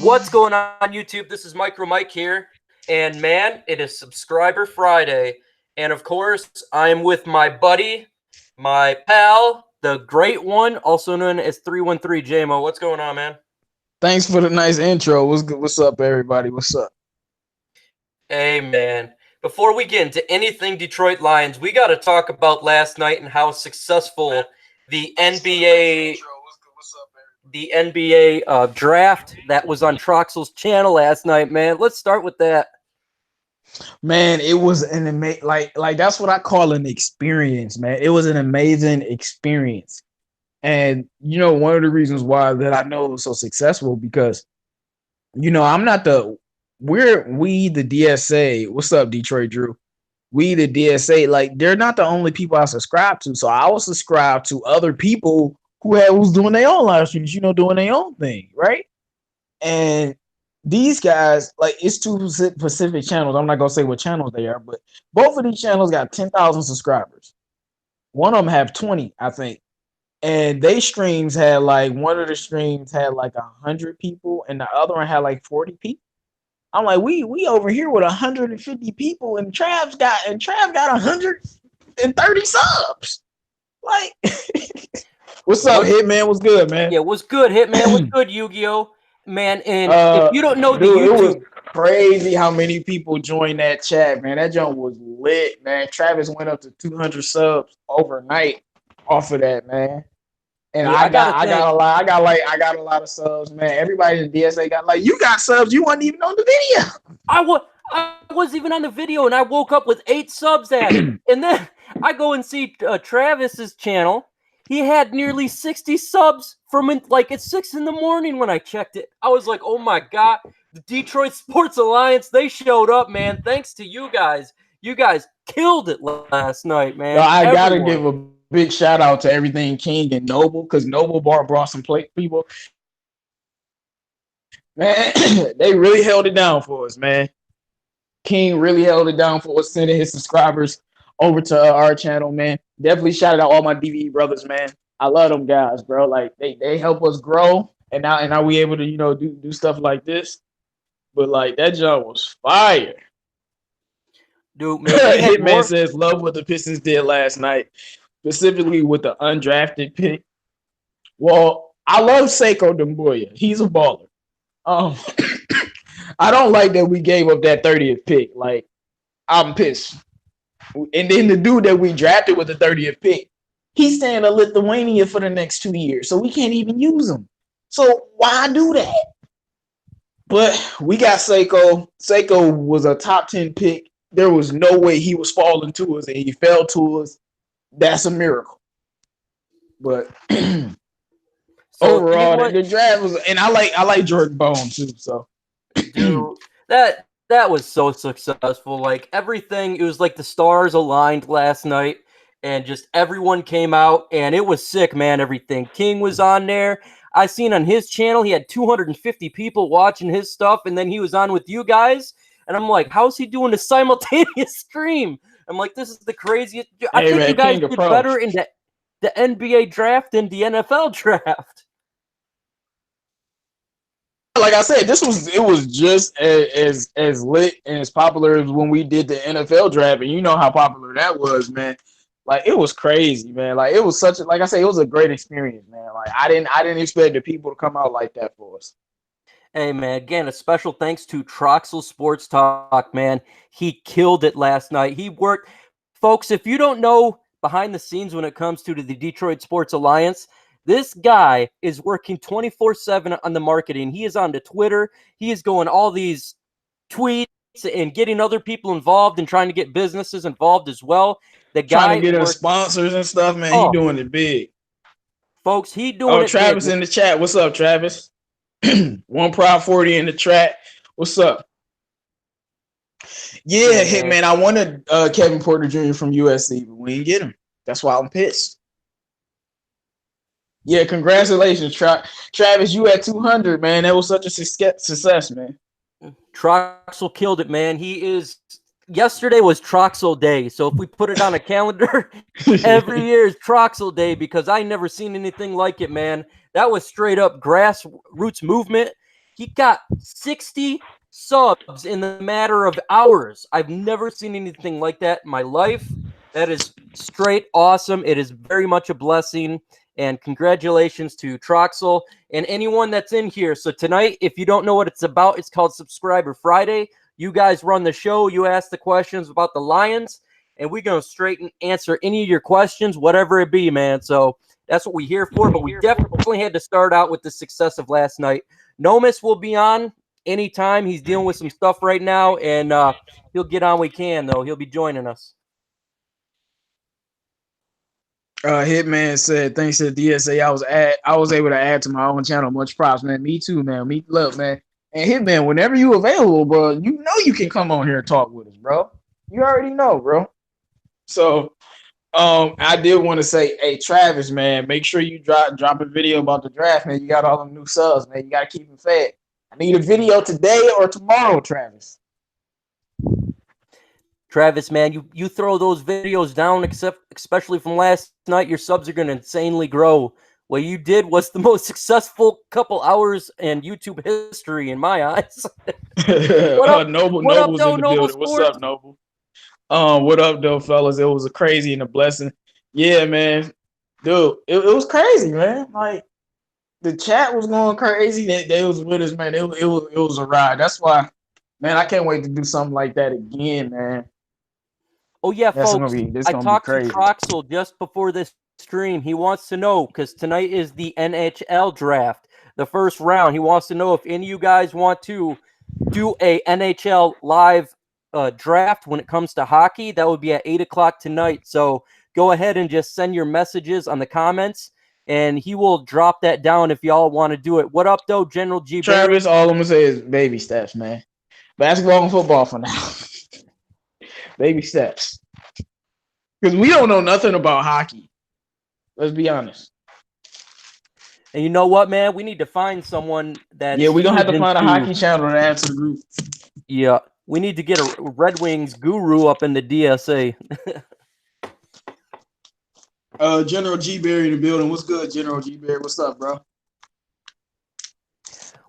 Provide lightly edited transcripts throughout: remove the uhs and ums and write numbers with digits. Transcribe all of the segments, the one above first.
What's going on YouTube? This is Micro Mike here. And man, it is Subscriber Friday. And of course, I'm with my buddy, my pal, the great one, also known as 313 JMO. What's going on, man? Thanks for the nice intro. What's good? What's up, everybody? What's up? Hey, man. Before we get into anything Detroit Lions, we got to talk about last night and how successful the NBA draft that was on Troxel's channel last night, man. Let's start with that. Man, it was an amazing, like that's what I call an experience, man. It was an amazing experience, and one of the reasons why that I know it was so successful because I'm not we the DSA. What's up, Detroit Drew? We the DSA, like they're not the only people I subscribe to. So I was subscribed to other people who was doing their own live streams, doing their own thing, right? And these guys, like, it's two specific channels. I'm not gonna say what channels they are, but both of these channels got 10,000 subscribers. One of them have 20, I think. And they streams had like one of the streams had like 100 people, and the other one had like 40 people. I'm like, we over here with 150 people, and Trav got 130 subs. Like, what's up, Hitman? What's good, man? Yeah, what's good, Hitman? What's good, Yu-Gi-Oh? Man, and if you don't know the dude, YouTube, it was crazy how many people joined that chat, man. That jump was lit, man. Travis went up to 200 subs overnight off of that, man. And yeah, I got a lot of subs, man. Everybody in the DSA got like, you got subs, you weren't even on the video. I was even on the video, and I woke up with 8 subs at it. And then I go and see Travis's channel. He had nearly 60 subs from like it's 6 in the morning when I checked it. I was like, oh my God, the Detroit Sports Alliance, they showed up, man. Thanks to you guys. You guys killed it last night, man. No, I gotta give a big shout out to everything King and Noble, because Noble brought some people. Man, they really held it down for us, man. King really held it down for us, sending his subscribers over to our channel, man. Definitely shout out all my DVE brothers, man. I love them guys, bro. Like they help us grow, and now we able to do stuff like this. But like that jump was fire. Dude, man, Hitman says love what the Pistons did last night, specifically with the undrafted pick. Well, I love Seiko Demboya. He's a baller. I don't like that we gave up that 30th pick. Like, I'm pissed. And then the dude that we drafted with the 30th pick, he's staying in Lithuania for the next 2 years, so we can't even use him. So why do that? But we got Seiko. Seiko was a top 10 pick. There was no way he was falling to us, and he fell to us. That's a miracle. But so overall, the draft was, and I like Jordan Bone too. So, dude, that was so successful. Like everything, it was like the stars aligned last night, and just everyone came out, and it was sick, man. Everything. King was on there. I seen on his channel he had 250 people watching his stuff, and then he was on with you guys, and I'm like, how's he doing a simultaneous stream? I'm like, this is the craziest. I think you guys did better in the NBA draft than the NFL draft. Like I said, it was just as lit and as popular as when we did the NFL draft, and you know how popular that was, man. Like, it was crazy, man. Like, it was like I said, it was a great experience, man. Like, I didn't expect the people to come out like that for us. Hey, man, again, a special thanks to Troxel Sports Talk, man. He killed it last night. He worked. Folks, if you don't know behind the scenes when it comes to the Detroit Sports Alliance, this guy is working 24/7 on the marketing. He is on the Twitter. He is going all these tweets and getting other people involved and trying to get businesses involved as well. The guy trying to get us sponsors and stuff, man. He doing it big. Folks, he doing it Travis big. In the chat. What's up, Travis? One Proud 40 in the chat. What's up? Yeah, Hitman. I wanted Kevin Porter Jr. from USC, but we didn't get him. That's why I'm pissed. Yeah, congratulations, Travis. You at 200, man. That was such a success, man. Troxel killed it, man. Yesterday was Troxel Day, so if we put it on a calendar, every year is Troxel Day because I never seen anything like it, man. That was straight up grassroots movement. He got 60 subs in the matter of hours. I've never seen anything like that in my life. That is straight awesome. It is very much a blessing. And congratulations to Troxel and anyone that's in here. So tonight, if you don't know what it's about, it's called Subscriber Friday. You guys run the show. You ask the questions about the Lions, and we're going to straight and answer any of your questions, whatever it be, man. So that's what we're here for. But we definitely had to start out with the success of last night. Nomis will be on anytime. He's dealing with some stuff right now, and he'll get on when we can, though. He'll be joining us. Hitman said, thanks to the DSA, I was able to add to my own channel. Much props, man. Me too, man. Me love, man. And Hitman, whenever you available, bro, you know you can come on here and talk with us, bro. You already know, bro. So I did want to say, hey, Travis, man, make sure you drop a video about the draft, man. You got all them new subs, man. You gotta keep them fed. I need a video today or tomorrow, Travis. Travis, man, you throw those videos down, especially from last night, your subs are going to insanely grow. What you did was the most successful couple hours in YouTube history, in my eyes. What up, Noble's though, in the Noble building. What's Sports? up, Noble? What up, though, fellas? It was a crazy and a blessing. Yeah, man, dude, it was crazy, man. Like the chat was going crazy. They was with us, man. It was a ride. That's why, man, I can't wait to do something like that again, man. Oh, yeah, That's folks, I talked to Troxel just before this stream. He wants to know, because tonight is the NHL draft, the first round. He wants to know if any of you guys want to do a NHL live draft when it comes to hockey. That would be at 8 o'clock tonight. So go ahead and just send your messages on the comments, and he will drop that down if y'all want to do it. What up, though, General G. Travis, Barry? all I'm going to say is baby steps, man. Basketball and football for now. Baby steps. Because we don't know nothing about hockey. Let's be honest. And you know what, man? We need to find someone that. Yeah, we're going to have to find a hockey channel to add to the group. Yeah, we need to get a Red Wings guru up in the DSA. General G. Barry in the building. What's good, General G. Barry? What's up, bro?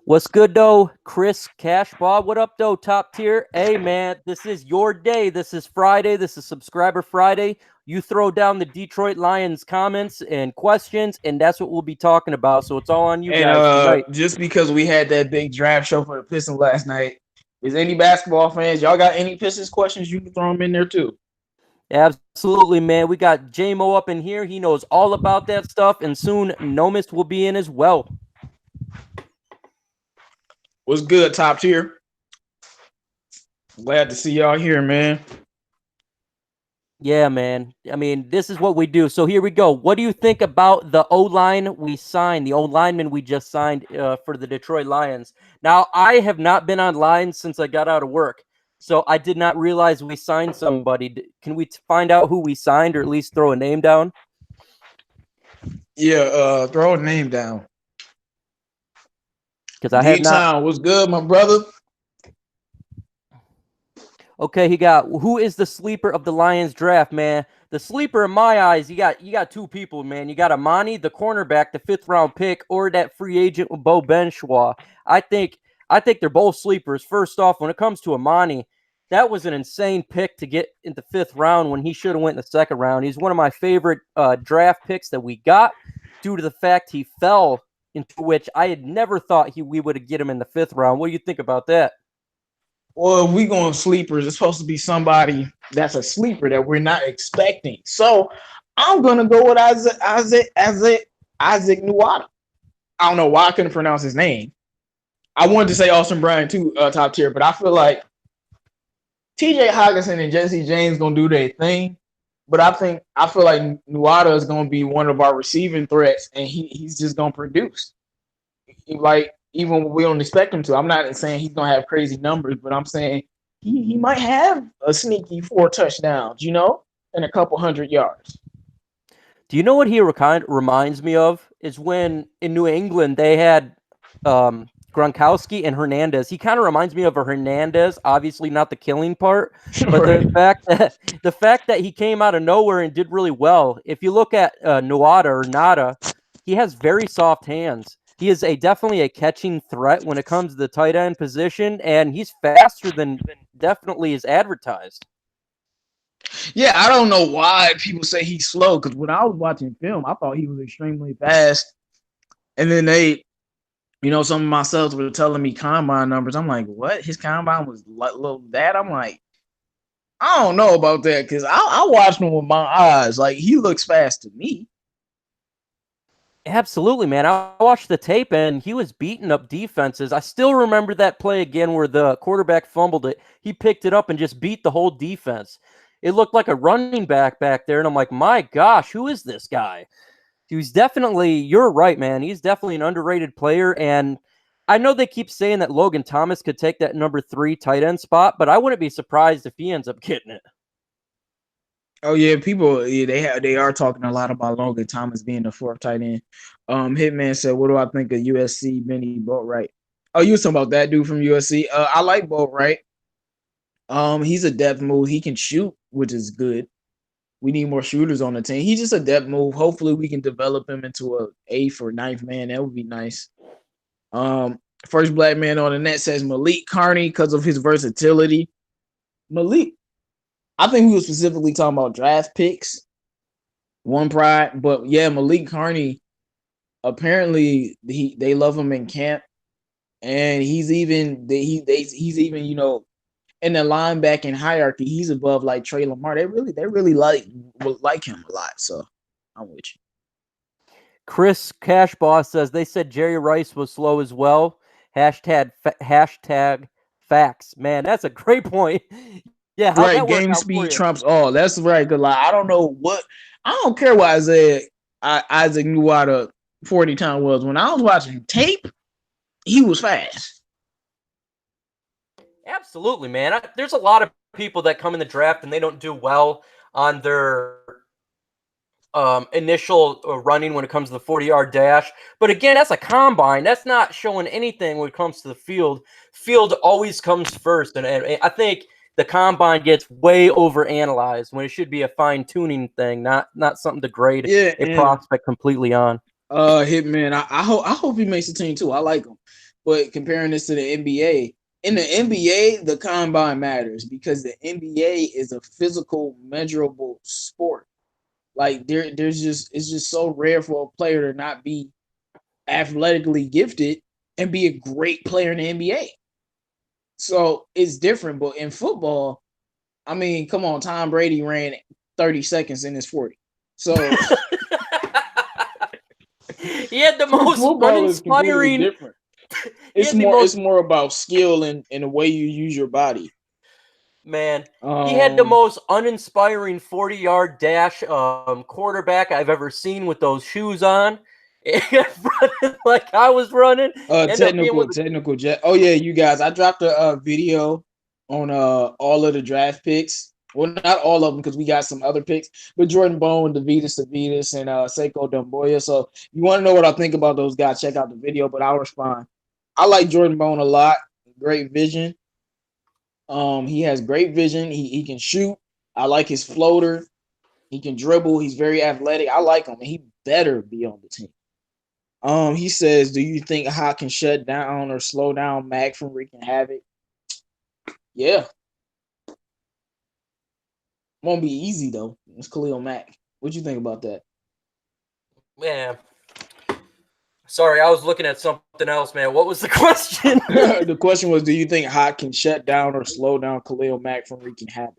What's good, though? Chris Cash Bob, what up, though? Top tier. Hey, man, this is your day. This is Friday. This is Subscriber Friday. You throw down the Detroit Lions comments and questions, and that's what we'll be talking about. So it's all on you guys tonight. Just because we had that big draft show for the Pistons last night, is any basketball fans, y'all got any Pistons questions? You can throw them in there, too. Absolutely, man. We got J-Mo up in here. He knows all about that stuff, and soon Nomis will be in as well. What's good, top tier? Glad to see y'all here, man. Yeah, man. I mean, this is what we do. So here we go. What do you think about the O-line we signed, the O-lineman we just signed for the Detroit Lions? Now, I have not been online since I got out of work, so I did not realize we signed somebody. Can we find out who we signed, or at least throw a name down? Yeah, throw a name down. Because I have not. What's good, my brother? Okay, he got who is the sleeper of the Lions draft, man? The sleeper in my eyes, you got two people, man. You got Amani, the cornerback, the 5th round pick, or that free agent with Bo Benshaw. I think they're both sleepers. First off, when it comes to Amani, that was an insane pick to get in the 5th round when he should have went in the 2nd round. He's one of my favorite draft picks that we got due to the fact he fell into which I had never thought we would get him in the 5th round. What do you think about that? Well, if we going sleepers, it's supposed to be somebody that's a sleeper that we're not expecting. So I'm gonna go with Isaac Nuada. I don't know why I couldn't pronounce his name. I wanted to say Austin Bryant too, top tier, but I feel like TJ Hockenson and Jesse James gonna do their thing. But I feel like Nuada is gonna be one of our receiving threats, and he's just gonna produce. Like, even when we don't expect him to. I'm not saying he's gonna have crazy numbers, but I'm saying he might have a sneaky 4 touchdowns, and a couple 100 yards. Do you know what he reminds me of? Is when in New England they had Gronkowski and Hernandez. He kind of reminds me of a Hernandez, obviously not the killing part, but right. the fact that he came out of nowhere and did really well. If you look at Nada, he has very soft hands. He is definitely a catching threat when it comes to the tight end position, and he's faster than definitely is advertised. Yeah, I don't know why people say he's slow because when I was watching film, I thought he was extremely fast. And then some of my subs were telling me combine numbers. I'm like, what? His combine was like little that? I'm like, I don't know about that because I watched him with my eyes. Like he looks fast to me. Absolutely, man. I watched the tape and he was beating up defenses. I still remember that play again where the quarterback fumbled it. He picked it up and just beat the whole defense. It looked like a running back there, and I'm like, my gosh, who is this guy? He's definitely, you're right, man. He's definitely an underrated player, and I know they keep saying that Logan Thomas could take that number 3 tight end spot, but I wouldn't be surprised if he ends up getting it. Oh yeah, people they are talking a lot about Logan Thomas being the fourth tight end. Hitman said, "What do I think of USC Benny Boatwright?" Oh, you was talking about that dude from USC. I like Boatwright. He's a depth move. He can shoot, which is good. We need more shooters on the team. He's just a depth move. Hopefully, we can develop him into a eighth or ninth man. That would be nice. Um, First black man on the net says Malik Carney because of his versatility. Malik, I think we were specifically talking about draft picks. One pride, but yeah, Malik Carney. Apparently, they love him in camp, and he's even he's even in the linebacking hierarchy. He's above like Trey Lamar. They really like him a lot. So I'm with you. Chris Cashboss says they said Jerry Rice was slow as well. Hashtag facts. Man, that's a great point. Yeah, how'd Right, that work game out for speed you? trumps all. That's right. Good lie. I don't know what. I don't care what Isaac knew what a 40 time was. When I was watching tape, he was fast. Absolutely, man. There's a lot of people that come in the draft and they don't do well on their initial running when it comes to the 40-yard dash. But again, that's a combine. That's not showing anything when it comes to the field. Field always comes first. And I think the combine gets way overanalyzed when it should be a fine-tuning thing, not something to grade Yeah, a and prospect completely on. Hitman. I hope he makes the team too. I like him. But comparing this to the NBA, in the NBA, the combine matters because the NBA is a physical, measurable sport. Like there's just it's just so rare for a player to not be athletically gifted and be a great player in the NBA. So it's different. But in football, I mean, come on, Tom Brady ran 30 seconds in his 40. So He had the most football is completely uninspiring. different. He It's had the more most it's more about skill and the way you use your body. Man, he had the Um most uninspiring 40-yard dash quarterback I've ever seen with those shoes on. Running like I was running. End up being with technical jet. Oh yeah, you guys, I dropped a video on all of the draft picks. Well, not all of them because we got some other picks, but Jordan Bone, Davidas Davidas, and Seiko Dumboya. So you want to know what I think about those guys? Check out the video, but I'll respond. I like Jordan Bone a lot. Great vision. He has great vision. He can shoot. I like his floater. He can dribble. He's very athletic. I like him. He better be on the team. He says, "Do you think Hawk can shut down or slow down Mac from wreaking havoc?" Yeah, won't be easy though. It's Khalil Mack. What you think about that? man. Sorry, I was looking at something else, man. What was the question? The question was, do you think Hawk can shut down or slow down Khalil Mack from wreaking havoc?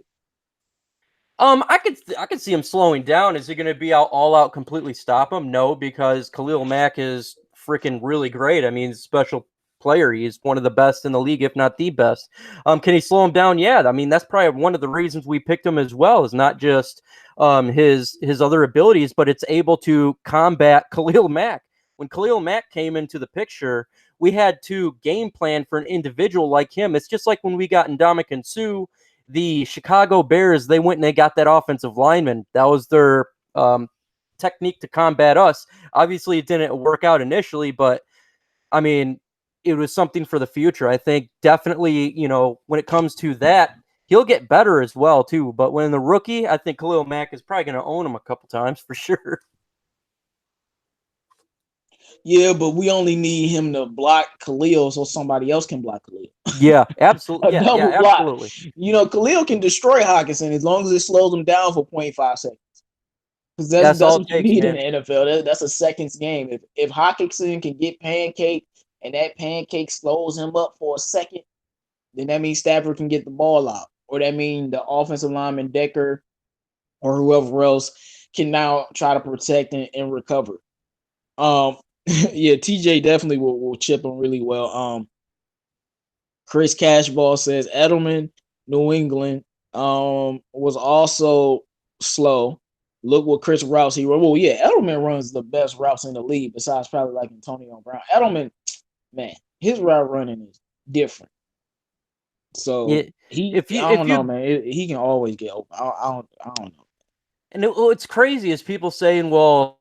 I could see him slowing down. Is he going to be all out completely stop him? No, because Khalil Mack is freaking really great. I mean, special player. He's one of the best in the league, if not the best. Can he slow him down? Yeah. I mean, that's probably one of the reasons we picked him as well. Is not just his other abilities, but it's able to combat Khalil Mack. When Khalil Mack came into the picture, we had to game plan for an individual like him. It's just like when we got Ndamukong Suh, the Chicago Bears, they went and they got that offensive lineman. That was their technique to combat us. Obviously, it didn't work out initially, but I mean, it was something for the future. I think definitely, when it comes to that, he'll get better as well, too. But when the rookie, I think Khalil Mack is probably going to own him a couple times for sure. Yeah, but we only need him to block Khalil so somebody else can block Khalil. Yeah, absolutely. A Yeah, yeah, double block. absolutely. Khalil can destroy Hawkinson as long as it slows him down for 0.5 seconds. Because That's that's all it what you takes, need in man. the NFL. That's a seconds game. If Hawkinson can get pancake and that pancake slows him up for a second, then that means Stafford can get the ball out. Or that means the offensive lineman Decker or whoever else can now try to protect and recover. Yeah, TJ definitely will chip him really well. Chris Cashball says Edelman, New England, was also slow. Look what Chris Rouse he run. Well, yeah, Edelman runs the best routes in the league, besides probably like Antonio Brown. Edelman, man, his route running is different. Yeah, So if I you don't if know, you man. He can always get open. I don't know. and what's crazy is people saying, well,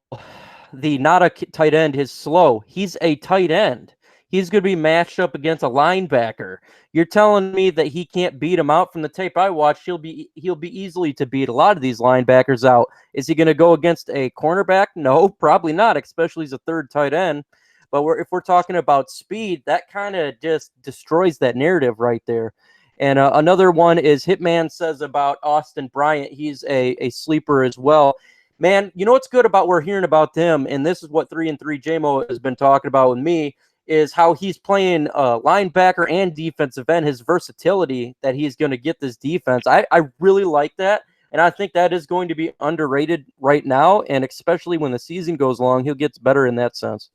the not a tight end is slow. He's a tight end. He's going to be matched up against a linebacker. You're telling me that he can't beat him out? From the tape I watched, he'll be easily to beat a lot of these linebackers out. Is he going to go against a cornerback? No, probably not, especially as a third tight end. But if we're talking about speed, that kind of just destroys that narrative right there. And another one is Hitman says about Austin Bryant. He's a sleeper as well. Man, you know what's good about we're hearing about them, and this is what 3-3 JMO has been talking about with me, is how he's playing linebacker and defensive end, his versatility that he's going to get this defense. I really like that, and I think that is going to be underrated right now, and especially when the season goes along, he'll get better in that sense.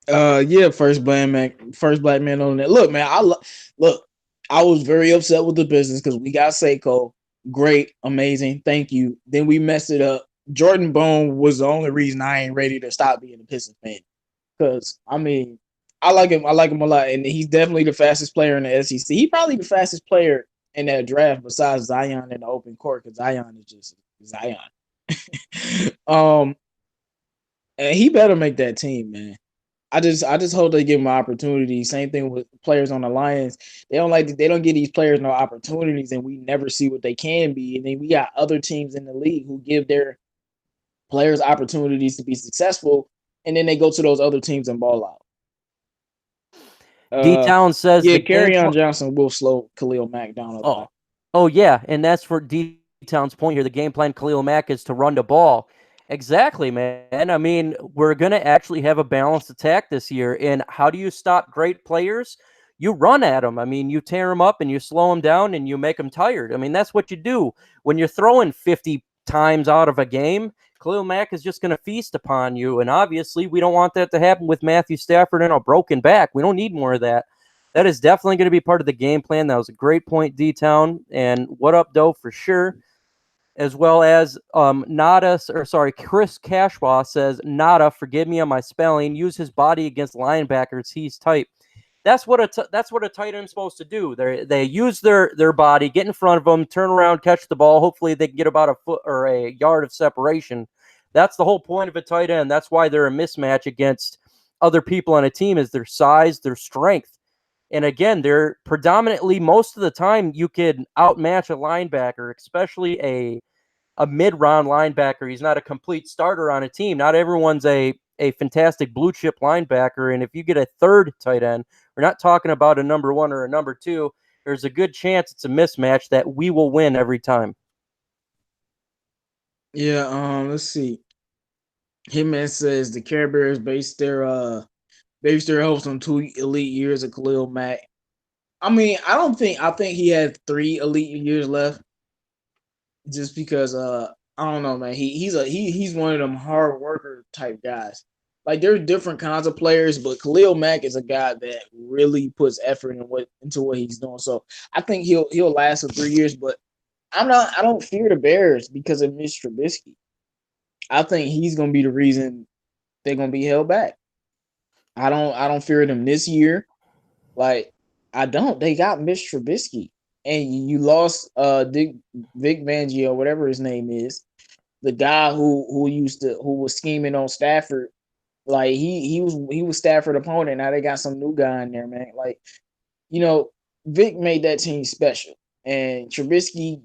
Yeah, first black man on that. Look, man, look. I was very upset with the business because we got Seiko, great, amazing, thank you. Then we messed it up. Jordan Bone was the only reason I ain't ready to stop being a Pistons fan. Because I mean, I like him. I like him a lot, and he's definitely the fastest player in the SEC. He's probably the fastest player in that draft besides Zion in the open court because Zion is just Zion. And he better make that team, man. I just hope they give him opportunities. Same thing with players on the Lions. They don't give these players no opportunities, and we never see what they can be. And then we got other teams in the league who give their players opportunities to be successful, and then they go to those other teams and ball out. D Town says Yeah, the game. Carry on Johnson will slow Khalil Mack down a lot. Oh yeah, and that's for D Town's point here. The game plan Khalil Mack is to run the ball. Exactly, man. I mean, we're going to actually have a balanced attack this year. And how do you stop great players? You run at them. I mean, you tear them up and you slow them down and you make them tired. I mean, that's what you do. When you're throwing 50 times out of a game, Khalil Mack is just going to feast upon you. And obviously, we don't want that to happen with Matthew Stafford and a broken back. We don't need more of that. That is definitely going to be part of the game plan. That was a great point, D-Town. And what up, Doe, for sure. As well as Chris Cashwa says, Nada, forgive me on my spelling, use his body against linebackers. He's tight. That's what a tight end's supposed to do. They use their body, get in front of them, turn around, catch the ball. Hopefully they can get about a foot or a yard of separation. That's the whole point of a tight end. That's why they're a mismatch against other people on a team, is their size, their strength. And again, they're predominantly, most of the time, you could outmatch a linebacker, especially a mid-round linebacker. He's not a complete starter on a team. Not everyone's a fantastic blue chip linebacker. And if you get a third tight end, we're not talking about a number one or a number two. There's a good chance it's a mismatch that we will win every time. Yeah, let's see. Hitman says the Care Bears based their hopes on 2 elite years of Khalil Mack. I mean, I think he had 3 elite years left just because I don't know, man. He's one of them hard worker type guys. Like there's different kinds of players, but Khalil Mack is a guy that really puts effort into what he's doing. So I think he'll last for 3 years, but I don't fear the Bears because of Mitch Trubisky. I think he's gonna be the reason they're gonna be held back. I don't fear them this year. Like I don't. They got Mitch Trubisky, and you lost Vic Fangio, whatever his name is, the guy who was scheming on Stafford. Like he was Stafford opponent. Now they got some new guy in there, man. Like you know, Vic made that team special, and Trubisky,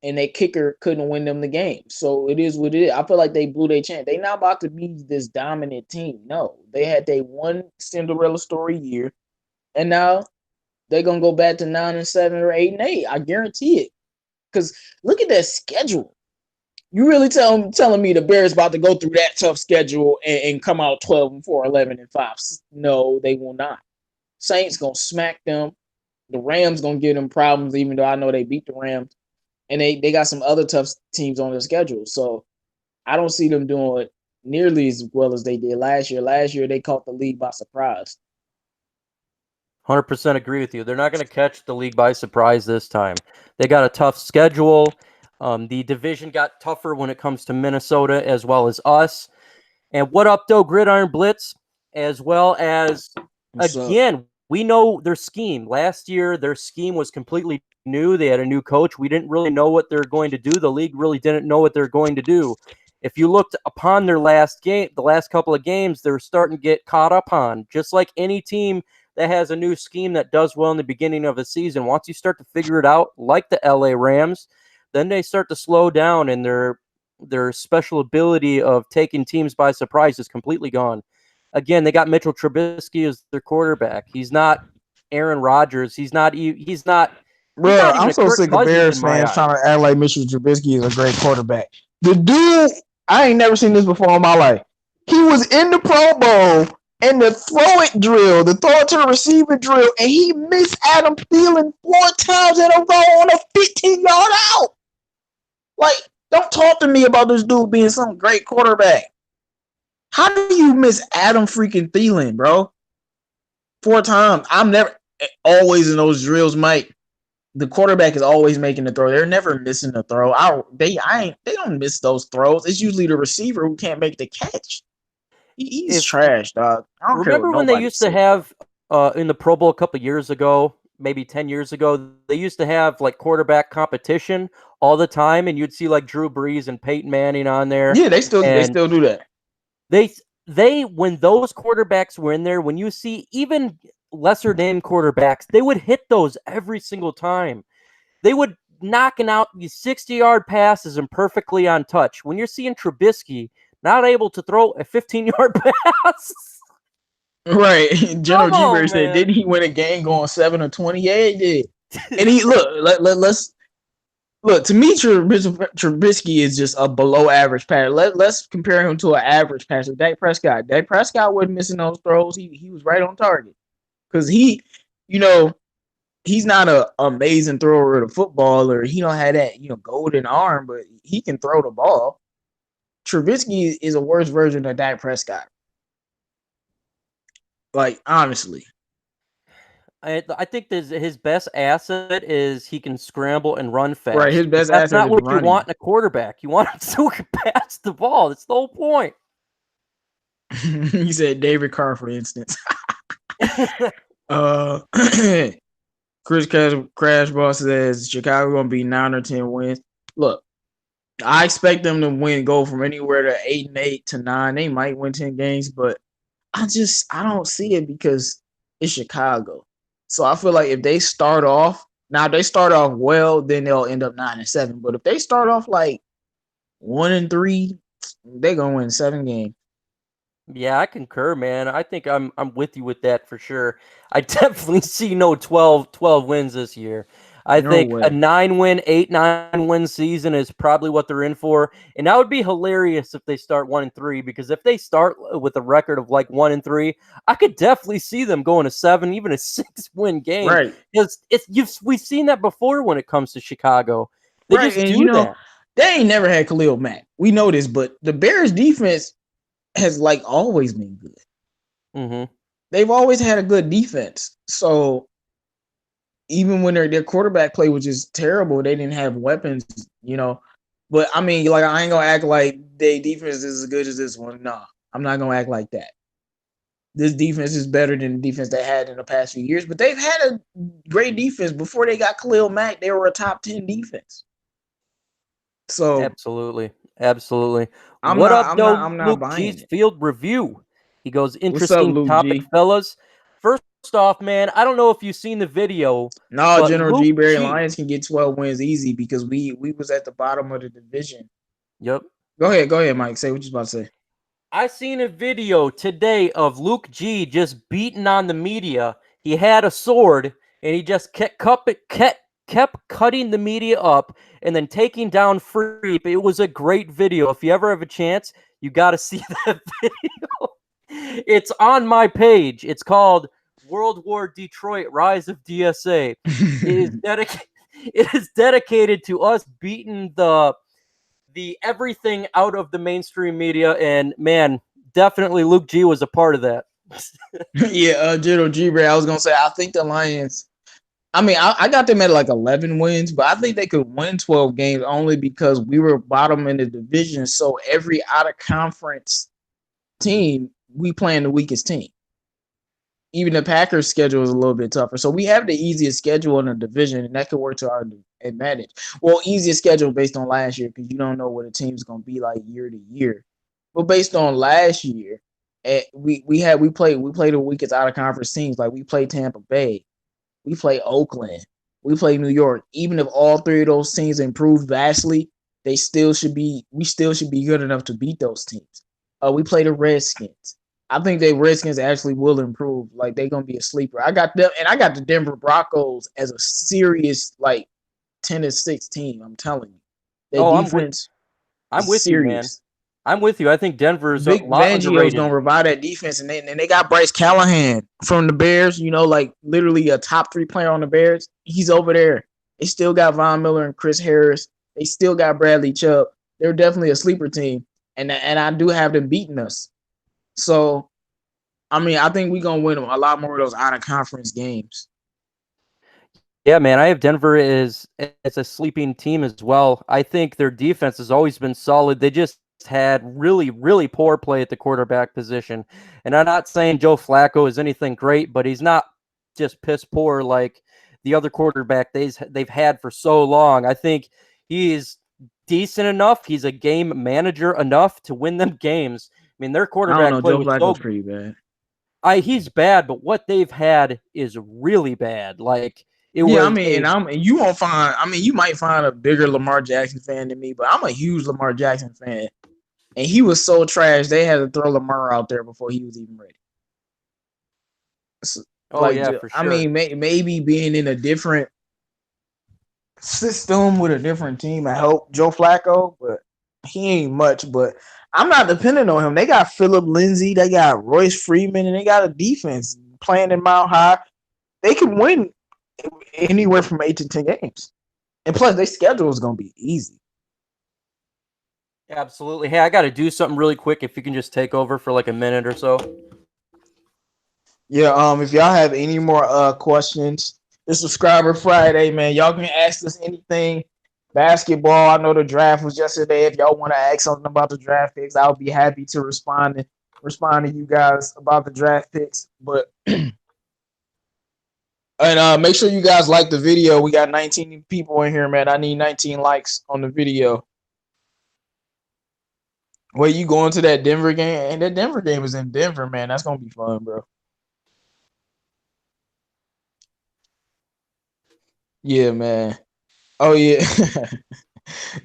and their kicker couldn't win them the game. So it is what it is. I feel like they blew their chance. They not about to be this dominant team. No, they had their one Cinderella story year, and now they're gonna go back to 9-7 or 8-8. I guarantee it. Because look at that schedule. You really telling me the Bears about to go through that tough schedule and come out 12-4, 11-5? No, they will not. Saints gonna smack them. The Rams gonna give them problems, even though I know they beat the Rams. And they got some other tough teams on their schedule. So I don't see them doing nearly as well as they did last year. Last year they caught the league by surprise. 100% agree with you. They're not going to catch the league by surprise this time. They got a tough schedule. The division got tougher when it comes to Minnesota as well as us. And what up, though, Gridiron Blitz, as well as, What's up? again, we know their scheme. Last year, their scheme was completely new. They had a new coach. We didn't really know what they're going to do. The league really didn't know what they're going to do. If you looked upon their last game, the last couple of games, they're starting to get caught up on. Just like any team that has a new scheme that does well in the beginning of a season, once you start to figure it out, like the LA Rams, then they start to slow down, and their special ability of taking teams by surprise is completely gone. Again, they got Mitchell Trubisky as their quarterback. He's not Aaron Rodgers. He's not Bro, even I'm a so Kirk sick of Cousins Bears in my fans eyes. trying to act like Mitchell Trubisky is a great quarterback. The dude, I ain't never seen this before in my life. He was in the Pro Bowl and the throw it drill, the throw it to the receiver drill, and he missed Adam Thielen 4 times in a row on a 15-yard out. Like, don't talk to me about this dude being some great quarterback. How do you miss Adam freaking Thielen, bro? 4 times. I'm never always in those drills, Mike. The quarterback is always making the throw. They're never missing the throw. They don't miss those throws. It's usually the receiver who can't make the catch. He's If trash, dog. I don't care what remember when they nobody used to says. have in the Pro Bowl a couple years ago, maybe 10 years ago, they used to have like quarterback competition all the time, and you'd see like Drew Brees and Peyton Manning on there, Yeah, they and still do that. they they when those quarterbacks were in there, when you see even lesser named quarterbacks, they would hit those every single time. They would knocking out these 60-yard passes and perfectly on touch. When you're seeing Trubisky not able to throw a 15-yard pass, Right. General come G. on, said, man. didn't he win a game going 7 or 20? Yeah, he did. And he look. Let's look. To me, Trubisky is just a below average passer. Let's compare him to an average passer. Dak Prescott. Dak Prescott wasn't missing those throws. He was right on target because you know, he's not an amazing thrower of the football, or he don't have that golden arm, but he can throw the ball. Trubisky is a worse version of Dak Prescott. Like, honestly. I think his best asset is he can scramble and run Right, his fast. But best that's asset not is what you want running. in a quarterback. You want him to pass the ball. That's the whole point. He said David Carr, for instance. uh Chris Crashball says Chicago gonna be 9 or 10 wins. Look, I expect them to go from anywhere to 8-8 to 9. They might win 10 games, but I don't see it because it's Chicago. So I feel like if they start off well, then they'll end up 9-7. But if they start off like 1-3, they're gonna win 7 games. Yeah, I concur, man. I think I'm with you with that for sure. I definitely see no 12 wins this year. I No think a way. 9-win, 8-9 win season is probably what they're in for. And that would be hilarious if they start 1-3, because if they start with a record of like 1-3, I could definitely see them going to 7, even a 6-win game. Right. We've seen that before when it comes to Chicago. They Right. just And do that. they ain't never had Khalil Mack. We know this, but the Bears defense has like always been good. Mm-hmm. They've always had a good defense. So even when their quarterback play was just terrible, they didn't have weapons. But I mean, like, I ain't gonna act like their defense is as good as this one. Nah, I'm not gonna act like that. This defense is better than the defense they had in the past few years, but they've had a great defense before they got Khalil Mack. They were a top 10 defense. So Absolutely. Absolutely. I'm What not up, I'm not though, I'm not Luke buying G's it. Field Review? He goes, What's up, interesting Luke topic, G? fellas. First off, man, I don't know if you've seen the video, No, but General Luke G. Berry G. Lions can get 12 wins easy because we was at the bottom of the division. Yep. Go ahead, Mike. Say what you about to say. I seen a video today of Luke G just beating on the media. He had a sword and he just kept cutting the media up and then taking down Freep. It was a great video. If you ever have a chance, you got to see that video. It's on my page. It's called World War Detroit Rise of DSA. It is dedicated to us beating the everything out of the mainstream media, and man, definitely Luke G was a part of that. Yeah, General G. Berry. I was gonna say I think the Lions. I mean, I got them at like 11 wins, but I think they could win 12 games only because we were bottom in the division. So every out of conference team, we playing the weakest team. Even the Packers' schedule is a little bit tougher. So we have the easiest schedule in the division, and that could work to our advantage. Well, easiest schedule based on last year because you don't know what a team's going to be like year to year. But based on last year, we played the weakest out of conference teams. Like we played Tampa Bay, we play Oakland, we play New York. Even if all three of those teams improved vastly, we still should be good enough to beat those teams. We play the Redskins. I think the Redskins actually will improve. Like they're gonna be a sleeper. I got them, and I got the Denver Broncos as a serious like 10-6 team. I'm telling you, their Oh, defense I'm is with you, man. serious. I'm with you. I think Denver's a Vic lot Fangio's underrated. gonna revive that defense, and they got Bryce Callahan from the Bears. You know, like literally a top 3 player on the Bears. He's over there. They still got Von Miller and Chris Harris. They still got Bradley Chubb. They're definitely a sleeper team, and I do have them beating us. So I mean, I think we're gonna win a lot more of those out of conference games. Yeah, man, I have Denver as a sleeping team as well. I think their defense has always been solid. They just had really poor play at the quarterback position. And I'm not saying Joe Flacco is anything great, but he's not just piss poor like the other quarterback they've had for so long. I think he is decent enough. He's a game manager enough to win them games. I mean, their I don't quarterback know. play Joe was Flacco's so pretty bad. he's bad, but what they've had is really bad. Like it Yeah, I was mean, a you won't find. I mean, you might find a bigger Lamar Jackson fan than me, but I'm a huge Lamar Jackson fan, and he was so trash they had to throw Lamar out there before he was even ready. So, oh like, yeah, for I sure. mean, maybe being in a different system with a different team I help Joe Flacco, but he ain't much. But I'm not dependent on him. They got Philip Lindsay, they got Royce Freeman, and they got a defense playing in Mount High. They can win anywhere from 8 to 10 games. And plus, their schedule is going to be easy. Absolutely. Hey, I got to do something really quick. If you can just take over for like a minute or so. Yeah. If y'all have any more questions, it's Subscriber Friday, man. Y'all can ask us anything. Basketball. I know the draft was yesterday. If y'all want to ask something about the draft picks, I'll be happy to respond to you guys about the draft picks. But and make sure you guys like the video. We got 19 people in here, man. I need 19 likes on the video. Well, you going to that Denver game? And that Denver game is in Denver, man. That's gonna be fun, bro. Yeah, man. Oh yeah.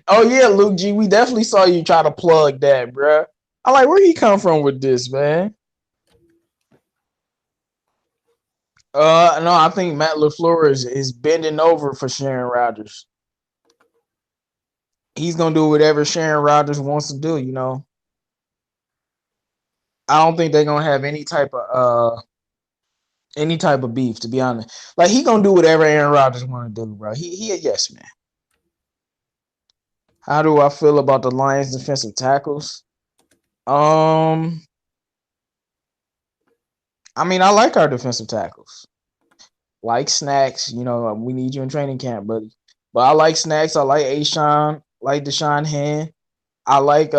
Oh yeah, Luke G. We definitely saw you try to plug that, bro. I'm like, where he come from with this, man? No, I think Matt LaFleur is bending over for Sharon Rodgers. He's gonna do whatever Sharon Rodgers wants to do, you know. I don't think they're gonna have any type of beef, to be honest. Like he gonna do whatever Aaron Rodgers want to do, bro. He a yes man. How do I feel about the Lions defensive tackles? Um, I mean, I like our defensive tackles. Like Snacks, you know, we need you in training camp, buddy. But I like Snacks. I like Ashawn, like Deshaun Hand. I like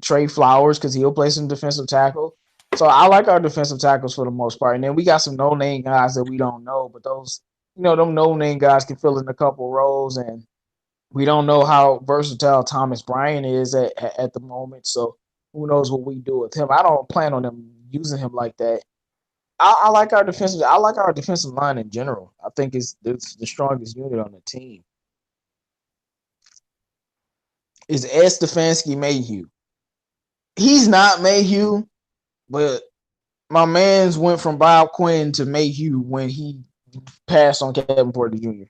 Trey Flowers because he'll play some defensive tackle. So I like our defensive tackles for the most part. And then we got some no-name guys that we don't know, but those, you know, them no-name guys can fill in a couple roles, and we don't know how versatile Thomas Bryan is at the moment. So who knows what we do with him? I don't plan on them using him like that. I like our defensive. I like our defensive line in general. I think it's the strongest unit on the team. Is Ed Stefanski Mayhew? He's not Mayhew, but my man's went from Bob Quinn to Mayhew when he passed on Kevin Porter Jr.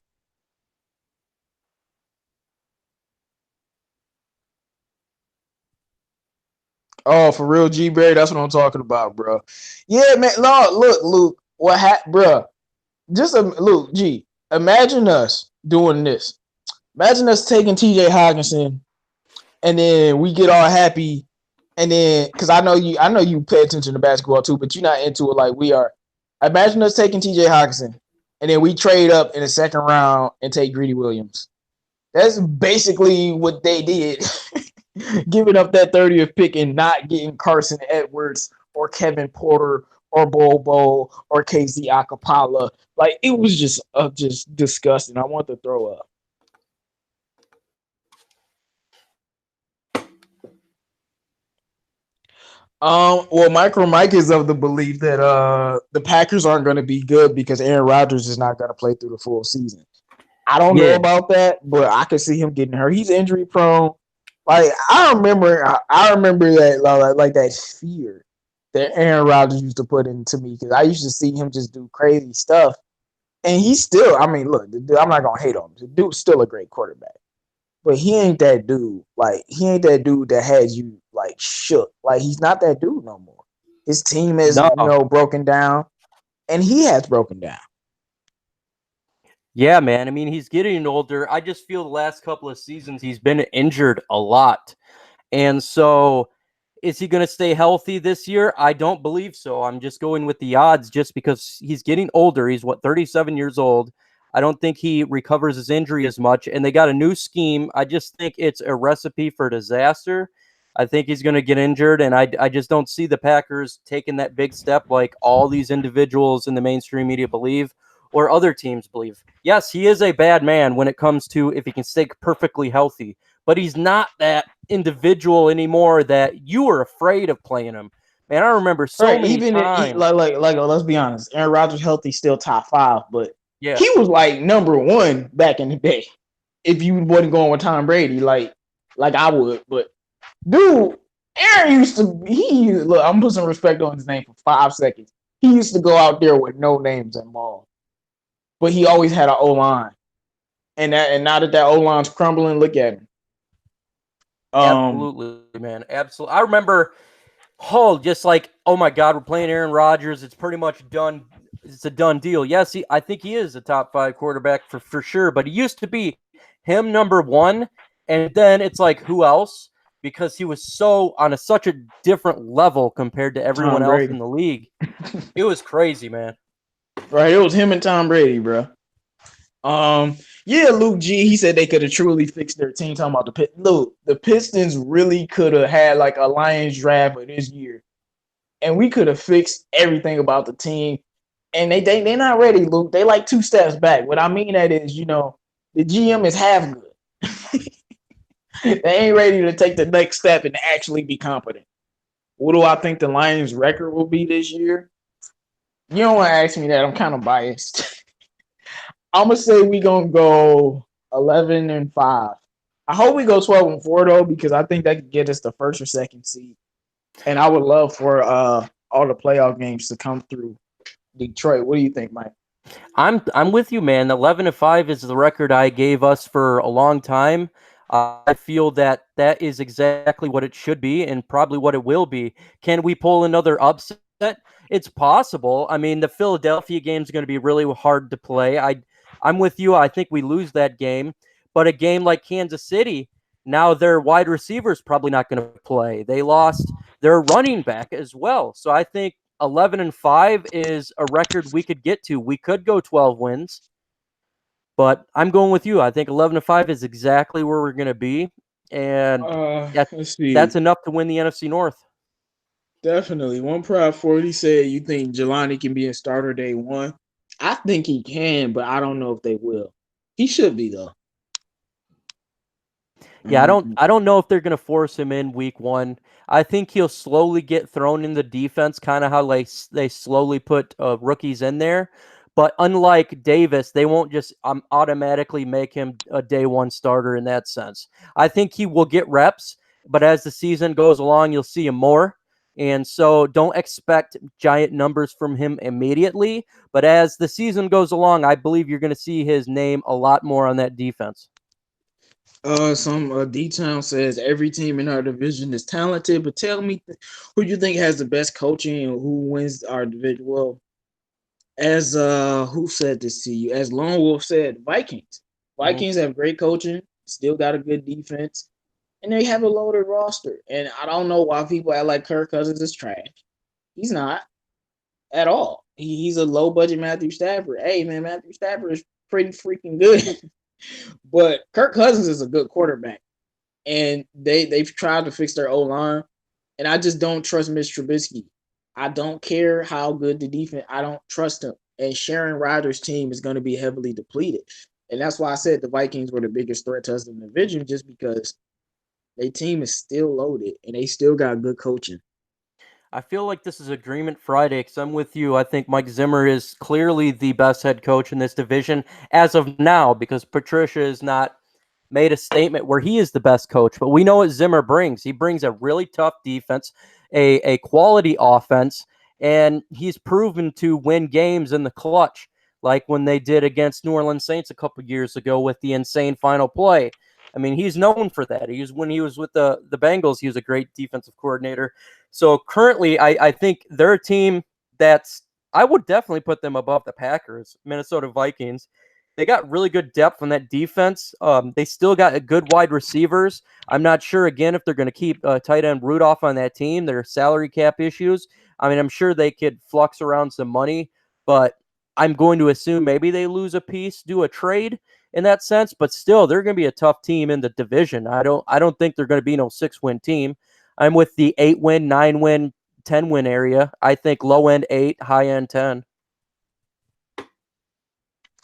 Oh, for real, G Barry, that's what I'm talking about, bro. Yeah, man. Look, Luke, what happened, bro? Just Luke, G. Imagine us doing this. Imagine us taking T.J. Hawkinson, and then we get all happy, and then because I know you pay attention to basketball too, but you're not into it like we are. Imagine us taking T.J. Hawkinson, and then we trade up in the second round and take Greedy Williams. That's basically what they did. Giving up that 30th pick and not getting Carson Edwards or Kevin Porter or Bobo or KZ Akapala. Like it was just disgusting. I want to throw up. Well, Micro Mike is of the belief that the Packers aren't going to be good because Aaron Rodgers is not going to play through the full season. I don't know Yeah. about that, but I could see him getting hurt. He's injury prone. Like I remember that like that fear that Aaron Rodgers used to put into me because I used to see him just do crazy stuff, and he's still. I mean, look, I'm not gonna hate on him. The dude's still a great quarterback, but he ain't that dude. Like he ain't that dude that has you like shook. Like he's not that dude no more. His team is No. broken down, and he has broken down. Yeah, man. I mean, he's getting older. I just feel the last couple of seasons he's been injured a lot. And so is he going to stay healthy this year? I don't believe so. I'm just going with the odds just because he's getting older. He's 37 years old. I don't think he recovers his injury as much. And they got a new scheme. I just think it's a recipe for disaster. I think he's going to get injured. And I just don't see the Packers taking that big step like all these individuals in the mainstream media believe or other teams believe. Yes, he is a bad man when it comes to if he can stay perfectly healthy, but he's not that individual anymore that you were afraid of playing him. Man, I remember so Right, many even times. let's be honest, Aaron Rodgers healthy still top five, but Yeah. he was like number one back in the day. If you wasn't going with Tom Brady, like I would, but dude, Aaron used to he look. I'm putting some respect on his name for 5 seconds. He used to go out there with no names and ball, but he always had an O line, and now that O line's crumbling, look at him. Um, Absolutely, man. Absolutely. I remember, just like, oh my God, we're playing Aaron Rodgers. It's pretty much done. It's a done deal. Yes, I think he is a top five quarterback for sure, but he used to be him number one. And then it's like, who else? Because he was so on such a different level compared to everyone Tom else in Brady, the league. It was crazy, man. right? It was him and Tom Brady, bro. Um, yeah, Luke G. He said they could have truly fixed their team. Talking about Luke, the Pistons really could have had like a Lions draft of this year, and we could have fixed everything about the team. And they're not ready, Luke. They like two steps back. What I mean that is, the GM is half good. They ain't ready to take the next step and actually be competent. What do I think the Lions' record will be this year? You don't want to ask me that. I'm kind of biased. I'm gonna say we gonna go 11-5. I hope we go 12-4 though, because I think that could get us the first or second seed. And I would love for all the playoff games to come through Detroit. What do you think, Mike? I'm with you, man. 11-5 is the record I gave us for a long time. I feel that that is exactly what it should be and probably what it will be. Can we pull another upset? It's possible. I mean, the Philadelphia game is going to be really hard to play. I'm with you. I think we lose that game. But a game like Kansas City, now their wide receivers probably not going to play. They lost their running back as well. So I think 11-5 is a record we could get to. We could go 12 wins, but I'm going with you. I think 11-5 is exactly where we're going to be, and that Let's that's see. enough to win the NFC North. Definitely. One Proud 40 said you think Jelani can be a starter day one. I think he can, but I don't know if they will. He should be though. Yeah, Mm-hmm. I don't know if they're going to force him in week 1. I think he'll slowly get thrown in the defense, kind of how they slowly put rookies in there. But unlike Davis, they won't just automatically make him a day 1 starter in that sense. I think he will get reps, but as the season goes along, you'll see him more. And so don't expect giant numbers from him immediately. But as the season goes along, I believe you're going to see his name a lot more on that defense. Some D-Town says every team in our division is talented, but tell me who you think has the best coaching and who wins our division. Well, as who said this to you? As Lone Wolf said, Vikings. Mhm. Vikings have great coaching, still got a good defense, and they have a loaded roster. And I don't know why people act like Kirk Cousins is trash. He's not at all. He's a low budget Matthew Stafford. Hey man, Matthew Stafford is pretty freaking good. But Kirk Cousins is a good quarterback. And they've tried to fix their O line. And I just don't trust Mitch Trubisky. I don't care how good the defense. I don't trust him. And Sharon Ryder's team is going to be heavily depleted. And that's why I said the Vikings were the biggest threat to us in the division, just because their team is still loaded and they still got good coaching. I feel like this is Agreement Friday because I'm with you. I think Mike Zimmer is clearly the best head coach in this division as of now because Patricia is not made a statement where he is the best coach. But we know what Zimmer brings. He brings a really tough defense, a quality offense, and he's proven to win games in the clutch, like when they did against New Orleans Saints a couple years ago with the insane final play. I mean, he's known for that. When he was with the Bengals, he was a great defensive coordinator. So currently, I think they're a team that's I would definitely put them above the Packers, Minnesota Vikings. They got really good depth on that defense. They still got a good wide receivers. I'm not sure again if they're going to keep tight end Rudolph on that team. Their salary cap issues. I mean, I'm sure they could flux around some money, but I'm going to assume maybe they lose a piece, do a trade in that sense. But still, they're going to be a tough team in the division. I don't think they're going to be no 6-win team. I'm with the 8-win, 9-win, 10-win area. I think low end 8, high end 10.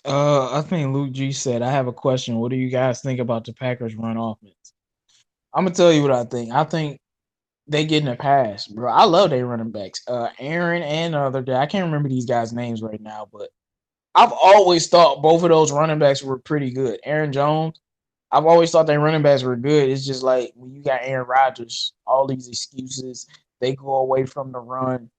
I think Luke G said, I have a question. What do you guys think about the Packers run offense? I'm gonna tell you what I think. I think they getting a pass, bro. I love their running backs. Aaron and the other day. I can't remember these guys' names right now, but I've always thought both of those running backs were pretty good. Aaron Jones, I've always thought their running backs were good. It's just like when you got Aaron Rodgers, all these excuses, they go away from the run.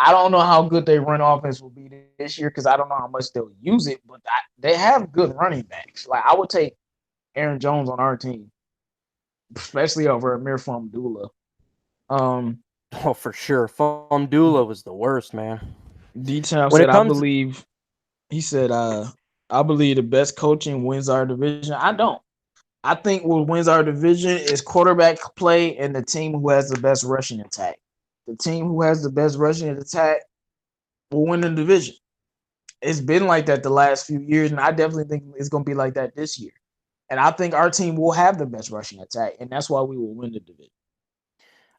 I don't know how good their run offense will be this year because I don't know how much they'll use it, but they have good running backs. Like I would take Aaron Jones on our team, especially over Amir Famdula. Um, Oh, for sure. Fumdula was the worst, man. Detail When said, it I comes, believe he said, I believe the best coaching wins our division. I don't. I think what wins our division is quarterback play and the team who has the best rushing attack. The team who has the best rushing attack will win the division. It's been like that the last few years, and I definitely think it's going to be like that this year. And I think our team will have the best rushing attack, and that's why we will win the division.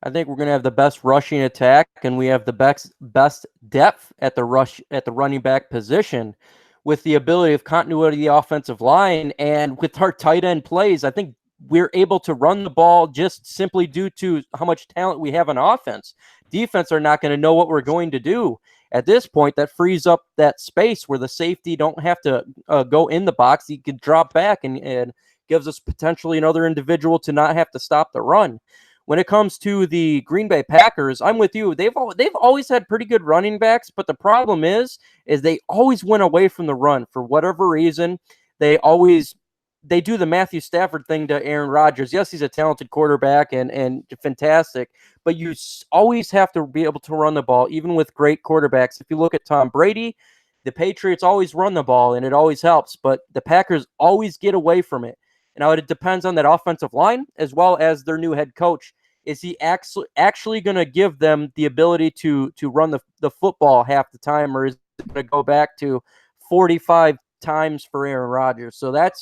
I think we're going to have the best rushing attack, and we have the best depth at the running back position, with the ability of continuity of the offensive line, and with our tight end plays. I think we're able to run the ball just simply due to how much talent we have on offense. Defense are not going to know what we're going to do. At this point, that frees up that space where the safety don't have to go in the box. He can drop back and gives us potentially another individual to not have to stop the run. When it comes to the Green Bay Packers, I'm with you. They've always had pretty good running backs, but the problem is they always went away from the run for whatever reason. They always they do the Matthew Stafford thing to Aaron Rodgers. Yes, he's a talented quarterback and fantastic, but you always have to be able to run the ball, even with great quarterbacks. If you look at Tom Brady, the Patriots always run the ball, and it always helps, but the Packers always get away from it. Now, it depends on that offensive line as well as their new head coach. Is he actually going to give them the ability to run the football half the time, or is it going to go back to 45 times for Aaron Rodgers? So that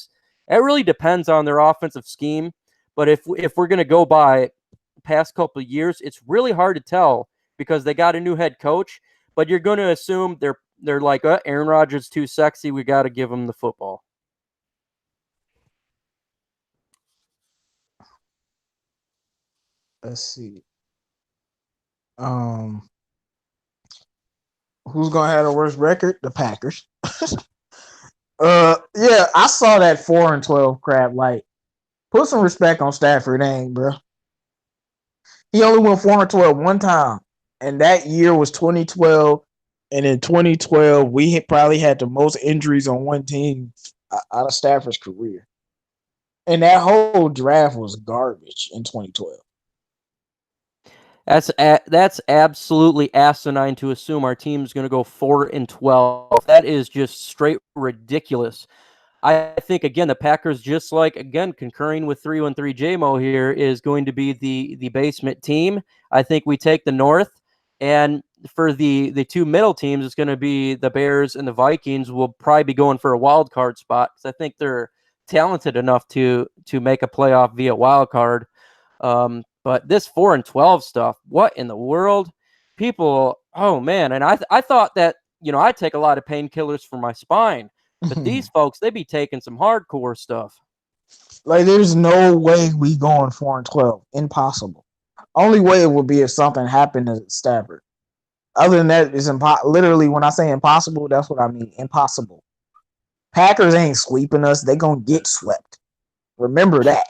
really depends on their offensive scheme. But if we're going to go by past couple of years, it's really hard to tell because they got a new head coach. But you're going to assume they're like, Aaron Rodgers too sexy. We got to give him the football. Let's see. Um, who's gonna have the worst record? The Packers. Yeah, I saw that 4-12 crap. Like, put some respect on Stafford, ain't bro. He only went 4-12 one time, and that year was 2012. And in 2012, probably had the most injuries on one team out of Stafford's career. And that whole draft was garbage in 2012. That's absolutely asinine to assume our team's going to go 4-12. That is just straight ridiculous. I think again the Packers, just like again concurring with 313 JMO here, is going to be the basement team. I think we take the North, and for the two middle teams, it's going to be the Bears and the Vikings. Will probably be going for a wild card spot because I think they're talented enough to make a playoff via wild card. But this 4-12 stuff, what in the world? People, oh man, and I thought that I take a lot of painkillers for my spine, but these folks they be taking some hardcore stuff. Like, there's no way we going 4-12. Impossible. Only way it would be if something happened to Stafford. Other than that, it's literally, when I say impossible, that's what I mean. Impossible. Packers ain't sweeping us. They gonna get swept. Remember that.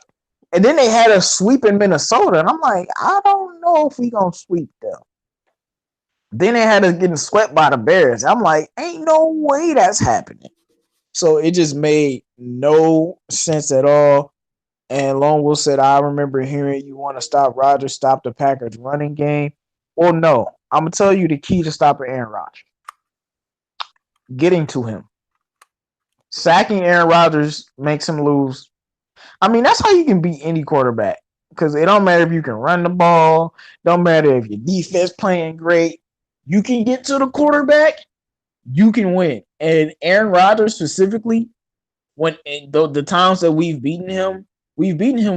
And then they had a sweep in Minnesota, and I'm like, I don't know if we gonna sweep them. Then they had us getting swept by the Bears. I'm like, ain't no way that's happening. So it just made no sense at all. And Lone Wolf said, I remember hearing you want to stop Rodgers, stop the Packers running game. Well, no. I'm going to tell you the key to stopping Aaron Rodgers. Getting to him. Sacking Aaron Rodgers makes him lose. I mean, that's how you can beat any quarterback. Because it don't matter if you can run the ball. Don't matter if your defense playing great. You can get to the quarterback, you can win. And Aaron Rodgers specifically, when the times that we've beaten him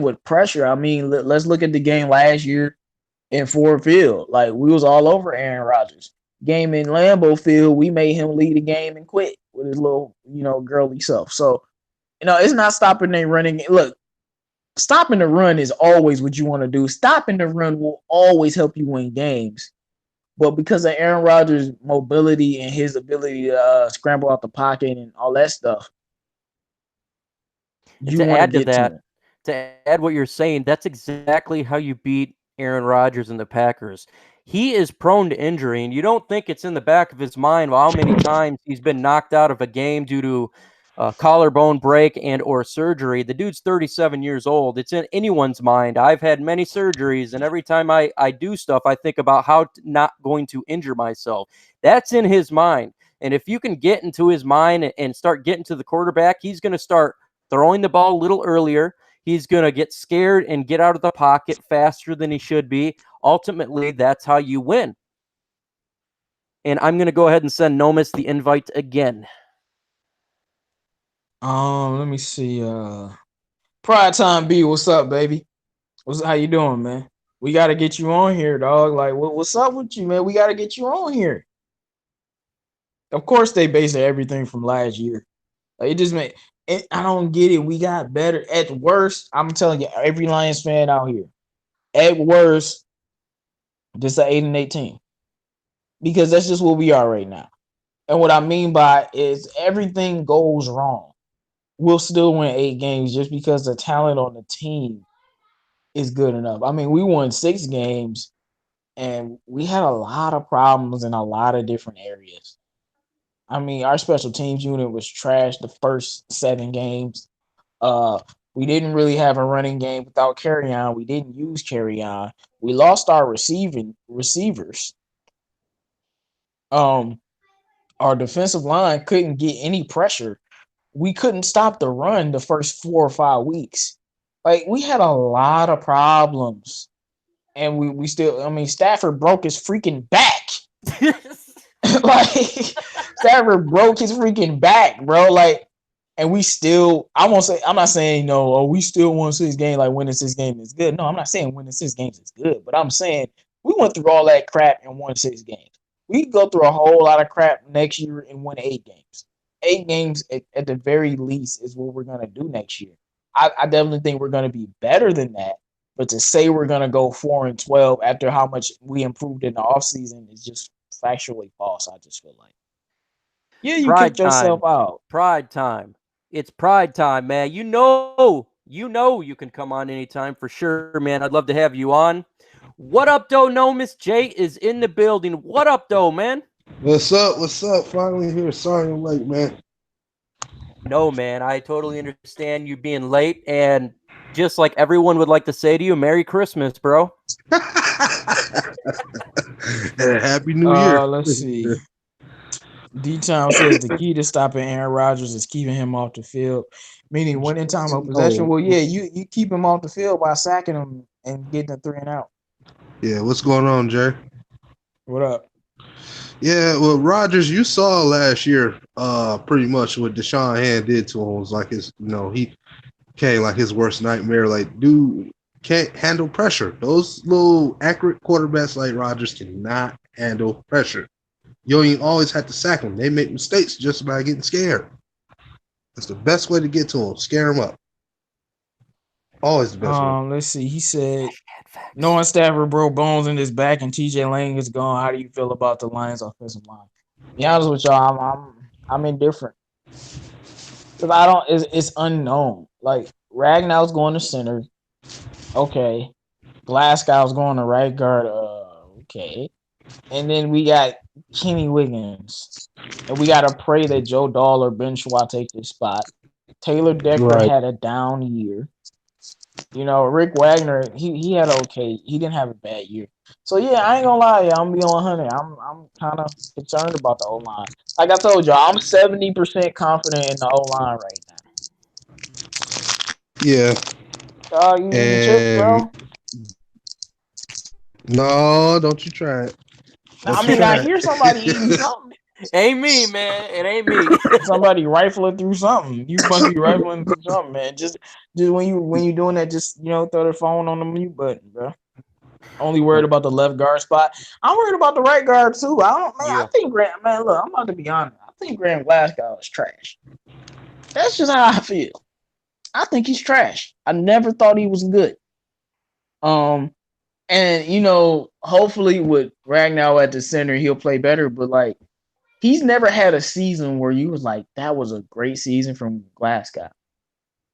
with pressure. I mean, let's look at the game last year in Ford Field. Like, we was all over Aaron Rodgers. Game in Lambeau Field, we made him lead the game and quit with his little, girly self. So, it's not stopping their running. Look, stopping the run is always what you want to do. Stopping the run will always help you win games. But because of Aaron Rodgers' mobility and his ability to scramble out the pocket and all that stuff, And you to want to add to get to that, him. to add what you're saying, that's exactly how you beat Aaron Rodgers and the Packers. He is prone to injury, and you don't think it's in the back of his mind how many times he's been knocked out of a game due to collarbone break and or surgery. The dude's 37 years old. It's in anyone's mind. I've had many surgeries, and every time I do stuff, I think about how not going to injure myself. That's in his mind. And if you can get into his mind and start getting to the quarterback, he's going to start throwing the ball a little earlier. He's going to get scared and get out of the pocket faster than he should be. Ultimately, that's how you win. And I'm going to go ahead and send Nomis the invite again. Let me see. Pride Time B, what's up, baby? How you doing, man? We gotta get you on here, dog. Like, what's up with you, man? We gotta get you on here. Of course, they base everything from last year. Like, it just made. I don't get it. We got better. At worst, I'm telling you, every Lions fan out here. At worst, just an 8-18, because that's just what we are right now. And what I mean by is everything goes wrong, we'll still win 8 games just because the talent on the team is good enough. I mean, we won 6 games and we had a lot of problems in a lot of different areas. I mean, our special teams unit was trash the first 7 games. Uh, we didn't really have a running game without carry on. We didn't use carry on. We lost our receivers. Um, our defensive line couldn't get any pressure. We couldn't stop the run the first 4 or 5 weeks. Like, we had a lot of problems. And we still, I mean, Stafford broke his freaking back. Like, Stafford broke his freaking back, bro. Like, and we still, I'm not saying, no, we still won 6 games, like winning 6 games is good. No, I'm not saying winning 6 games is good, but I'm saying we went through all that crap and won 6 games. We go through a whole lot of crap next year and win 8 games. 8 games at the very least is what we're gonna do next year. I definitely think we're gonna be better than that. But to say we're gonna go 4-12 after how much we improved in the offseason is just factually false. I just feel like, yeah, you Pride kicked yourself time. out. Pride time. It's pride time, man. You know you can come on anytime for sure, man. I'd love to have you on. What up, though, Nomis? Jay is in the building. What up, though, man? What's up? What's up? Finally here. Sorry I'm late, man. No, man, I totally understand you being late. And just like everyone would like to say to you, Merry Christmas, bro. And Happy New Year. Let's see. D-Town says the key to stopping Aaron Rodgers is keeping him off the field, meaning winning time of possession. Well, yeah, you keep him off the field by sacking him and getting a 3 and out. Yeah, what's going on, Jay? What up? Yeah, well, Rodgers, you saw last year pretty much what Deshaun Hand did to him. It was like he came like his worst nightmare. Like, dude can't handle pressure. Those little accurate quarterbacks like Rodgers cannot handle pressure. You ain't always have to sack them. They make mistakes just by getting scared. That's the best way to get to them. Scare them up. Always the best way. Let's see. He said, knowing Stafford broke bones in his back and TJ Lang is gone, how do you feel about the Lions' offensive line? To be honest with y'all, I'm indifferent. Because I don't, it's unknown. Like, Ragnar's going to center. Okay. Glasgow's going to right guard. Okay. And then we got Kenny Wiggins. And we got to pray that Joe Dahl or Ben Schwa take this spot. Taylor Decker had a down year. You know, Rick Wagner, he had okay. He didn't have a bad year. So, yeah, I ain't going to lie. I'm going to be 100. I'm kind of concerned about the O-line. Like I told y'all, I'm 70% confident in the O-line right now. Yeah. You eating chips, bro? No, don't you try it. I mean, I hear somebody eating something. Ain't me, man. It ain't me. Somebody rifling through something. You must be rifling through something, man. Just when you doing that, just throw the phone on the mute button, bro. Only worried about the left guard spot. I'm worried about the right guard too. I think Graham. Man, look, I'm about to be honest. I think Graham Glasgow is trash. That's just how I feel. I think he's trash. I never thought he was good. And hopefully with Ragnow at the center, he'll play better. But like, he's never had a season where you was like, that was a great season from Glasgow.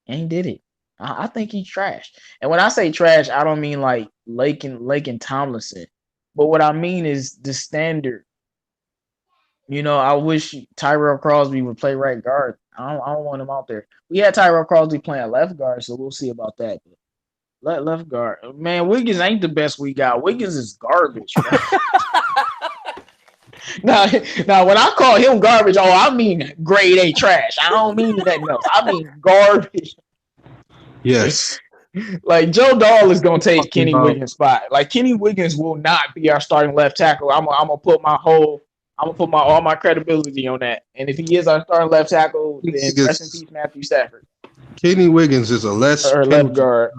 And he did it. I think he's trash. And when I say trash, I don't mean like Lake and Tomlinson. But what I mean is the standard. I wish Tyrell Crosby would play right guard. I don't want him out there. We had Tyrell Crosby playing left guard, so we'll see about that. But left guard. Man, Wiggins ain't the best we got. Wiggins is garbage. Now, when I call him garbage, I mean grade A trash. I don't mean nothing else. I mean garbage. Yes. Like, Joe Dahl is gonna take Kenny Wiggins' spot. Like, Kenny Wiggins will not be our starting left tackle. I'm gonna put all my credibility on that. And if he is our starting left tackle, then rest in peace, Matthew Stafford. Kenny Wiggins is a less left guard.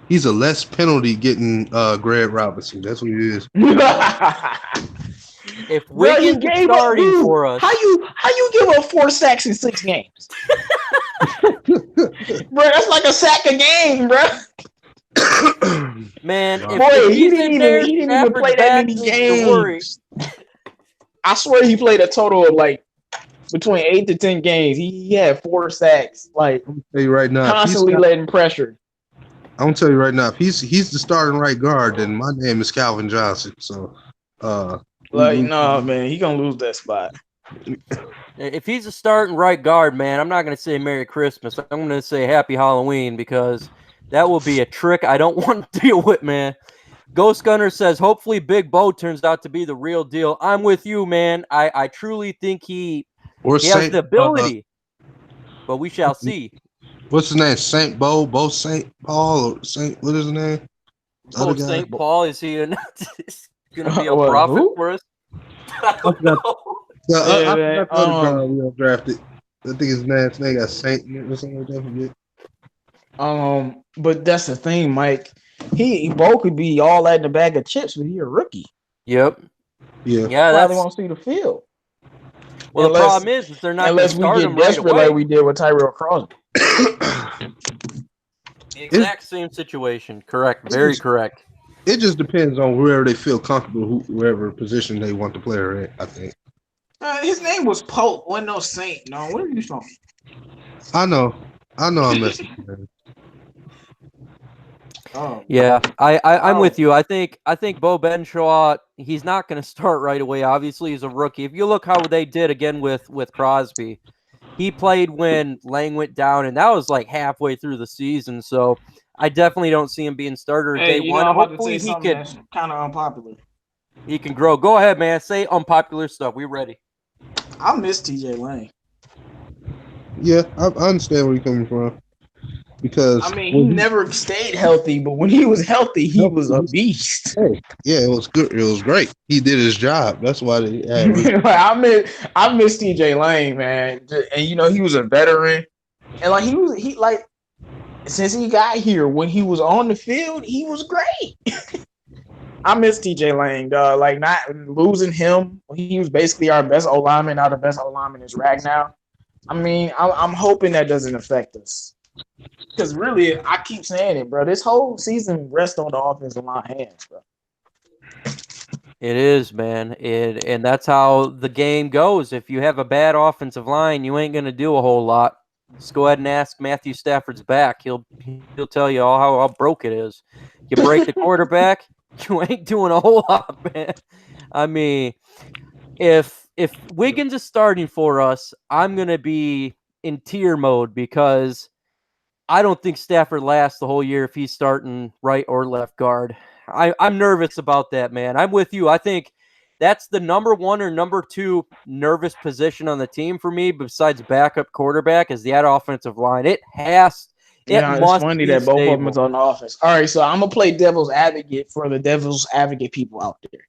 He's a less penalty getting Greg Robinson. That's what he is. If Wiggins is starting for us, how you give up 4 sacks in 6 games? Bro, that's like a sack a game, bro. Man, boy, he didn't even play that many games. I swear he played a total of like between 8 to 10 games. He had 4 sacks, like, I'm tell you right now, constantly letting pressure. I'm gonna tell you right now, if he's the starting right guard, then my name is Calvin Johnson. So, man, he gonna lose that spot. If he's a starting right guard, man, I'm not gonna say Merry Christmas. I'm gonna say Happy Halloween, because that will be a trick I don't want to deal with, man. Ghost Gunner says, hopefully Big Bo turns out to be the real deal. I'm with you, man. I truly think he has the ability, but we shall see. What's his name? Saint Bo St. Paul, or Saint, what is his name? Bo St. Paul, is he going to be a prophet for us? I don't know. I forgot we drafted. I think his name got Saint or something like that. But that's the thing, Mike. Bo could be all that in the bag of chips, but he's a rookie. Yep. Yeah. They won't see the field. Well, the problem is they're not. Unless we get desperate like we did with Tyrell Crosby. The It, exact same situation. Correct. it Very just correct. it just depends on wherever they feel comfortable, whoever position they want the player in. I think. His name was Pope, wasn't no Saint. No, where are you from? I know. I'm messing. Oh, Yeah, I'm wow. with you. I think Bo Benshaw, he's not going to start right away. Obviously, he's a rookie. If you look how they did again with Crosby, he played when Lang went down, and that was like halfway through the season. So I definitely don't see him being starter Hey, day you know one. I'm about to say Hopefully, something that's kind of unpopular. he can grow. Go ahead, man. Say unpopular stuff. We ready? I miss TJ Lane. Yeah, I understand where you're coming from I because mean, he when he never stayed healthy, but when he was healthy, he was a healthy, beast. yeah, it was good. It was great. He did his job. That's why they had. Like, I miss TJ Lane, man. And you know, he was a veteran. And like he like since he got here, when he was on the field, he was great. I miss TJ Lane, dog. Like not losing him. He was basically our best O lineman. Now the best O lineman is Ragnow. I mean, I'm hoping that doesn't affect us. Because really, I keep saying it, bro. This whole season rests on the offensive line hands, bro. It is, man. And that's how the game goes. If you have a bad offensive line, you ain't going to do a whole lot. Just go ahead and ask Matthew Stafford's back. He'll tell you all how broke it is. You break the quarterback, you ain't doing a whole lot, man. I mean, if Wiggins is starting for us, I'm going to be in tier mode because I don't think Stafford lasts the whole year if he's starting right or left guard. I'm nervous about that, man. I'm with you. I think that's the number one or number two nervous position on the team for me, besides backup quarterback, is that offensive line. It Yeah, it's must funny be that both of them is stable. on the offense. All right, so I'm gonna play devil's advocate for the devil's advocate people out there.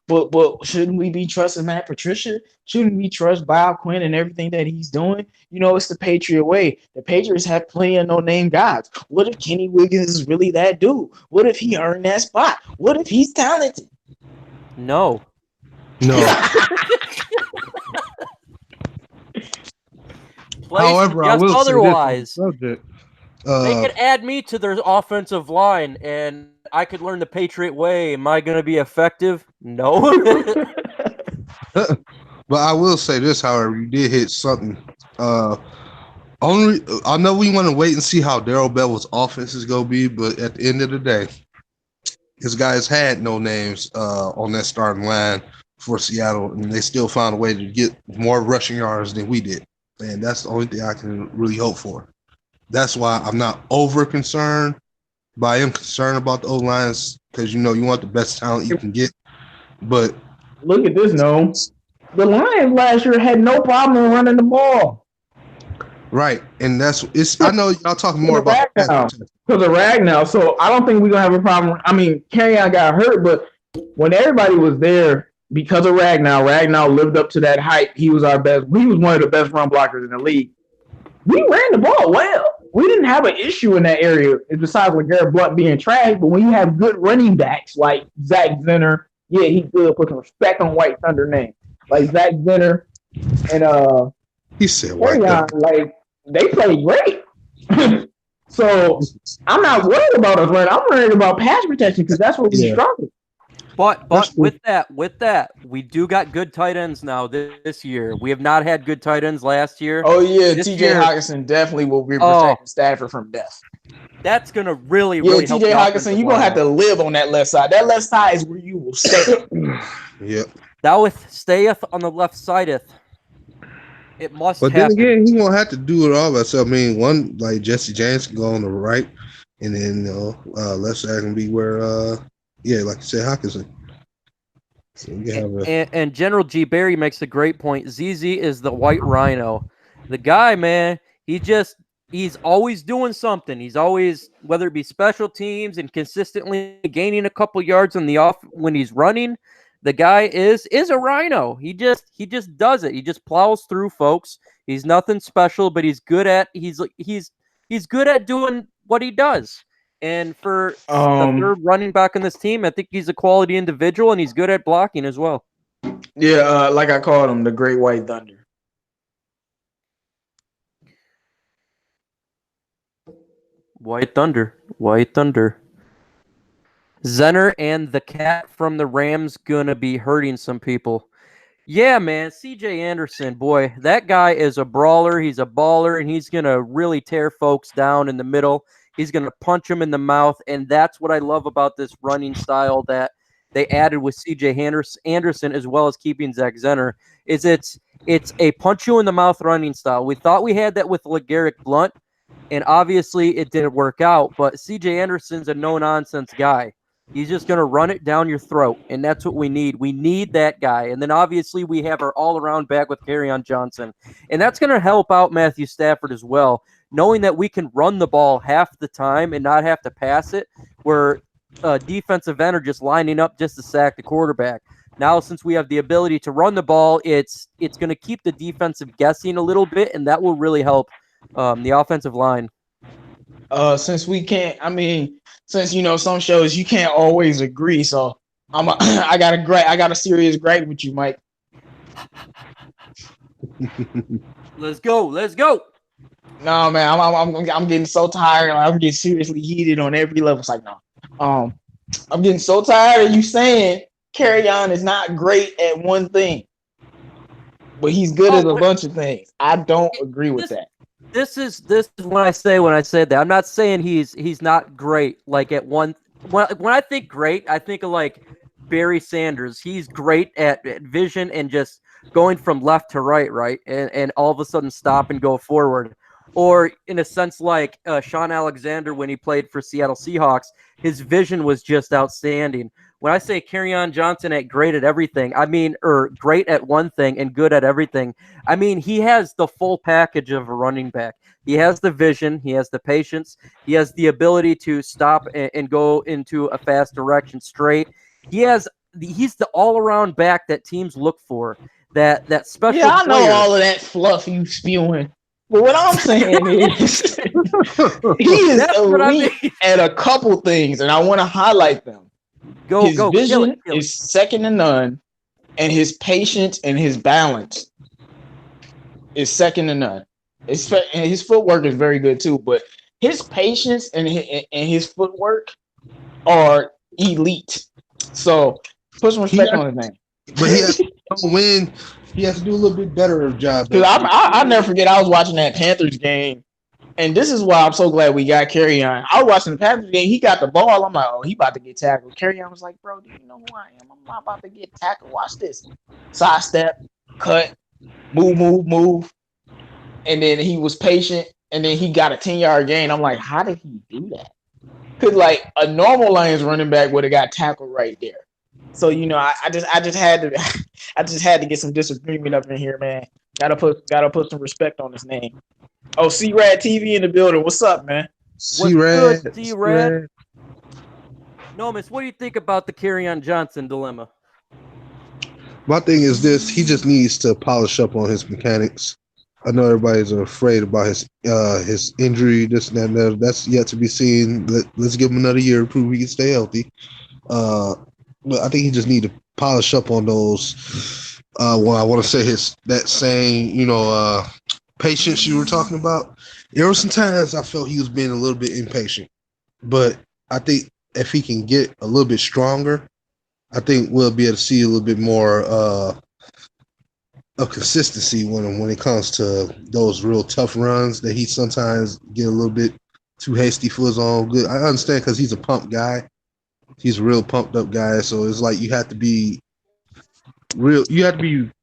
But shouldn't we be trusting Matt Patricia? Shouldn't we trust Bob Quinn and everything that he's doing? You know, it's the Patriot way. The Patriots have plenty of no-name guys. What if Kenny Wiggins is really that dude? What if he earned that spot? What if he's talented? No. No. Place However, I just will say this on the otherwise. subject. They could add me to their offensive line, and I could learn the Patriot way. Am I going to be effective? No. But I will say this, however, you did hit something. Only I know we want to wait and see how Daryl Bell's offense is gonna be, but at the end of the day, his guys had no names on that starting line for Seattle, and they still found a way to get more rushing yards than we did. And that's the only thing I can really hope for. That's why I'm not over concerned, but I am concerned about the O lines because you want the best talent you can get. But Look at this, no. The Lions last year had no problem running the ball. right, and it's. I know y'all talking more about the pass protection. Because of Ragnow. So I don't think we're gonna have a problem. I mean, Carrion got hurt, but when everybody was there because of Ragnow lived up to that hype. He was our best. He was one of the best run blockers in the league. We ran the ball well. We didn't have an issue in that area, besides with Garrett Blunt being trash. But when you have good running backs like Zach Zenner, yeah, he's good. Put some respect on White Thunder name, like Zach Zenner and He said White Carrion, Thunder. like they play great. So I'm not worried about us running. I'm worried about pass protection because that's where we struggle. But with that, we do got good tight ends now this year. We have not had good tight ends last year. Oh yeah, This T.J. year, Hockenson definitely will be protecting Stafford from death. that's gonna really Yeah, help. T.J. Hockenson, you're gonna have to live on that left side. That left side is where you will stay. Yep. Thou stayeth on the left sideth. It must But then happen. again, he won't have to do it all by himself. I mean, one like Jesse James can go on the right, and then left side can be where like you said, Hockenson. So you have And General G. Barry makes a great point. ZZ is the white rhino. The guy, man, he's always doing something. He's always, whether it be special teams and consistently gaining a couple yards on the off when he's running. The guy is a rhino. He just does it. He just plows through folks. He's nothing special, but he's good at good at doing what he does. And for the third running back on this team, I think he's a quality individual and he's good at blocking as well. Yeah, like I called him, the Great White White Thunder. White Thunder. Zenner and the cat from the Rams gonna be hurting some people. Yeah, man. CJ Anderson, boy, that guy is a brawler. He's a baller, and he's going to really tear folks down in the middle. He's going to punch them in the mouth, and that's what I love about this running style that they added with CJ Anderson, as well as keeping Zach Zenner, is it's a punch you in the mouth running style. We thought we had that with LeGarrette Blount, and obviously it didn't work out, but CJ Anderson's a no-nonsense guy. He's just going to run it down your throat, and that's what we need. We need that guy. And then obviously we have our all-around back with Kerryon Johnson. And that's going to help out Matthew Stafford as well, knowing that we can run the ball half the time and not have to pass it, where defensive end are just lining up just to sack the quarterback. Now, since we have the ability to run the ball, it's going to keep the defensive guessing a little bit, and that will really help the offensive line. Since we can't, since some shows you can't always agree, so I got a serious gripe with you, Mike. Let's go. No, man, I'm getting so tired. I'm getting seriously heated on every level. It's like, no, I'm getting so tired of you saying Kerryon is not great at one thing, but he's good at a bunch of things. I don't agree with that. This is what I say when I said that. I'm not saying he's not great. Like at one, when I think great, I think of like Barry Sanders. He's great at vision and just going from left to right, and all of a sudden stop and go forward. Or in a sense like Sean Alexander when he played for Seattle Seahawks, his vision was just outstanding. When I say Kerryon Johnson at great at everything, I mean, or great at one thing and good at everything. I mean, he has the full package of a running back. He has the vision, he has the patience, he has the ability to stop and go into a fast direction straight. He's the all-around back that teams look for. That special. Yeah, I know player. all of that fluff you spewing. But what I'm saying is he is elite at a couple things, and I want to highlight them. His vision is second to none, and his patience and his balance is second to none. And his footwork is very good too, but his patience and his footwork are elite. So put some respect on his name. But he has to win. He has to do a little bit better of a job. Because I'll never forget, I was watching that Panthers game, and this is why I'm so glad we got Kerryon. I was watching the Panthers game. He got the ball. I'm like, oh, he about to get tackled. Kerryon was like, bro, do you know who I am? I'm not about to get tackled. Watch this. Sidestep, cut, move. And then he was patient, and then he got a 10-yard gain. I'm like, how did he do that? Because, like, a normal Lions running back would have got tackled right there. So, I just had to get some disagreement up in here, man. Gotta put some respect on his name. Oh, C-Rad TV in the building. What's up, man? C-Rad. Nomis, what do you think about the Kerryon Johnson dilemma? My thing is this: he just needs to polish up on his mechanics. I know everybody's afraid about his injury, this and that. And that. That's yet to be seen. Let's give him another year to prove he can stay healthy. But I think he just need to polish up on those. Well, I want to say that saying, patience you were talking about. There were some times I felt he was being a little bit impatient, but I think if he can get a little bit stronger, I think we'll be able to see a little bit more of consistency when it comes to those real tough runs that he sometimes get a little bit too hasty for his own good. I understand because he's a pump guy. He's a real pumped up guy, so it's like you have to be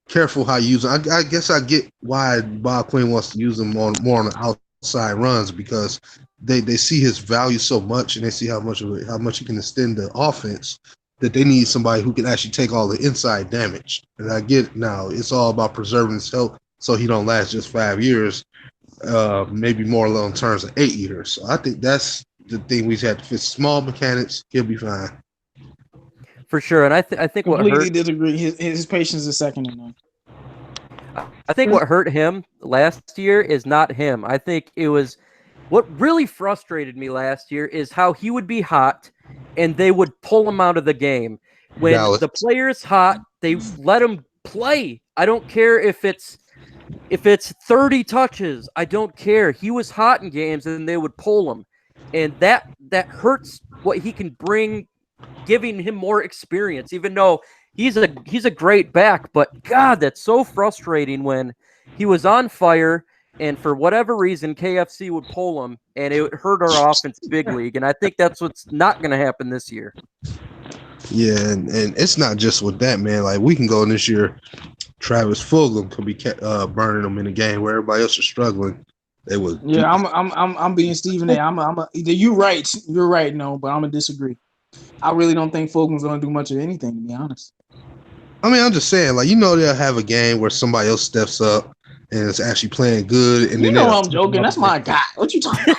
careful how you use him. I guess I get why Bob Quinn wants to use him more on the outside runs, because they see his value so much, and they see how much he can extend the offense, that they need somebody who can actually take all the inside damage. And I get it now. It's all about preserving his health so he don't last just 5 years, maybe more along terms of 8 years. So I think that's the thing we had to fix. Small mechanics, he'll be fine. For sure. And I think what completely disagree. His patience is second to none. I think what hurt him last year is not him. I think it was what really frustrated me last year is how he would be hot and they would pull him out of the game. When the player's hot, they let him play. I don't care if it's 30 touches. I don't care. He was hot in games and they would pull him. and that hurts what he can bring, giving him more experience. Even though he's a great back, but God, that's so frustrating when he was on fire. And for whatever reason, KFC would pull him, and it hurt our offense big league. And I think that's what's not going to happen this year. Yeah, and it's not just with that, man. Like we can go in this year, Travis Fulgham could be burning them in a game where everybody else is struggling. They would. Yeah, I'm being Stephen A. You're right, no, but I'm gonna disagree. I really don't think Fulgham's gonna do much of anything, to be honest. I mean, I'm just saying, like they'll have a game where somebody else steps up and is actually playing good, and You then know I'm joking. That's my guy. What you talking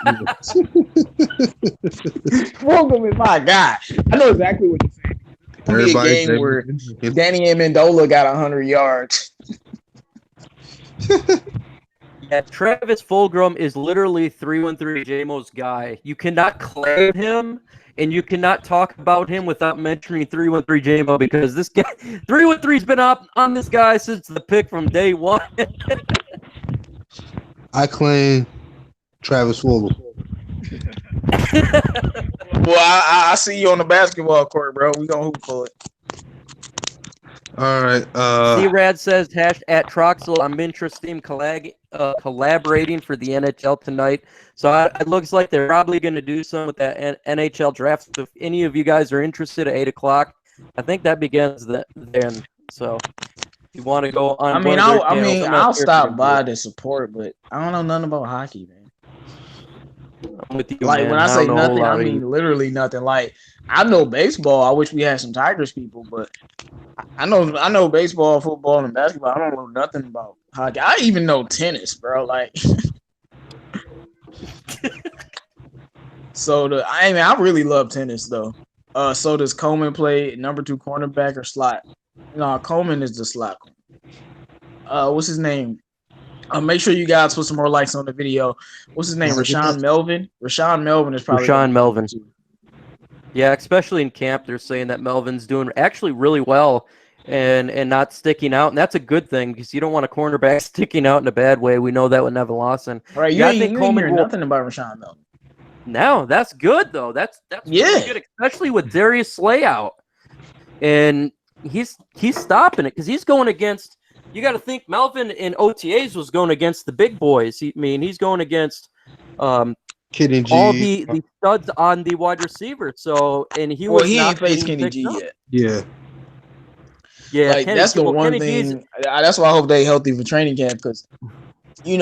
about? Fulgham is my guy. I know exactly what you're saying. It's gonna be a game where Danny Amendola got 100 yards. Yeah, Travis Fulgham is literally 313 JMO's guy. You cannot claim him, and you cannot talk about him without mentioning 313 JMO, because this guy 313's been up on this guy since the pick from day one. I claim Travis Fulgham. Well, I see you on the basketball court, bro. We gonna hoop for it. All right. C-Rad says at Troxel, I'm interested in collaborating for the NHL tonight. So it looks like they're probably going to do some with that NHL draft. So if any of you guys are interested at 8 o'clock, I think that begins then. So if you want to go on, I'll stop by to support, but I don't know nothing about hockey, man. I'm with you, like man. when I say nothing, I mean literally nothing. Like I know baseball. I wish we had some Tigers people, but I know baseball, football, and basketball. I don't know nothing about hockey. I even know tennis, bro. Like, I really love tennis though. So does Coleman play number 2 cornerback or slot? No, Coleman is the slot. What's his name? Make sure you guys put some more likes on the video. What's his name? Rashawn Melvin. Rashawn Melvin is probably Rashawn Melvin. Yeah, especially in camp, they're saying that Melvin's doing actually really well and not sticking out, and that's a good thing because you don't want a cornerback sticking out in a bad way. We know that with Neville Lawson. Right, you ain't hearing nothing about Rashawn Melvin. No, that's good though. That's really good, especially with Darius Slay out, and he's stopping it because he's going against. You got to think Melvin in OTAs was going against the big boys. He's going against Kenny G. all the studs on the wide receiver. So, and he ain't faced Kenny G yet. Yeah, like that's the one thing. That's why I hope they healthy for training camp because, you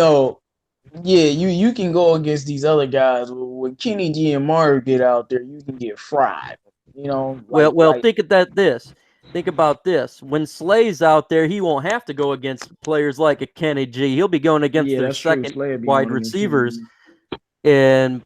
can go against these other guys. When Kenny G and Mario get out there, you can get fried. Think about this. When Slay's out there, he won't have to go against players like a Kenny G. He'll be going against their second wide receivers. And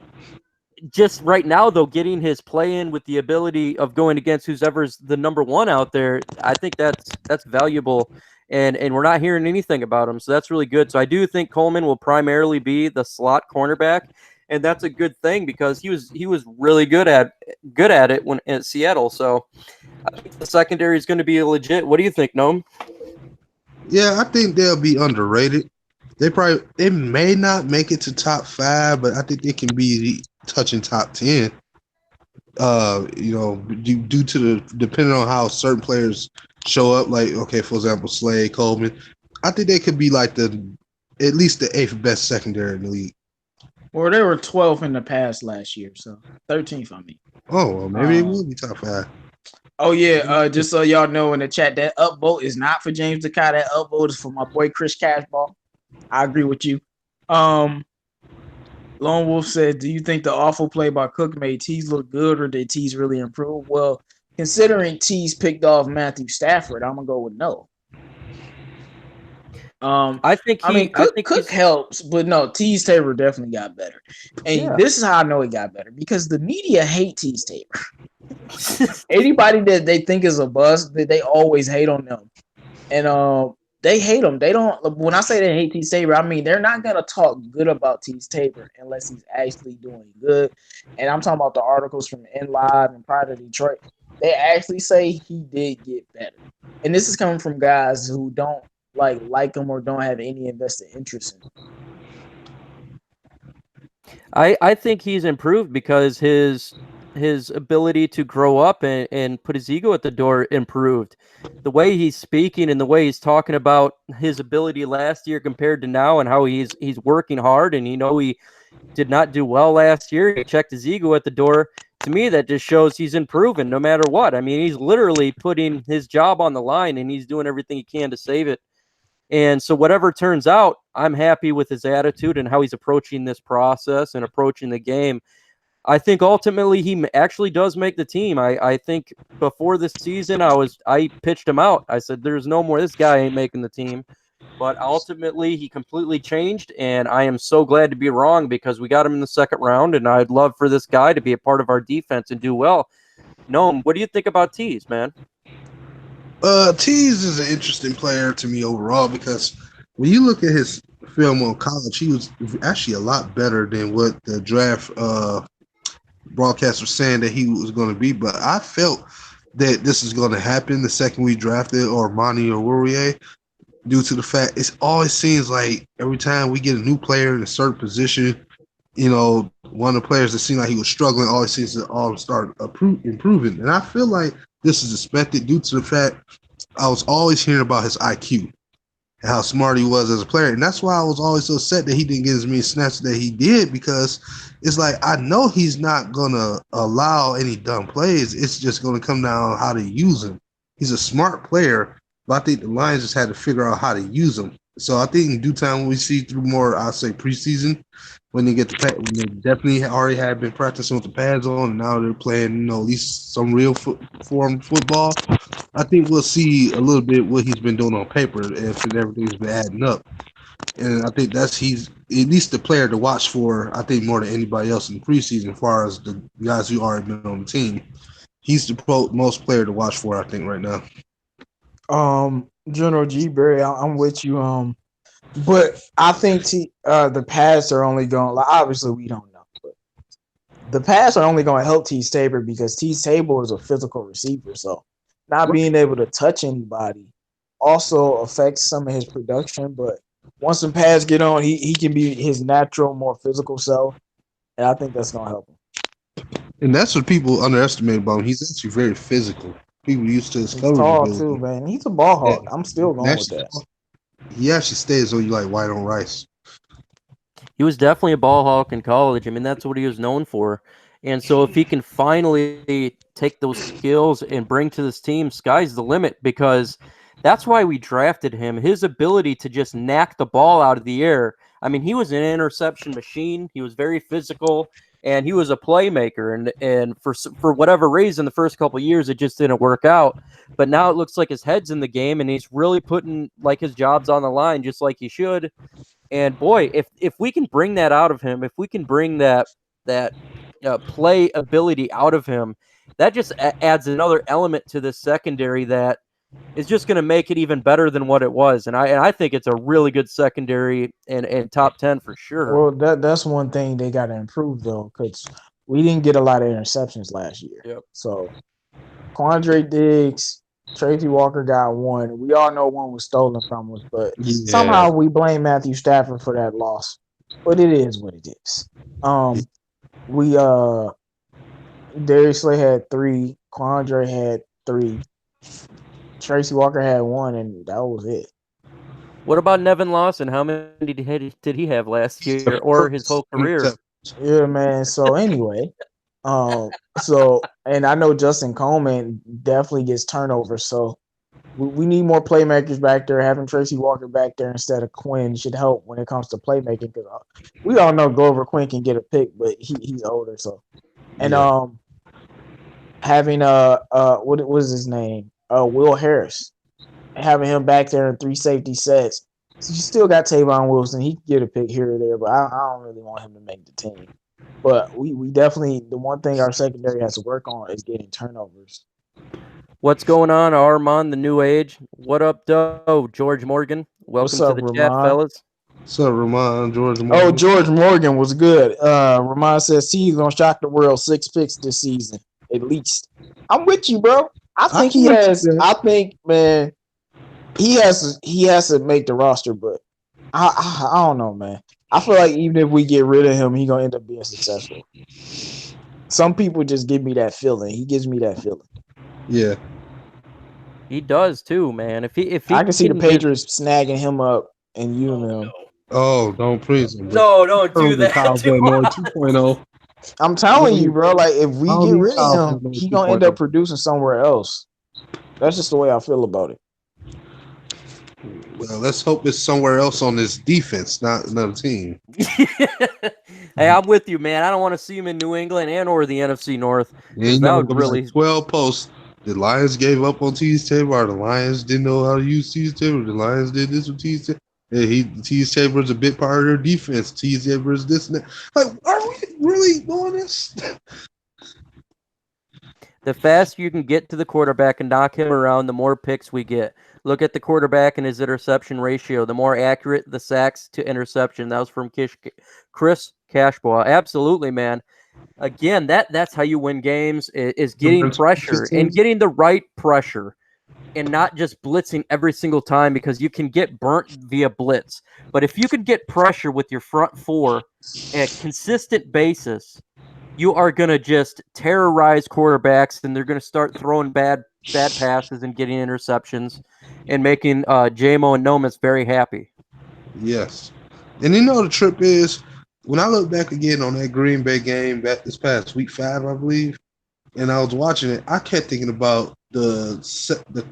just right now, though, getting his play in with the ability of going against whoever's the number 1 out there, I think that's valuable. And we're not hearing anything about him, so that's really good. So I do think Coleman will primarily be the slot cornerback, and that's a good thing because he was really good at it when at Seattle. So I think the secondary is going to be legit. What do you think, Noam? Yeah, I think they'll be underrated. They may not make it to top 5, but I think they can be touching top 10. Due to depending on how certain players show up, like for example, Slay, Coleman, I think they could be like at least the 8th best secondary in the league. Well, they were 12th in the past last year, so 13th on me. Oh, well, maybe it will be top 5. Oh yeah, just so y'all know in the chat, that upvote is not for James Decay. That upvote is for my boy Chris Cashball. I agree with you. Lone Wolf said, "Do you think the awful play by Cook made Tease look good, or did Tease really improve?" Well, considering Tease picked off Matthew Stafford, I'm gonna go with no. I think Cook helps, but no, Tease Tabor definitely got better. And this is how I know he got better because the media hate Tease Tabor. Anybody that they think is a bust, they always hate on them, and they hate him. They don't. When I say they hate Tease Tabor, I mean they're not gonna talk good about Tease Tabor unless he's actually doing good. And I'm talking about the articles from NLive and Pride of Detroit. They actually say he did get better, and this is coming from guys who don't like him or don't have any invested interest in him. I think he's improved because his ability to grow up and put his ego at the door improved. The way he's speaking and the way he's talking about his ability last year compared to now and how he's working hard and he did not do well last year. He checked his ego at the door. To me, that just shows he's improving no matter what. I mean, he's literally putting his job on the line and he's doing everything he can to save it. And so, whatever turns out, I'm happy with his attitude and how he's approaching this process and approaching the game. I think ultimately he actually does make the team. I think before this season, I pitched him out. I said, "There's no more. This guy ain't making the team." But ultimately, he completely changed, and I am so glad to be wrong because we got him in the second round, and I'd love for this guy to be a part of our defense and do well. Noam, what do you think about Tease, man? Tease is an interesting player to me overall because when you look at his film on college, he was actually a lot better than what the draft broadcast was saying that he was going to be. But I felt that this is going to happen the second we drafted Armani or Warrior due to the fact it always seems like every time we get a new player in a certain position, one of the players that seemed like he was struggling always seems to all start improving. And I feel like this is expected due to the fact I was always hearing about his IQ and how smart he was as a player. And that's why I was always so upset that he didn't get as many snaps that he did, because it's like I know he's not going to allow any dumb plays. It's just going to come down how to use him. He's a smart player, but I think the Lions just had to figure out how to use him. So I think in due time, when we see through more, I'll say preseason, when they get when they definitely already have been practicing with the pads on, and now they're playing, at least some real form football. I think we'll see a little bit what he's been doing on paper if everything's been adding up. And I think he's at least the player to watch for, I think, more than anybody else in the preseason, as far as the guys who already been on the team. He's the most player to watch for, I think, right now. General G. Berry, I'm with you. But I think the pads are only going, like, obviously we don't know, but the pads are only going to help T. Tabor because T. Tabor is a physical receiver. So not being able to touch anybody also affects some of his production. But once some pads get on, he can be his natural, more physical self. And I think that's going to help him. And that's what people underestimate about him. He's actually very physical. People used to his He's coverage tall ability. too, man. He's a ball hog. I'm still going with that. He actually stays on you like white on rice. He was definitely a ball hawk in college. I mean, that's what he was known for. And so if he can finally take those skills and bring to this team, sky's the limit, because that's why we drafted him. His ability to just knack the ball out of the air. I mean, he was an interception machine. He was very physical, and he was a playmaker. And for whatever reason, the first couple of years, it just didn't work out. But now it looks like his head's in the game, and he's really putting like his job's on the line, just like he should. And boy, if we can bring that out of him, if we can bring that play ability out of him, that just adds another element to this secondary that is just going to make it even better than what it was. And I think it's a really good secondary and top 10 for sure. Well, that's one thing they got to improve though, because we didn't get a lot of interceptions last year. Yep. So Quandre Diggs, Tracy Walker got one. We all know one was stolen from us, but somehow we blame Matthew Stafford for that loss. But it is what it is. We Darius Slay had 3, Quandre had 3, Tracy Walker had 1, and that was it. What about Nevin Lawson? How many did he have last year or his whole career? Yeah, man. So anyway, and I know Justin Coleman definitely gets turnovers, so we need more playmakers back there. Having Tracy Walker back there instead of Quinn should help when it comes to playmaking, because we all know Glover Quinn can get a pick, but he's older. So, and having what was his name? Will Harris, having him back there in 3 safety sets. So you still got Tavon Wilson. He can get a pick here or there, but I don't really want him to make the team. But we definitely, the one thing our secondary has to work on is getting turnovers. What's going on, Armand, the new age? What up, Doe? George Morgan. Welcome to the chat, fellas. What's up, Ramon? George Morgan. Oh, George Morgan was good. Ramon says he's gonna shock the world, 6 picks this season, at least. I'm with you, bro. I think he has. I think, man, he has to make the roster, but I don't know, man. I feel like even if we get rid of him, he gonna end up being successful. Some people just give me that feeling. He gives me that feeling. Yeah. He does too, man. If he I can see the can Patriots snagging him up and using him. Oh, don't please him. No, don't do that. Kyle Van Noy 2.0. I'm telling you, bro. Like if we I don't get need rid Kyle of Van him, Noy he gonna end up 2.0. producing somewhere else. That's just the way I feel about it. Well, let's hope it's somewhere else on this defense, not another team. Hey, I'm with you, man. I don't want to see him in New England and or the NFC North because And that you know, would gonna be really. like 12 posts. The Lions gave up on Tease Tabor, or the Lions didn't know how to use Tease Tabor. The Lions did this with Tease Tabor. Yeah, Tease Tabor is a big part of their defense. Tease Tabor is this and that. Like, are we really doing this? The faster you can get to the quarterback and knock him around, the more picks we get. Look at the quarterback and his interception ratio. The more accurate the sacks to interception. That was from Chris Cashbaugh. Absolutely, man. Again, that's how you win games is getting pressure and getting the right pressure and not just blitzing every single time because you can get burnt via blitz. But if you can get pressure with your front four at a consistent basis, you are going to just terrorize quarterbacks and they're going to start throwing bad passes and getting interceptions and making JMO and Nomis very happy. Yes. And you know the trip is, when I look back again on that Green Bay game back this past week 5, I believe, and I was watching it, I kept thinking about the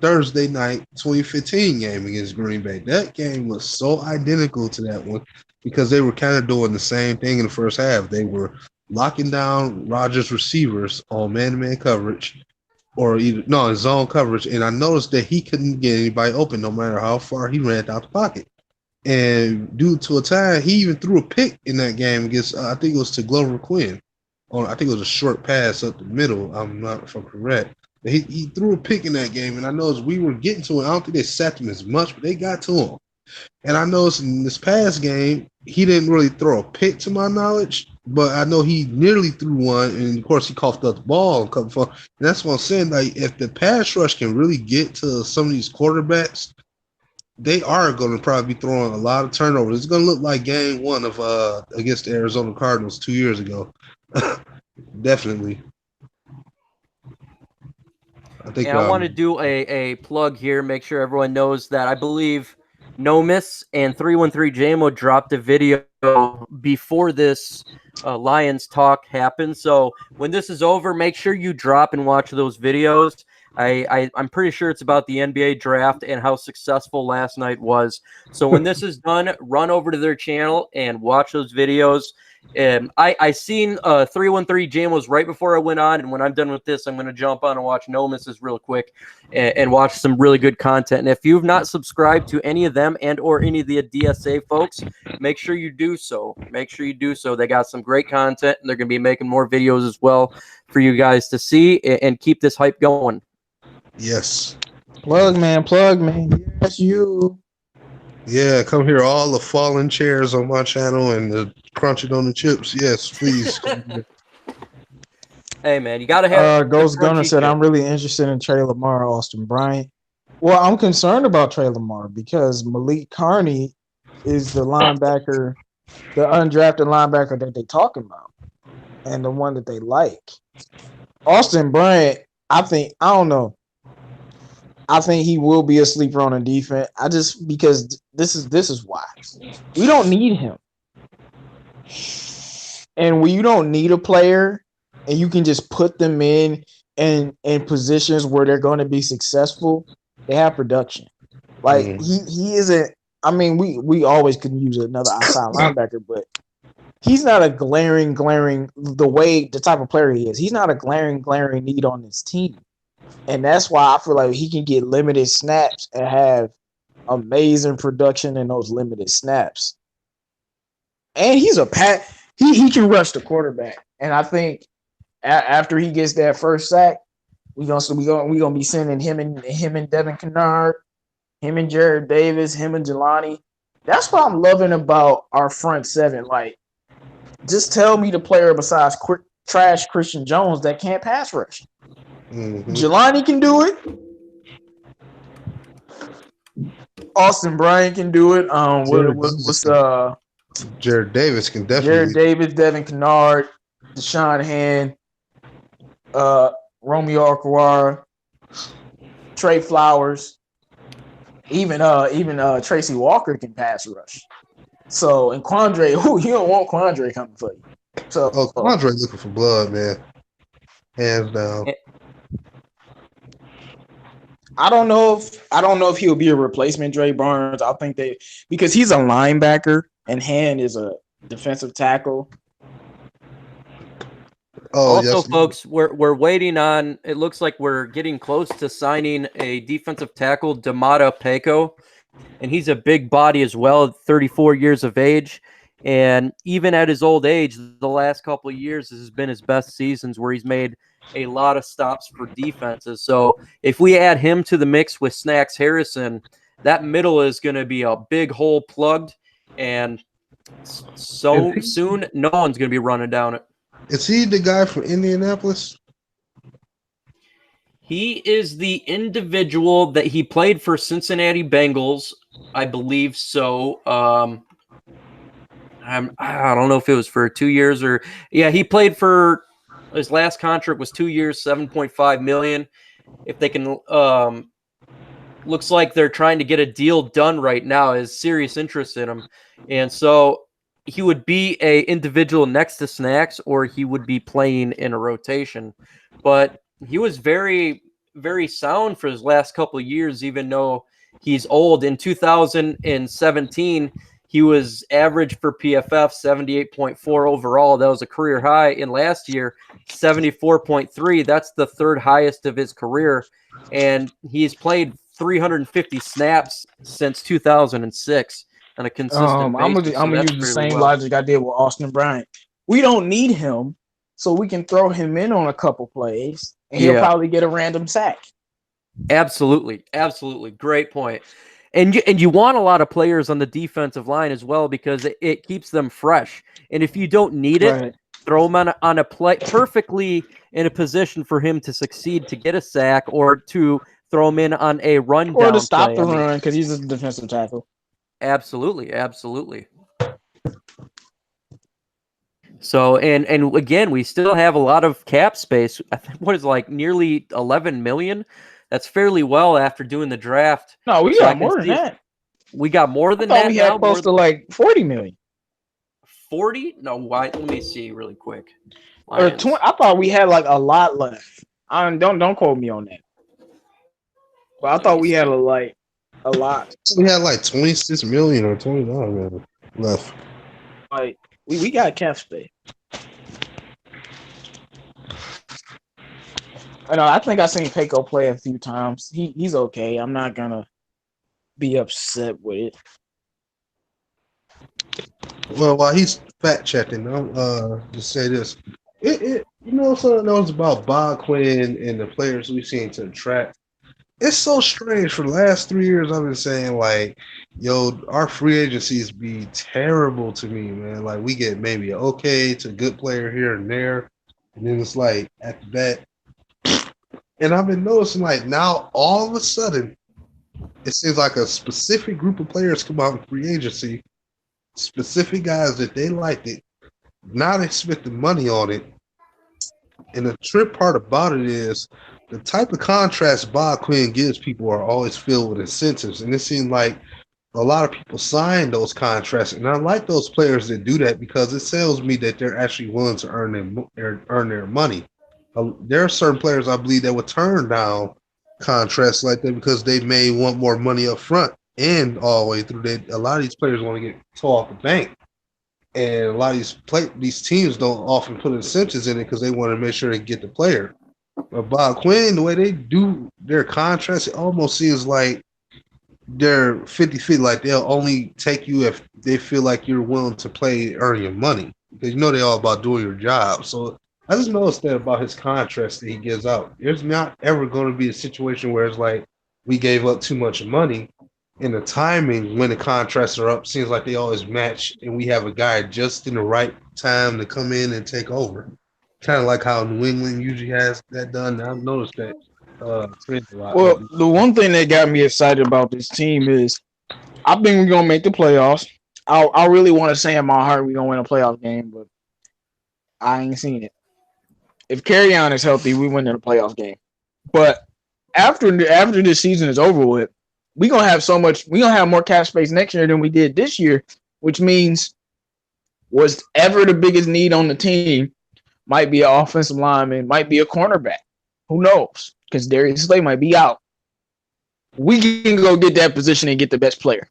Thursday night 2015 game against Green Bay. That game was so identical to that one because they were kind of doing the same thing in the first half. They were locking down Rodgers' receivers on man-to-man coverage or zone coverage, and I noticed that he couldn't get anybody open no matter how far he ran out the pocket. And due to a tie, he even threw a pick in that game against, I think it was to Glover Quinn. I think it was a short pass up the middle. I'm not, if I'm correct. But he threw a pick in that game, and I noticed we were getting to it. I don't think they sacked him as much, but they got to him. And I noticed in this past game, he didn't really throw a pick to my knowledge, but I know he nearly threw one, and of course he coughed up the ball a couple of. And that's what I'm saying. Like, if the pass rush can really get to some of these quarterbacks, they are going to probably be throwing a lot of turnovers. It's going to look like game 1 of against the Arizona Cardinals 2 years ago. Definitely. I want to do a plug here, make sure everyone knows that I believe Nomis and 313 JMO dropped a video before this Lions talk happened. So when this is over, make sure you drop and watch those videos. I'm pretty sure it's about the NBA draft and how successful last night was. So when this is done, run over to their channel and watch those videos. I seen 313 JMO's right before I went on, and when I'm done with this, I'm going to jump on and watch Nomis's real quick and watch some really good content. And if you've not subscribed to any of them and or any of the DSA folks, make sure you do so. Make sure you do so. They got some great content, and they're going to be making more videos as well for you guys to see and keep this hype going. Yes. Plug, man. Yes, you. Yeah, come hear all the falling chairs on my channel and the crunching on the chips. Yes, please. Hey, man, you got to have Ghost Gunner said, I'm really interested in Trey Lamar, Austin Bryant. Well, I'm concerned about Trey Lamar because Malik Carney is the linebacker, the undrafted linebacker that they talking about and the one that they like. Austin Bryant, I don't know. I think he will be a sleeper on a defense. Because this is why. We don't need him. And when you don't need a player and you can just put them in positions where they're going to be successful, they have production. Like he isn't. I mean, we always could use another outside linebacker, but he's not a glaring the type of player he is. He's not a glaring need on this team, and that's why I feel like he can get limited snaps and have amazing production in those limited snaps. And he's he can rush the quarterback, and I think after he gets that first sack, we gonna be sending him and Devin Kennard, him and Jared Davis, him and Jelani. That's what I'm loving about our front seven. Like, just tell me the player besides trash Christian Jones that can't pass rush. Jelani can do it. Austin Bryant can do it. Jared Davis can Jared definitely. Davis, Devin Kennard, Deshaun Hand, Romeo Okwara, Trey Flowers, even Tracy Walker can pass rush. So and Quandre, you don't want Quandre coming for you. So Oh, Andre looking for blood, man. Hands down. I don't know if he'll be a replacement Dre Barnes. I think because he's a linebacker and Hand is a defensive tackle. Oh, Also, yes. folks, we're waiting on. It looks like we're getting close to signing a defensive tackle, Damata Peko, and he's a big body as well, 34 years of age. And even at his old age, the last couple of years has been his best seasons where he's made a lot of stops for defenses. So if we add him to the mix with Snacks Harrison, that middle is going to be a big hole plugged. And so soon, no one's going to be running down it. Is he the guy from Indianapolis? He is the individual that he played for Cincinnati Bengals, I believe so. I don't know if it was for 2 years or he played for his last contract was 2 years, 7.5 million. If they can, looks like they're trying to get a deal done right now. Is serious interest in him, and so he would be a individual next to Snacks, or he would be playing in a rotation. But he was very, very sound for his last couple of years, even though he's old. In 2017, he was average for PFF, 78.4 overall. That was a career high. In last year, 74.3. That's the third highest of his career. And he's played 350 snaps since 2006 on a consistent basis. I'm gonna use the same logic I did with Austin Bryant. We don't need him, so we can throw him in on a couple plays, and he'll probably get a random sack. Absolutely, absolutely, great point. And you want a lot of players on the defensive line as well because it keeps them fresh. And if you don't need it, throw him on a play perfectly in a position for him to succeed, to get a sack, or to throw him in on a rundown or to stop play. the run because he's a defensive tackle. Absolutely, absolutely. So and again, we still have a lot of cap space. I think what is like nearly 11 million. That's fairly well after doing the draft. No, we got more than that. We got more than I thought that. We had close to like 40 million. 40? No, why? Let me see really quick. Or 20, I thought we had like a lot left. Don't quote me on that. But I thought we had a lot. We had like 26 million or 29 million left. Like we got cap space. I think I seen Peko play a few times. He's okay. I'm not gonna be upset with it. Well, while he's fact checking, I'll just say this. Something else about Bob Quinn and the players we've seen to the track. It's so strange. For the last 3 years, I've been saying, like, yo, our free agencies be terrible to me, man. Like, we get maybe an okay to good player here and there. And then it's like, after that. And I've been noticing, like, now all of a sudden, it seems like a specific group of players come out in free agency, specific guys that they liked it, not expecting money on it. And the trip part about it is the type of contracts Bob Quinn gives people are always filled with incentives. And it seems like a lot of people sign those contracts. And I like those players that do that because it tells me that they're actually willing to earn their money. There are certain players, I believe, that would turn down contracts like that because they may want more money up front and all the way through. A lot of these players want to get tore off the bank. And a lot of these teams don't often put incentives in it because they want to make sure they get the player. But Bob Quinn, the way they do their contracts, it almost seems like they're 50-50. Like they'll only take you if they feel like you're willing to play, earn your money. Because they're all about doing your job. So I just noticed that about his contracts that he gives out. There's not ever going to be a situation where it's like we gave up too much money. And the timing when the contracts are up seems like they always match, and we have a guy just in the right time to come in and take over. Kind of like how New England usually has that done. I've noticed that trend a lot. Well, the one thing that got me excited about this team is I think we're gonna make the playoffs. I really want to say in my heart we're gonna win a playoff game, but I ain't seen it. If Carry-On is healthy, we win in a playoff game. But after this season is over with, we're gonna have so much. We're gonna have more cap space next year than we did this year, which means what's ever the biggest need on the team might be an offensive lineman, might be a cornerback. Who knows? Because Darius Slay might be out. We can go get that position and get the best player.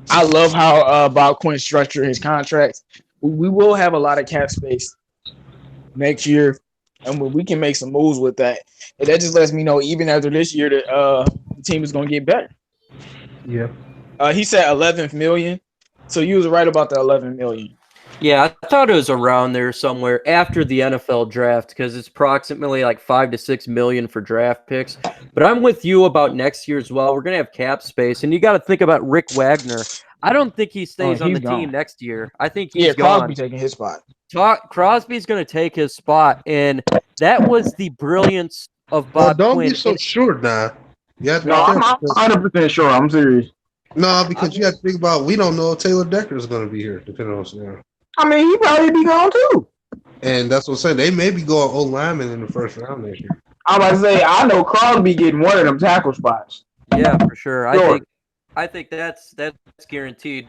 I love how Bob Quinn structured his contracts. We will have a lot of cap space next year, and we can make some moves with that. And that just lets me know, even after this year, that the team is going to get better. Yeah. He said 11 million, so you was right about the 11 million. Yeah, I thought it was around there somewhere after the NFL draft because it's approximately like 5 to 6 million for draft picks. But I'm with you about next year as well. We're gonna have cap space, and you got to think about Rick Wagner. I don't think he stays on the team next year. I think he's gone. Crosby taking his spot. Crosby's going to take his spot, and that was the brilliance of Bob don't Quinn. Be so sure now. I'm 100% sure. I'm serious. No, because you have to think about we don't know if Taylor Decker is going to be here, depending on scenario. I mean, he probably be gone too. And that's what I'm saying. They may be going old lineman in the first round next year. I'm about to say, I know Crosby getting one of them tackle spots. Yeah, for sure. I think that's guaranteed.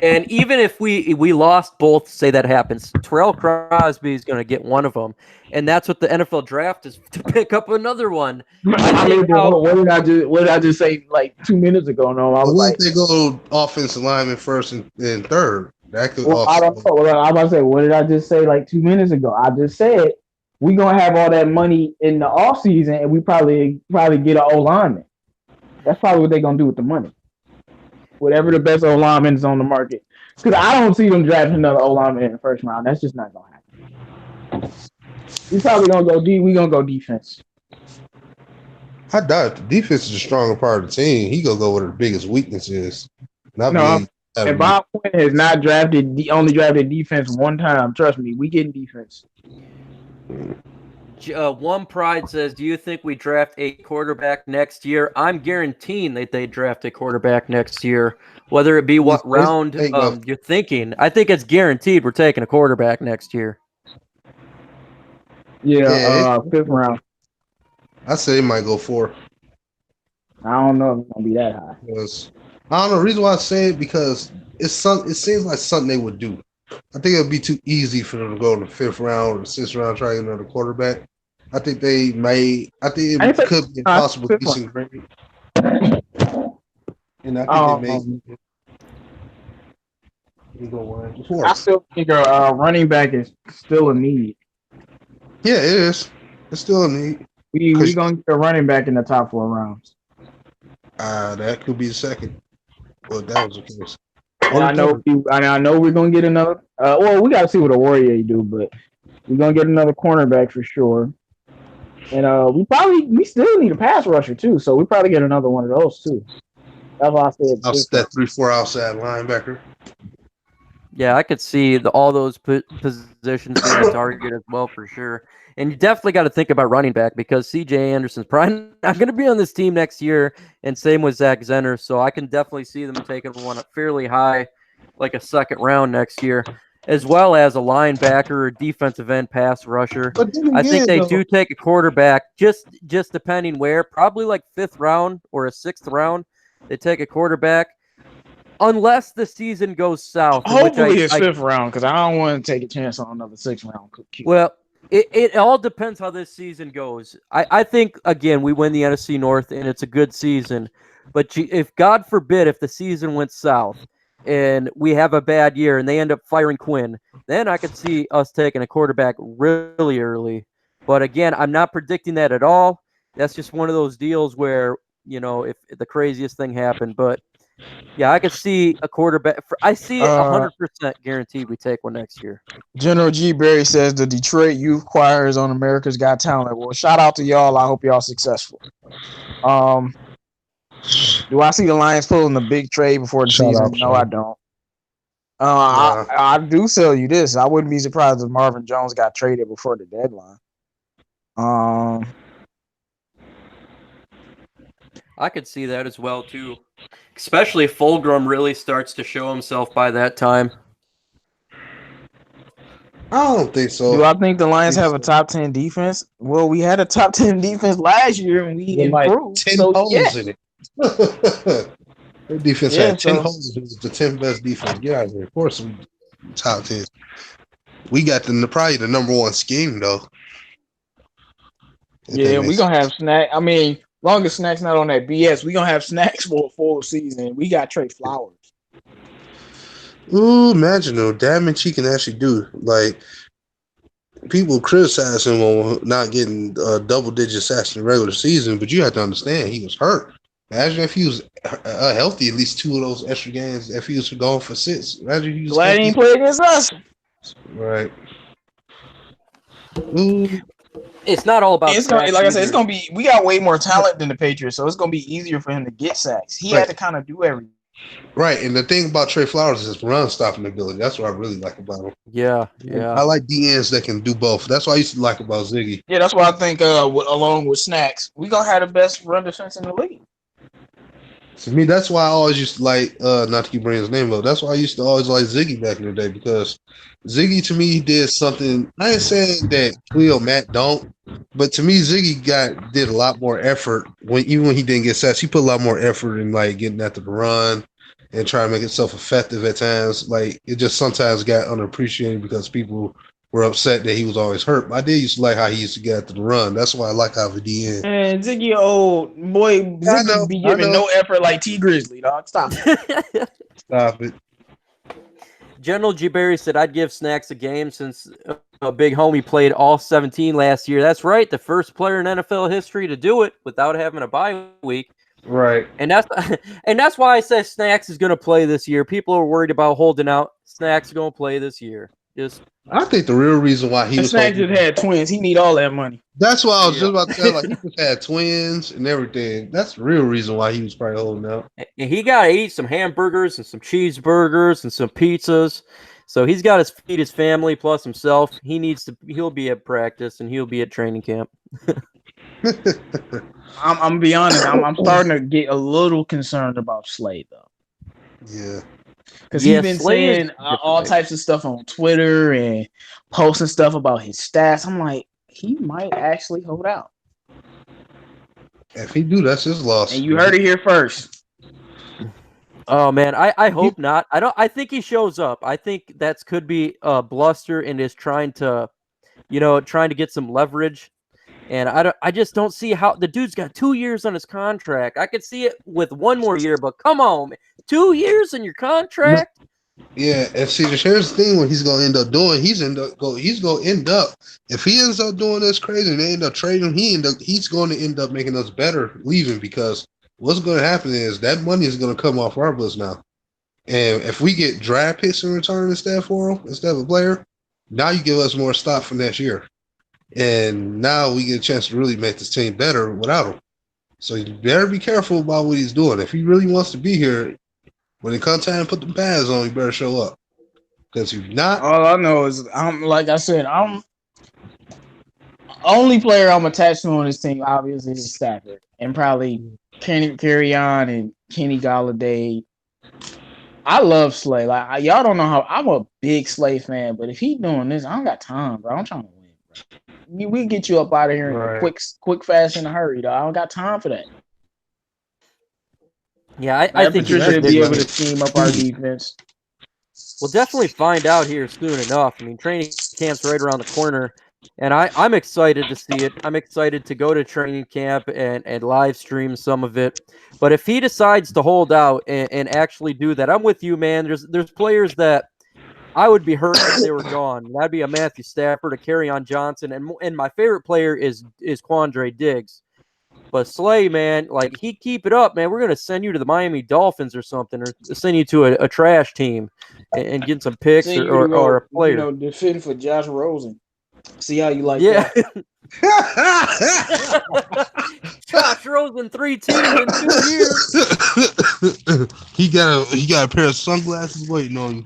And even if we lost both, say that happens, Terrell Crosby is going to get one of them, and that's what the NFL draft is, to pick up another one. What did I just say like 2 minutes ago? No, I was like, they go offensive lineman first and third. That could. I don't know. I'm about to say, what did I just say like 2 minutes ago? I just said we're gonna have all that money in the offseason, and we probably get an O lineman. That's probably what they're gonna do with the money. Whatever the best O lineman is on the market. Because I don't see them drafting another O lineman in the first round. That's just not gonna happen. We're probably gonna go deep. We're gonna go defense. I doubt the defense is the stronger part of the team. He gonna go where the biggest weakness is. And Bob Quinn has not only drafted defense one time. Trust me, we getting defense. One Pride says, do you think we draft a quarterback next year? I'm guaranteeing that they draft a quarterback next year, whether it be what round you're thinking. I think it's guaranteed we're taking a quarterback next year. Yeah, fifth round. I say it might go 4. I don't know if it's gonna be that high. Because, I don't know. The reason why I say it because it seems like something they would do. I think it would be too easy for them to go in the 5th round or the 6th round try to get another quarterback. I think they may. I think it could be impossible decent grade. And I think they may. I still think a running back is still a need. Yeah, it is. It's still a need. We gonna get a running back in the top 4 rounds. That could be the second. Well, that was the case. And I know we're gonna get another. Well, we gotta see what a Warrior do, but we're gonna get another cornerback for sure. And we still need a pass rusher too, so we probably get another one of those too. That's why I said that 3-4 outside linebacker. Yeah, I could see all those positions being targeted as well for sure. And you definitely got to think about running back because C.J. Anderson's probably not going to be on this team next year, and same with Zach Zenner. So I can definitely see them taking one fairly high, like a 2nd round next year, as well as a linebacker or defensive end pass rusher. I think they do take a quarterback, just depending where, probably like 5th round or a 6th round. They take a quarterback. Unless the season goes south. Hopefully it's 5th round because I don't want to take a chance on another 6th round. Well, it all depends how this season goes. I think, again, we win the NFC North and it's a good season. But if, God forbid, if the season went south and we have a bad year and they end up firing Quinn, then I could see us taking a quarterback really early. But, again, I'm not predicting that at all. That's just one of those deals where, if the craziest thing happened. But, yeah, I could see a quarterback. I see it 100% guaranteed we take one next year. General G. Berry says the Detroit Youth Choir is on America's Got Talent. Well, shout out to y'all. I hope y'all successful. Do I see the Lions pulling the big trade before the season? No, I don't. I do tell you this. I wouldn't be surprised if Marvin Jones got traded before the deadline. I could see that as well, too. Especially if Fulgrim really starts to show himself by that time. I don't think so. Do I think the Lions have a top 10 defense? Well, we had a top 10 defense last year and we With like improved. 10 So holes yeah. in it. Their defense Yeah, had 10 so holes. It was the 10th best defense. Get out of here. Of course, we top 10. We got probably the number one scheme, though. yeah, we gonna have Snack. I mean, long as Snack's not on that BS, we gonna have Snacks for a full season. We got Trey Flowers. Ooh, imagine though, damage he can actually do. Like, people criticize him on not getting double-digit sacks in the regular season, but you have to understand he was hurt. Imagine if he was healthy at least 2 of those extra games. If he was going for 6, imagine if he was Glad he healthy. ain't play against us. Right. Ooh. It's not all about It's gonna, sacks like I said, it's either. gonna be. We got way more talent than the Patriots, so it's gonna be easier for him to get sacks. He Right. had to kind of do everything. Right, and the thing about Trey Flowers is his run stopping ability. That's what I really like about him. Yeah. I like DNs that can do both. That's what I used to like about Ziggy. Yeah, that's why I think along with Snacks, we gonna have the best run defense in the league. To me, that's why I always used to like, not to keep bringing his name up, that's why I used to always like Ziggy back in the day, because Ziggy to me did something. I ain't saying that Khalil Matt don't, but to me, Ziggy did a lot more effort even when he didn't get sacks. He put a lot more effort in like getting after the run and trying to make himself effective at times. Like, it just sometimes got underappreciated because people were upset that he was always hurt. But I did used to like how he used to get after the run. That's why I like how the DN. And Ziggy, old boy, Ziggy be giving no effort like T Grizzly, dog. Stop. Stop it. General G. Berry said, I'd give Snacks a game since a big homie played all 17 last year. That's right. The first player in NFL history to do it without having a bye week. Right. And that's why I said Snacks is going to play this year. People are worried about holding out. Snacks is going to play this year. I think the real reason why he was Snacks just had twins. He need all that money. That's why I was just about to say, like, he just had twins and everything. That's the real reason why he was probably holding out. And he got to eat some hamburgers and some cheeseburgers and some pizzas. So he's got to feed his family plus himself. He'll be at practice and he'll be at training camp. I'm gonna be honest. I'm starting to get a little concerned about Slade though. Yeah, because he's been saying all types of stuff on Twitter and posting stuff about his stats. I'm like, he might actually hold out. If he do, that's his loss. And you heard it here first. Oh man, I hope not. I think he shows up. I think that could be bluster and is trying to get some leverage. And I just don't see how the dude's got 2 years on his contract. I could see it with 1 more year, but come on, man. 2 years in your contract? Yeah, and see, here's the thing: what he's gonna end up doing, he's gonna end up if he ends up doing this crazy and they end up trading him, he's going to end up making us better leaving, because what's going to happen is that money is going to come off our books now, and if we get draft picks in return instead for him instead of a player, now you give us more stock for next year. And now we get a chance to really make this team better without him. So you better be careful about what he's doing. If he really wants to be here, when it comes time to put the pads on, you better show up. Because if not, all I know is I'm only player I'm attached to on this team obviously is Stafford and probably Kenny Carrion and Kenny Golladay. I love Slay. Like y'all don't know how I'm a big Slay fan, but if he doing this, I don't got time, bro. I'm trying to win, bro. We get you up out of here in a quick, fast, in a hurry, though. I don't got time for that. Yeah, I think Patricia should be able to scheme up our defense. We'll definitely find out here soon enough. I mean, training camp's right around the corner, and I'm excited to see it. I'm excited to go to training camp and live stream some of it. But if he decides to hold out and actually do that, I'm with you, man. There's players that I would be hurt if they were gone. That'd be a Matthew Stafford, a Kerryon Johnson, and my favorite player is Quandre Diggs. But Slay, man, like he keep it up, man. We're gonna send you to the Miami Dolphins or something, or send you to a trash team and get some picks or a player. Defend for Josh Rosen. See how you like that? Josh Rosen 3 teams in 2 years. He got a pair of sunglasses waiting on you.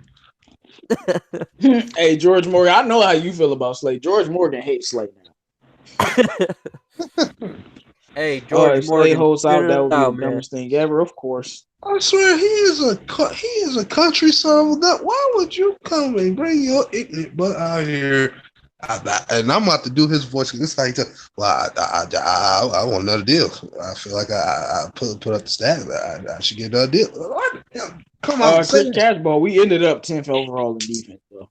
Hey, George Morgan, I know how you feel about Slade. George Morgan hates Slade now. Hey, George Slay Morgan, holds spit out, that it would be the out, man. dumbest thing ever. Of course. I swear he is a country son. Why would you come and bring your ignorant butt out here? And I'm about to do his voice. This is how he tell. Well, I want another deal. I feel like I put up the stat. I should get another deal. What? Come on, say Chris it. Cashball, we ended up 10th overall in defense, though.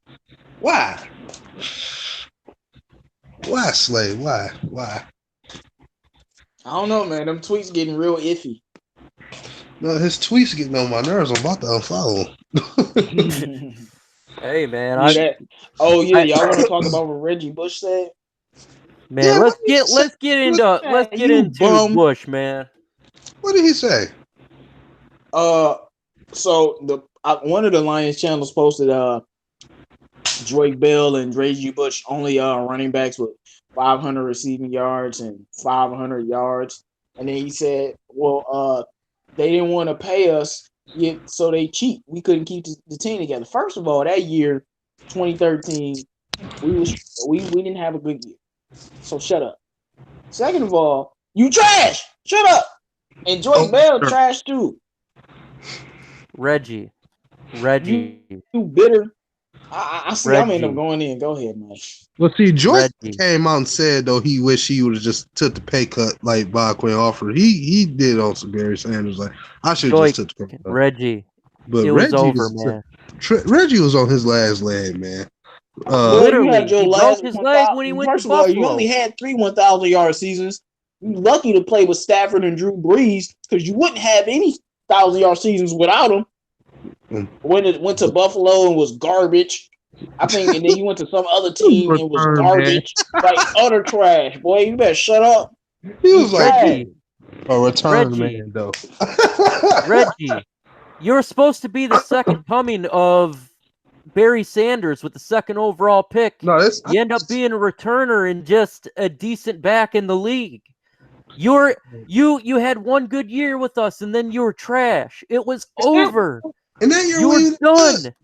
Why? Why, Slay? Why? I don't know, man. Them tweets getting real iffy. No, his tweets getting on my nerves. I'm about to unfollow him. Hey, man. Y'all want to talk about what Reggie Bush said? Man, Yeah, let's get into bum. Bush, man. What did he say? So one of the Lions channels posted Drake Bell and Reggie Bush only running backs with 500 receiving yards and 500 yards, and then he said, "Well, they didn't want to pay us, yet, so they cheat. We couldn't keep the team together." First of all, that year, 2013, we didn't have a good year, so shut up. Second of all, you trash. Shut up. And Drake Bell trash too. Reggie. You bitter. I see. I'm end up going in. Go ahead, man. Well, see, George came out and said though he wished he would have just took the pay cut like Bob Quinn offered. He did on some Barry Sanders. Like I should have just took the pay cut. Reggie. But it was over, man. Reggie was on his last leg, man. Literally, he broke his leg when he went to Buffalo. You only had 3 1,000-yard seasons. You're lucky to play with Stafford and Drew Brees because you wouldn't have any 1,000-yard seasons without him. When it went to Buffalo and was garbage, I think, and then he went to some other team and was garbage, like utter trash. Boy, you better shut up. He was like a return man, though. Reggie, you're supposed to be the second coming of Barry Sanders with the second overall pick. No, you end up being a returner and just a decent back in the league. You had one good year with us, and then you were trash. It was over. And then you were done.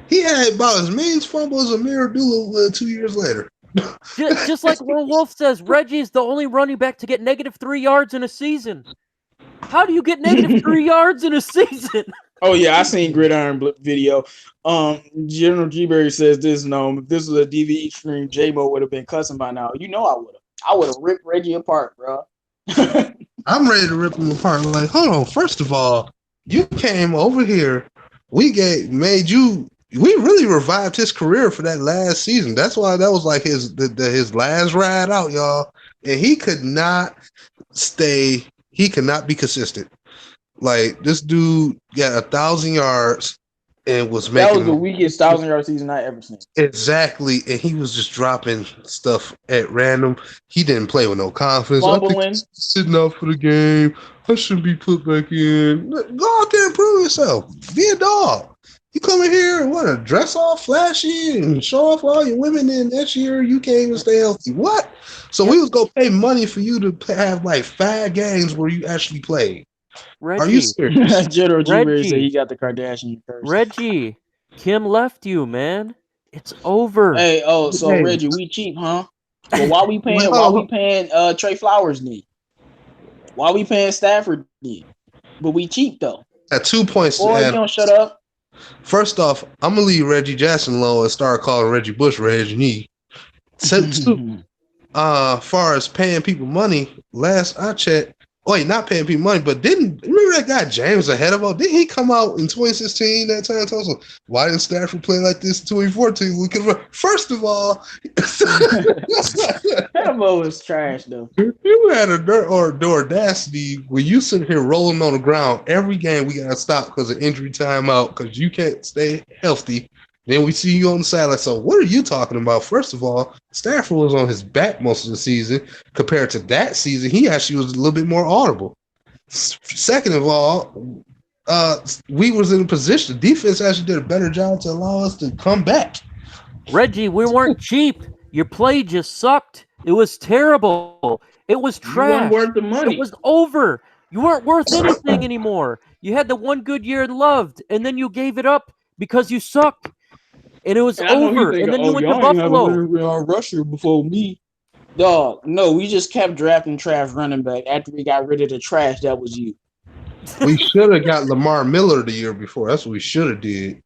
He had about as many fumbles as Amir Abdullah 2 years later. just like Lil Wolf says, Reggie is the only running back to get -3 yards in a season. How do you get -3 yards in a season? Oh yeah, I seen Gridiron video. General G-Berry says this. No, if this was a DVE stream, J-Mo would have been cussing by now. You know I would have. I would have ripped Reggie apart, bro. I'm ready to rip him apart. Like, hold on. First of all, you came over here. We really revived his career for that last season. That's why that was like his last ride out, y'all. And he could not stay. He could not be consistent. Like this dude got 1,000 yards and was making. That was the weakest 1,000-yard season I ever seen. Exactly, and he was just dropping stuff at random. He didn't play with no confidence. Fumbling. Sitting out for the game. I shouldn't be put back in. Go out there and prove yourself. Be a dog. You come in here and want to dress all flashy and show off all your women, and next year you can't even stay healthy. What? So we was gonna pay money for you to have like 5 games where you actually played. Reggie, are you serious? General G-Berry said he got the Kardashian curse. Reggie, Kim left you, man. It's over. Hey, so Reggie, we cheap, huh? Well, why we paying Trey Flowers then? Why we paying Stafford then? But we cheap though. At 2 points. Boy, you don't shut up. First off, I'm gonna leave Reggie Jackson alone and start calling Reggie Bush Reggie. Far as paying people money, last I checked, not paying people money, but remember that guy James ahead of him? Didn't he come out in 2016 that time? So why didn't Stafford play like this in 2014? We could first of all, Hannibal was trash though. You had the audacity when you sit here rolling on the ground every game. We gotta stop because of injury timeout because you can't stay healthy. Then we see you on the sideline. So what are you talking about? First of all, Stafford was on his back most of the season. Compared to that season, he actually was a little bit more audible. Second of all, we was in a position. The defense actually did a better job to allow us to come back. Reggie, we weren't cheap. Your play just sucked. It was terrible. It was trash. You weren't worth the money. It was over. You weren't worth anything anymore. You had the one good year and loved, and then you gave it up because you sucked. And it was over. And then you went to Buffalo. Rusher before me. Dog, no, we just kept drafting trash running back. After we got rid of the trash, that was you. We should have got Lamar Miller the year before. That's what we should have did.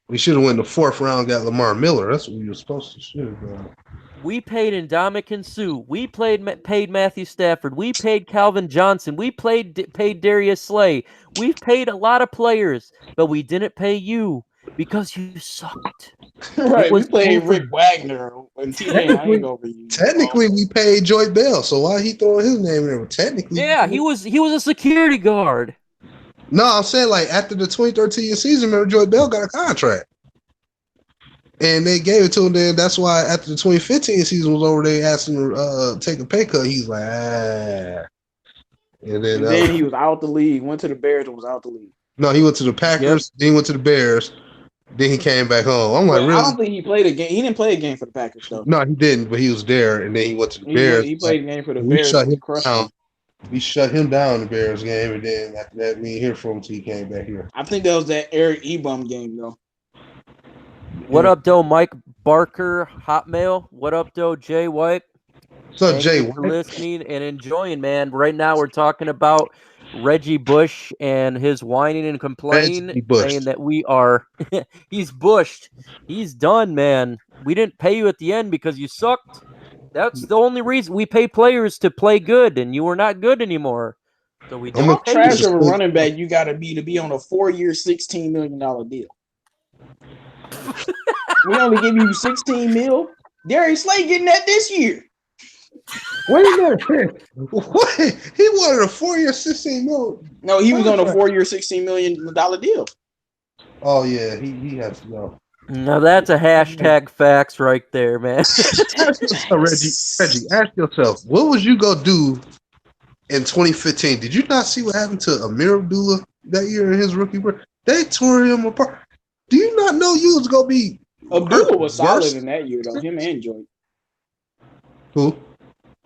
We should have went the 4th round, got Lamar Miller. That's what we were supposed to should have done. We paid Ndamukong Suh. We paid Matthew Stafford. We paid Calvin Johnson. We paid Darius Slay. We've paid a lot of players, but we didn't pay you because you sucked. Right, we played Rick Wagner and T.J. I ain't over you. Technically, we paid Joy Bell, so why he throwing his name in there? Technically, yeah, he was a security guard. No, I'm saying like after the 2013 season, remember Joy Bell got a contract. And they gave it to him. Then that's why after the 2015 season was over, they asked him to take a pay cut. He's like, ah. And then he was out the league. Went to the Bears and was out the league. No, he went to the Packers. Then he went to the Bears. Then he came back home. I'm like, really? I don't think he played a game. He didn't play a game for the Packers though. No, he didn't. But he was there, and then he went to the Bears. He played a game for the we Bears. Shut him down. We shut him down in the Bears game, and then after that, we didn't hear from him until he came back here. I think that was that Eric Ebum game though. What up, though, Mike Barker, Hotmail? What up, though, Jay White? What's up, Jay White? For listening and enjoying, man. Right now, we're talking about Reggie Bush and his whining and complaining, saying that we are. He's bushed. He's done, man. We didn't pay you at the end because you sucked. That's the only reason we pay players to play good, and you were not good anymore. So we don't pay trash of a running back. You got to be on a 4-year, $16 million deal. We only give you 16 mil. Darius Slay getting that this year. What is that? What? He wanted a 4-year, 16 mil. No, he was on a 4-year, $16 million deal. Oh yeah, he has to go. Now that's a hashtag facts right there, man. Reggie, ask yourself, what would you go do in 2015? Did you not see what happened to Amir Abdullah that year in his rookie year? They tore him apart. Do you not know you was gonna be? Abdullah was solid in that year, though. Him and Joy. Who?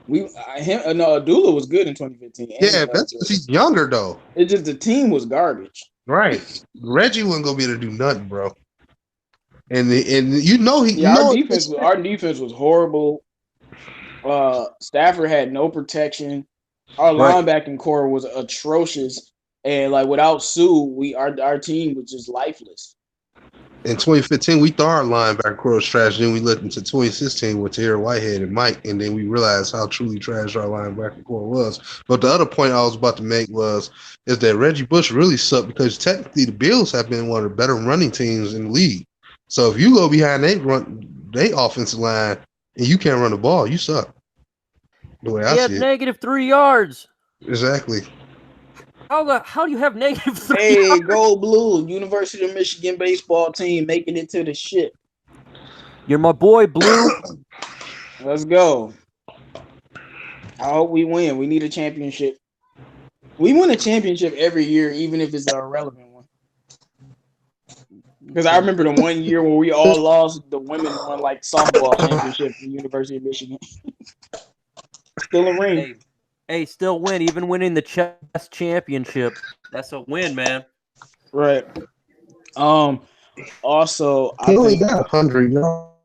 Abdullah was good in 2015. Yeah, that's because he's younger, though. It's just the team was garbage. Right. Reggie wasn't gonna be able to do nothing, bro. And you know he. Yeah, our defense was horrible. Stafford had no protection. Our linebacking core was atrocious, and like without Sue, our team was just lifeless. In 2015, we thought our linebacker core was trash. Then we looked into 2016 with Tahir Whitehead and Mike, and then we realized how truly trash our linebacker core was. But the other point I was about to make is that Reggie Bush really sucked because technically the Bills have been one of the better running teams in the league. So if you go behind they offensive line and you can't run the ball, you suck. The way I see it. Negative 3 yards. Exactly. How do you have negative 3 Hey, yards? go Blue. University of Michigan baseball team making it to the shit. You're my boy, Blue. Let's go. I hope we win. We need a championship. We win a championship every year, even if it's an irrelevant one. Because I remember the one year where we all lost, the women won like softball championship at the University of Michigan. Still a ring. Hey, still win. Even winning the chess championship, that's a win, man. Right. Also, I only got 100, y'all.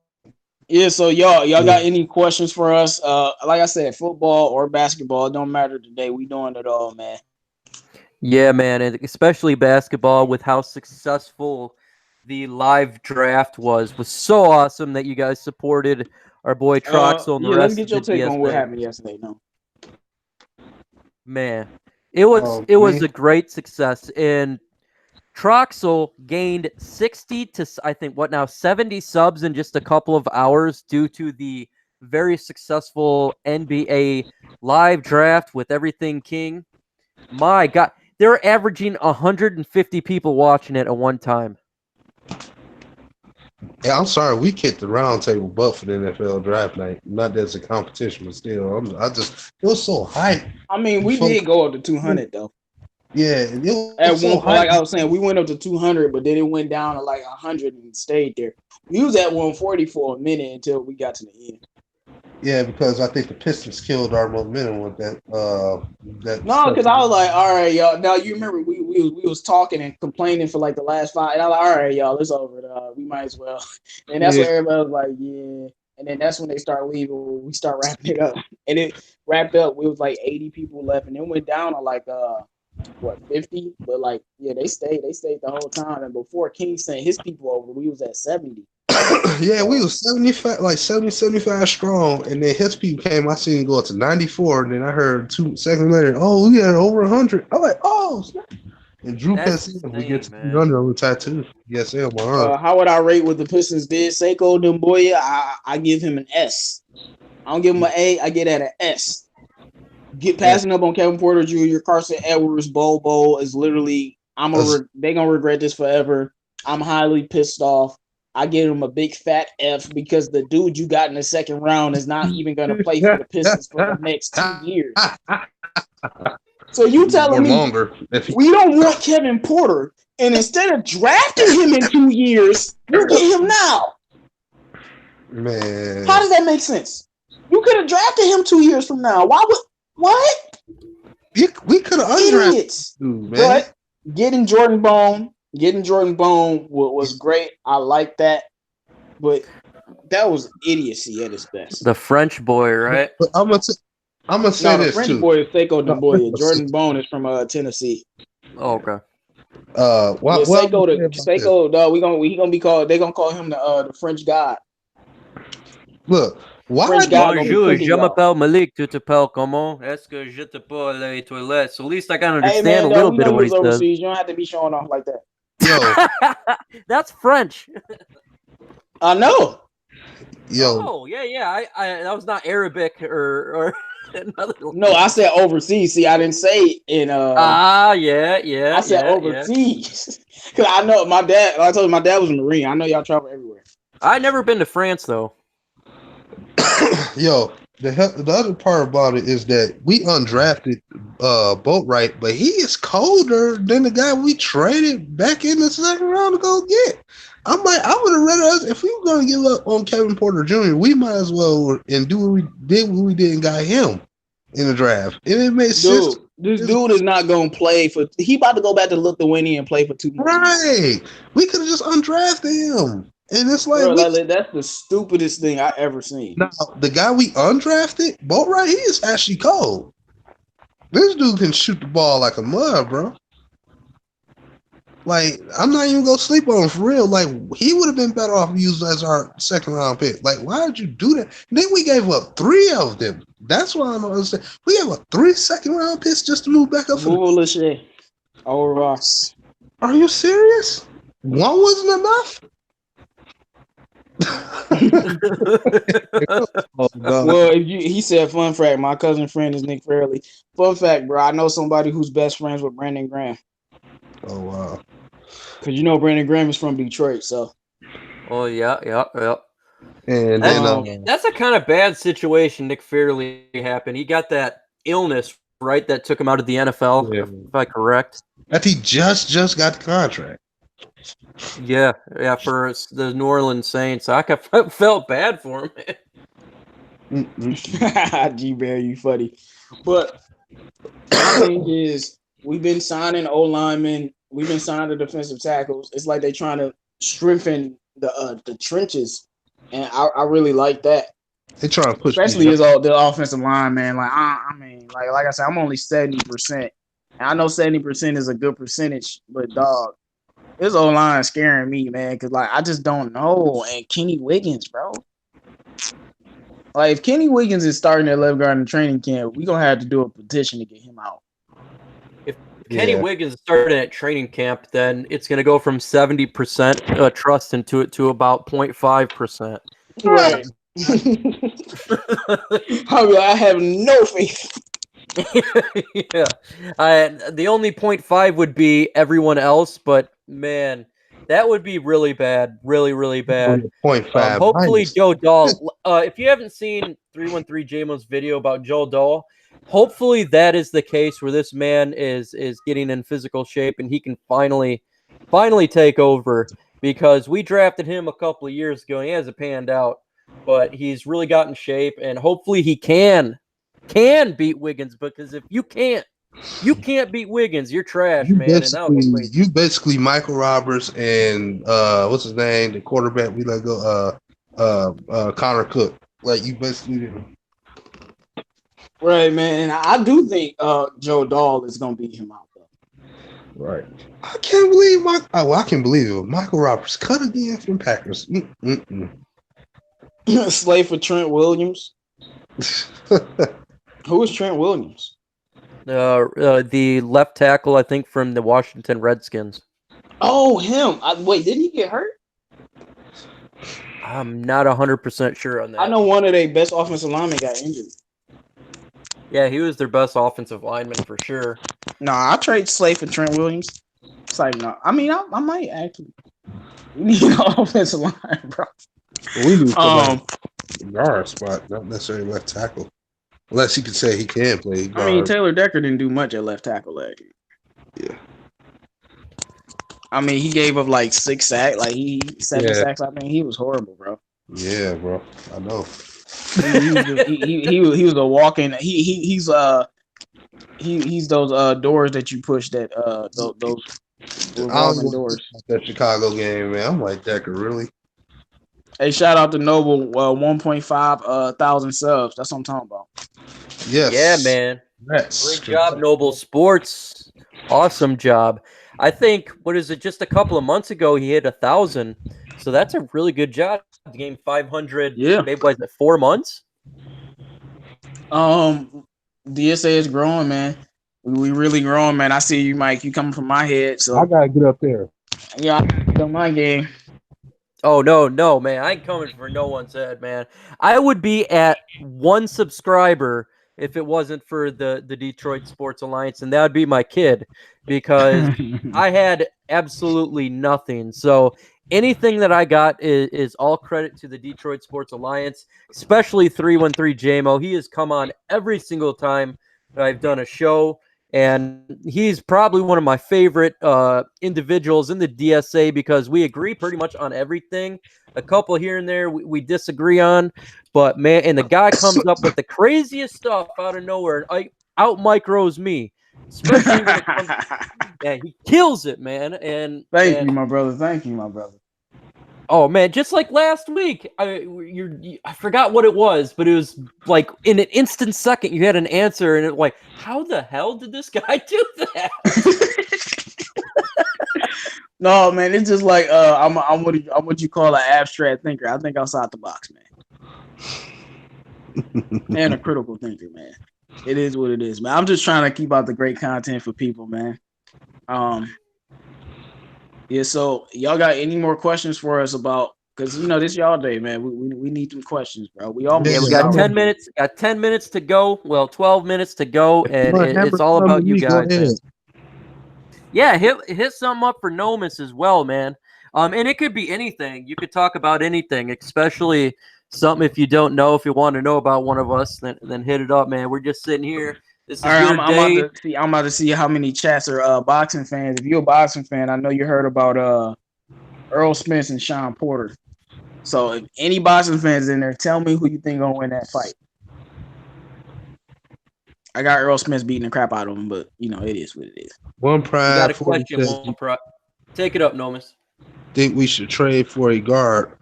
Yeah. So y'all got any questions for us? Like I said, football or basketball, it don't matter today. We doing it all, man. Yeah, man, and especially basketball with how successful the live draft was so awesome that you guys supported our boy Troxel and the rest. Let's get your take on what happened yesterday. No. Man, it was a great success, and Troxel gained 60 to 70 subs in just a couple of hours due to the very successful NBA live draft with Everything King. My God, they're averaging 150 people watching it at one time. Yeah, I'm sorry, we kicked the round table butt for the NFL draft night. Not that it's a competition, but still, it was so hype. I mean, we did go up to 200 though. Yeah, at one point, like I was saying, we went up to 200, but then it went down to like 100 and stayed there. We was at 140 for a minute until we got to the end. Yeah, because I think the Pistons killed our momentum with that. No, because I was like, all right, y'all. Now you remember we was talking and complaining for like the last 5. And I was like, all right, y'all, it's over. We might as well. And that's what everybody was like, yeah. And then that's when they start leaving. We start wrapping it up, and it wrapped up. We was like 80 people left, and it went down to like 50. But like they stayed the whole time. And before King sent his people over, we was at 70. Yeah, we was 75, like 70, 75 strong, and then his people came. I seen him go up to 94, and then I heard 2 seconds later, oh, we had over 100. I'm like, oh, snap. And Drew That's Pesci, we get to insane, 300 on the tattoo. Yes, him, How would I rate what the Pistons did? Seiko Dumboya, I give him an S. I don't give him an A. I get at an S. Get passing up on Kevin Porter Jr., Carson Edwards, Bobo is literally. They gonna regret this forever. I'm highly pissed off. I give him a big fat F because the dude you got in the second round is not even gonna play for the Pistons for the next 2 years. So you telling me we don't want Kevin Porter, and instead of drafting him in 2 years, you get him now? Man, how does that make sense? You could have drafted him 2 years from now. Why would what? We could have undrafted, dude, man. But getting Jordan Bone was great. I like that, but that was idiocy at its best. The French boy, right? But I'm gonna say this French too. boy is Seiko Dumboya. Jordan Bone is from Tennessee. Oh, okay. Seiko, dog. He gonna be called. They gonna call him the French God. Look, why? Bonjour, je m'appelle Malik. Tu t'appelles comment? Est-ce que je te peux les toilettes? So at least I can understand a little bit of what he says. You don't have to be showing off like that. Yo, that's French. I know. Yo. Oh yeah. I that was not Arabic or another. No, I said overseas. See, I didn't say in. Yeah. I said overseas because I know my dad. I told you my dad was a Marine. I know y'all travel everywhere. I never been to France though. Yo, the other part about it is that we undrafted Boatwright, but he is colder than the guy we traded back in the second round to go get. I'm like, I would have rather us if we were going to give up on Kevin Porter Jr. We might as well and do what we did and got him in the draft. And it made sense. This dude is not going to play for. He about to go back to Lithuania and play for 2 more years. Right. We could have just undrafted him. And it's like, that's the stupidest thing I ever seen. Now, the guy we undrafted, Boatwright, he is actually cold. This dude can shoot the ball like a mud, bro. Like, I'm not even gonna sleep on him for real. Like, he would have been better off used as our second round pick. Like, why did you do that? And then we gave up 3 of them. That's why I don't understand. We gave up 3 second round picks just to move back up. Bullshit. All right. Are you serious? 1 wasn't enough? Oh, well, he said, fun fact, my cousin friend is Nick Fairley. Fun fact, bro, I know somebody who's best friends with Brandon Graham. Oh, wow. Because you know Brandon Graham is from Detroit, so. Oh, yeah. And then, that's a kind of bad situation Nick Fairley happened. He got that illness, right, that took him out of the NFL, if I'm correct. That he just got the contract. Yeah, for the New Orleans Saints. I felt bad for him. G-Bear, you funny. But my thing is, we've been signing O-linemen. We've been signing defensive tackles. It's like they're trying to strengthen the trenches, and I really like that. They're trying to push, especially as the offensive line, man. Like I mean, like I said, I'm only 70%, and I know 70% is a good percentage, but dog. This O-line scaring me, man, because, like, I just don't know. And Kenny Wiggins, bro. Like, if Kenny Wiggins is starting at left guard in training camp, we're going to have to do a petition to get him out. If Kenny Wiggins started at training camp, then it's going to go from 70% trust into it to about 0.5%. Right. I have no faith. Yeah. The only 0.5 would be everyone else, but man, that would be really bad. Really bad. 0.5. Hopefully, Joe Dahl. If you haven't seen 313 J-Mo's video about Joe Dahl, hopefully that is the case where this man is getting in physical shape and he can finally take over, because we drafted him a couple of years ago and he hasn't panned out, but he's really got in shape, and hopefully he can beat Wiggins, because if you can't beat Wiggins, you're trash, man. You basically Michael Roberts and what's his name, the quarterback we let go, Connor Cook. Like you basically didn't. Right, man. And I do think Joe Dahl is gonna beat him out though. Right. I can't believe I can believe it. Michael Roberts cut again from Packers. Slave for Trent Williams. Who is Trent Williams? The left tackle, I think, from the Washington Redskins. Oh, him. Wait, didn't he get hurt? I'm not 100% sure on that. I know one of their best offensive linemen got injured. Yeah, he was their best offensive lineman for sure. Nah, I trade Slade for Trent Williams. It's like, no. I mean, I might actually. We need an offensive line, bro. We do guard spot, not necessarily left tackle. Unless you could say he can play guard. I mean, Taylor Decker didn't do much at left tackle last year. Yeah. I mean, he gave up like 6 sacks, like 7 sacks. I mean, he was horrible, bro. Yeah, bro. I know. He was a walking. He's those doors that you push that those revolving doors. That Chicago game, man. I'm like Decker, really. Hey, shout out to Noble, 1.5 thousand subs. That's what I'm talking about. Yes. Yeah, man. Yes. Great job, Noble Sports. Awesome job. I think, just a couple of months ago, he hit 1,000. So that's a really good job. He gained 500. Yeah. Maybe was it 4 months? DSA is growing, man. We really growing, man. I see you, Mike. You coming from my head. So I got to get up there. Yeah, I got my game. Oh, no, man. I ain't coming for no one's head, man. I would be at 1 subscriber if it wasn't for the Detroit Sports Alliance, and that would be my kid, because I had absolutely nothing. So anything that I got is all credit to the Detroit Sports Alliance, especially 313 JMO. He has come on every single time that I've done a show, and he's probably one of my favorite individuals in the DSA because we agree pretty much on everything. A couple here and there we disagree on, but man, and the guy comes up with the craziest stuff out of nowhere and out micros me, especially when it comes. Yeah, he kills it, man. And thank you, my brother. Thank you, my brother. Oh man, just like last week, I forgot what it was, but it was like in an instant second you had an answer, and it like, how the hell did this guy do that? No, man, it's just like I'm what you call an abstract thinker. I think outside the box, man, and a critical thinker, man. It is what it is, man. I'm just trying to keep out the great content for people, man. Yeah, so y'all got any more questions for us about, because this y'all day, man. We need some questions, bro. We got 10 minutes. Got 10 minutes to go. Well, 12 minutes to go, and it's all about you guys, man. Yeah, hit something up for Nomis as well, man. And it could be anything. You could talk about anything, especially something if you don't know. If you want to know about one of us, then hit it up, man. We're just sitting here. This is all right, your day. I'm about to see how many chats are boxing fans. If you're a boxing fan, I know you heard about Earl Spence and Sean Porter. So if any boxing fans in there, tell me who you think gonna win that fight. I got Earl Spence beating the crap out of him, but it is what it is. One pride. You got a question, one pride. Take it up, Nomis. Think we should trade for a guard?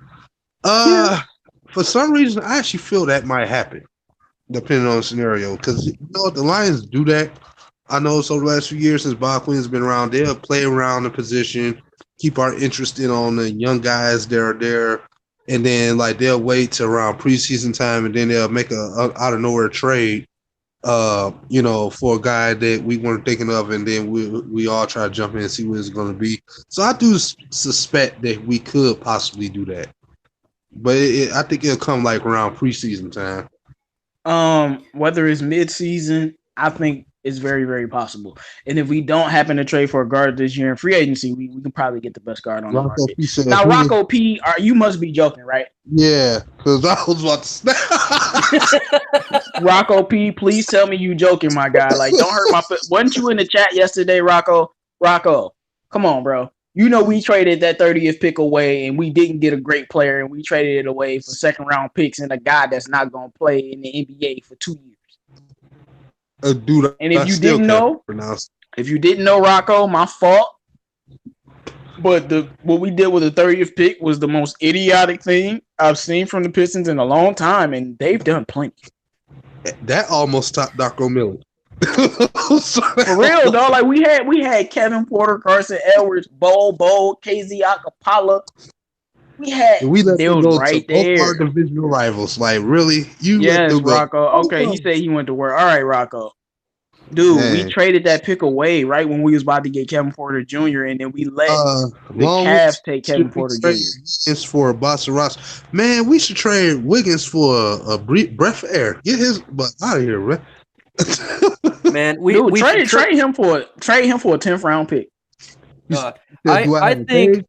For some reason, I actually feel that might happen, depending on the scenario. Because the Lions do that. I know so the last few years since Bob Quinn's been around, they'll play around the position, keep our interest in on the young guys that are there, and then they'll wait till around preseason time, and then they'll make a out of nowhere trade. For a guy that we weren't thinking of, and then we all try to jump in and see what it's going to be. So I do suspect that we could possibly do that, but I think it'll come around preseason time. Whether it's mid-season, I think it's very, very possible. And if we don't happen to trade for a guard this year in free agency, we can probably get the best guard on the market. Now, Rocco P, you must be joking, right? Yeah, because I was about to snap. Rocco P, please tell me you joking, my guy. Don't hurt my foot. Wasn't you in the chat yesterday, Rocco? Rocco, come on, bro. We traded that 30th pick away, and we didn't get a great player, and we traded it away for second-round picks and a guy that's not going to play in the NBA for 2 years. Dude, and if you didn't know, Rocco, my fault. But what we did with the 30th pick was the most idiotic thing I've seen from the Pistons in a long time, and they've done plenty. That almost stopped Darko Miller. For real, though. Like we had Kevin Porter, Carson Edwards, Bo, KZ Akapala. We had we let them those go right to both our there. divisional rivals. Like, really? You let Yes, them go? Rocco. Okay, he said he went to work. All right, Rocco. Dude, we traded that pick away right when we was about to get Kevin Porter Jr. and then we let the Cavs take Kevin Porter Jr. It's for Bossa Ross. Man, we should trade Wiggins for a breath of air. Get his butt out of here, man. Man, we trade him for a 10th round pick. I think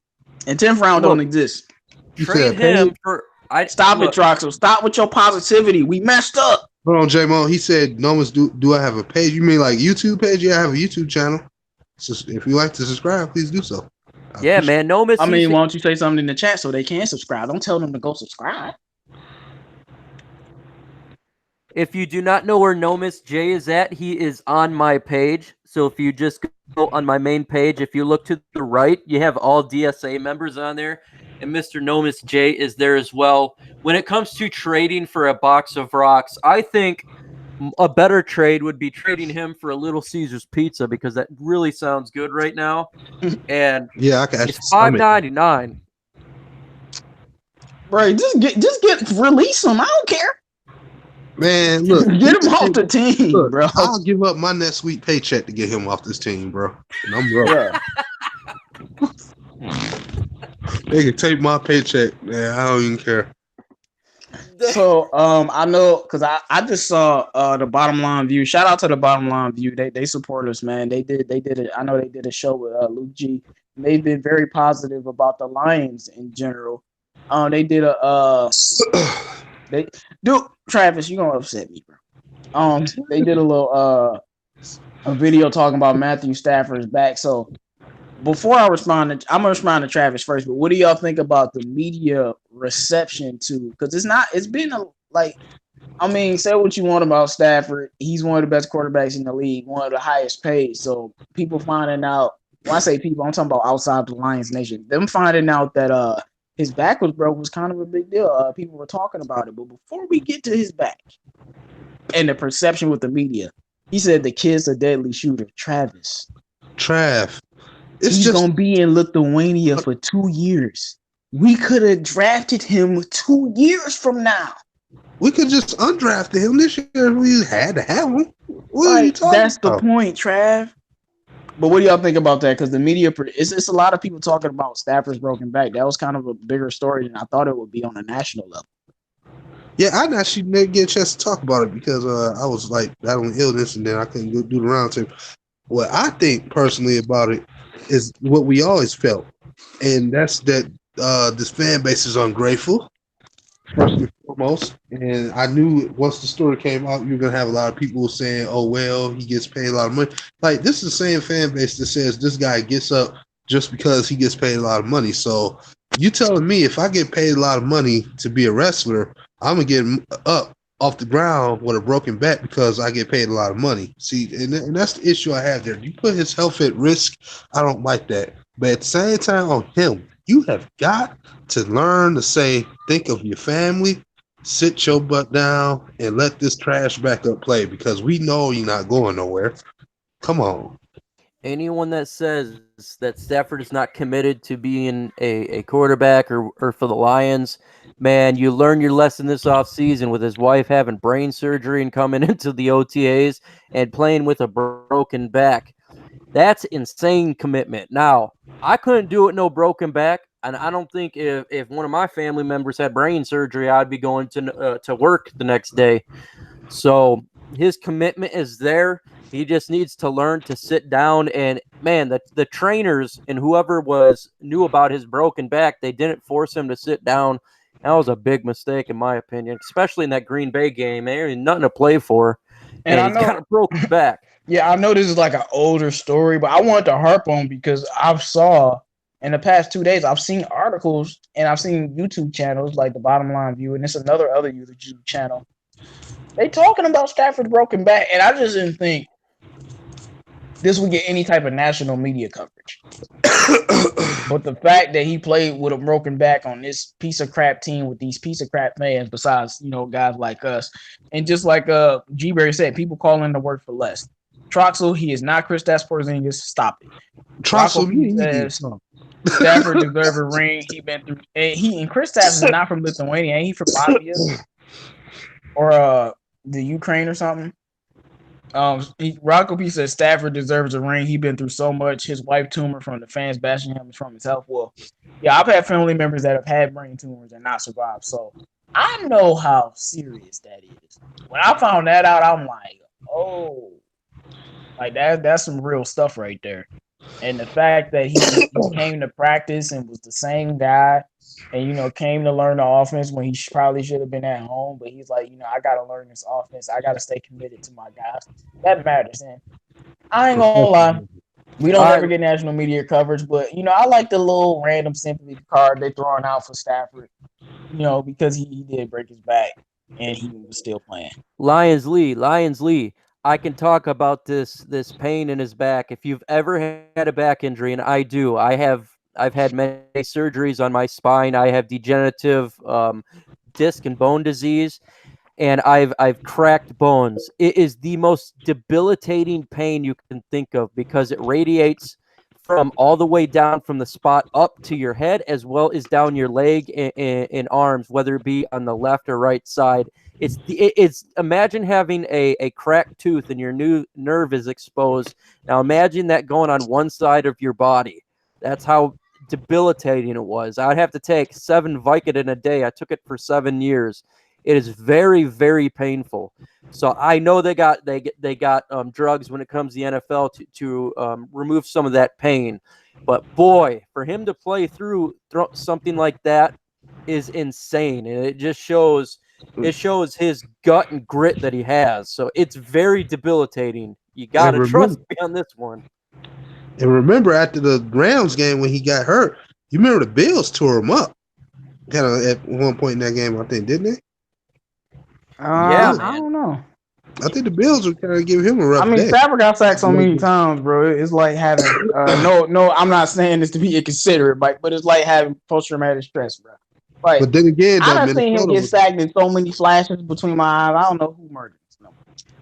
and 10th round don't exist. Trade him for. Stop it, Troxel. Stop with your positivity. We messed up. Hold on, J-Mo. He said, Nomis, do I have a page? You mean like YouTube page? Yeah, I have a YouTube channel. So if you like to subscribe, please do so. Yeah, man. Nomis. I mean, why don't you say something in the chat so they can subscribe? Don't tell them to go subscribe. If you do not know where Nomis J is at, he is on my page. So if you just go on my main page, if you look to the right, you have all DSA members on there. And Mr. Nomis J is there as well. When it comes to trading for a box of rocks, I think a better trade would be trading him for a Little Caesars pizza because that really sounds good right now. And yeah, I can. It's $5.99. Right, just get release him. I don't care. Man, look, get him off the team, bro. I'll give up my next week paycheck to get him off this team, bro. And I'm broke. They can take my paycheck, man. I don't even care. So I know because I just saw the Bottom Line View. Shout out to the Bottom Line View. They support us, man. They did it. I know they did a show with Luke G. They've been very positive about the Lions in general. They did Travis, you gonna upset me, bro. They did a little a video talking about Matthew Stafford's back. So before I'm gonna respond to Travis first, but what do y'all think about the media reception to? Because it's been say what you want about Stafford. He's one of the best quarterbacks in the league, one of the highest paid. So people finding out, when I say people, I'm talking about outside the Lions Nation. Them finding out that his back was broke was kind of a big deal. People were talking about it. But before we get to his back and the perception with the media, he said the kid's a deadly shooter. Travis. He's going to be in Lithuania for 2 years. We could have drafted him 2 years from now. We could just undrafted him this year. We had to have him. What are you talking about? That's the point, Trav. But what do y'all think about that? Because the media, it's a lot of people talking about Stafford's broken back. That was kind of a bigger story than I thought it would be on a national level. Yeah, I actually didn't get a chance to talk about it because I was like battling illness and then I couldn't do the roundtable. What I think personally about it is what we always felt, and that's that this fan base is ungrateful, first and foremost. And I knew once the story came out, you're gonna have a lot of people saying, "Oh well, he gets paid a lot of money." Like, this is the same fan base that says this guy gets up just because he gets paid a lot of money. So you telling me if I get paid a lot of money to be a wrestler, I'm gonna get up off the ground with a broken back because I get paid a lot of money. See, and that's the issue I have there. You put his health at risk. I don't like that. But at the same time, on him, you have got to learn to think of your family, sit your butt down, and let this trash backup play because we know you're not going nowhere. Come on. Anyone that says that Stafford is not committed to being a quarterback or for the Lions, man, you learn your lesson this offseason with his wife having brain surgery and coming into the OTAs and playing with a broken back. That's insane commitment. Now, I couldn't do it no broken back, and I don't think if one of my family members had brain surgery, I'd be going to work the next day. So his commitment is there. He just needs to learn to sit down. And, man, the trainers and whoever knew about his broken back, they didn't force him to sit down. That was a big mistake, in my opinion, especially in that Green Bay game. There ain't nothing to play for, and he's kind of broke his back. Yeah, I know this is like an older story, but I wanted to harp on because I've saw in the past 2 days, I've seen articles and I've seen YouTube channels like the Bottom Line View, and it's another other YouTube channel. They talking about Stafford's broken back, and I just didn't think this would get any type of national media coverage. But the fact that he played with a broken back on this piece of crap team with these piece of crap fans, besides guys like us, and just like G Berry said, people calling to work for less. Troxel, he is not Kristaps Porzingis. Stop it. Troxel, says Stafford deserves a ring. He been through. And Kristaps is not from Lithuania. Ain't he from Latvia or the Ukraine or something? Rocco P says Stafford deserves a ring. He been through so much. His wife tumor from the fans bashing him is from his health. Well, yeah, I've had family members that have had brain tumors and not survived. So I know how serious that is. When I found that out, I'm like, oh, like that's some real stuff right there. And the fact that he came to practice and was the same guy and, came to learn the offense when he probably should have been at home. But he's like, I got to learn this offense. I got to stay committed to my guys. That matters. And I ain't going to lie. We don't ever get national media coverage. But, I like the little random sympathy card they throwing out for Stafford, because he did break his back and he was still playing. Lions Lee. I can talk about this pain in his back. If you've ever had a back injury, and I do, I've had many surgeries on my spine. I have degenerative disc and bone disease, and I've cracked bones. It is the most debilitating pain you can think of because it radiates from all the way down from the spot up to your head, as well as down your leg and arms, whether it be on the left or right side. It's imagine having a cracked tooth and your new nerve is exposed. Now imagine that going on one side of your body. That's how debilitating it was. I'd have to take 7 Vicodin a day. I took it for 7 years. It is very, very painful. So I know they got drugs when it comes to the NFL to remove some of that pain. But boy, for him to play through something like that is insane, and it just shows his gut and grit that he has. So it's very debilitating. You got to trust me on this one. And remember, after the Rams game when he got hurt, you remember the Bills tore him up. Kind of at one point in that game, I think, didn't they? Yeah, man. I don't know. I think the Bills were kind of giving him a rough day. Stafford got sacked so many times, bro. It's like having no. I'm not saying this to be inconsiderate, but it's like having post-traumatic stress, bro. Like, but then again, I've seen him get sacked in so many flashes between my eyes. I don't know who murdered him.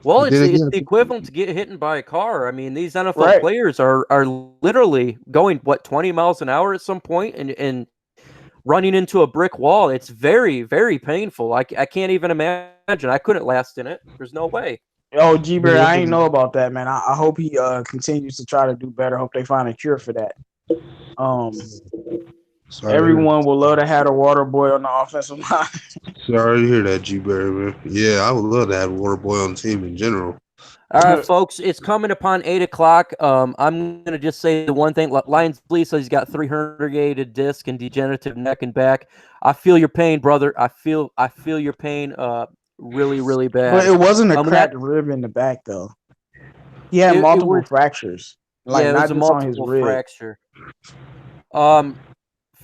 Well, it's the equivalent to get hit by a car. I mean, these NFL players are literally going 20 miles an hour at some point and running into a brick wall. It's very, very painful. I can't even imagine. I couldn't last in it. There's no way. Oh, G-Bear, I ain't know about that, man. I hope he continues to try to do better. Hope they find a cure for that. Everyone will love to have a water boy on the offensive line. Sorry to hear that, G-Bear, man. Yeah, I would love to have a water boy on the team in general. All right, folks, it's coming upon 8 o'clock. I'm going to just say the one thing. Lions Lee says he's got 300-gated disc and degenerative neck and back. I feel your pain, brother. I feel your pain really, really bad. But it wasn't a cracked rib in the back, though. He had multiple fractures. Like, it was a multiple fracture.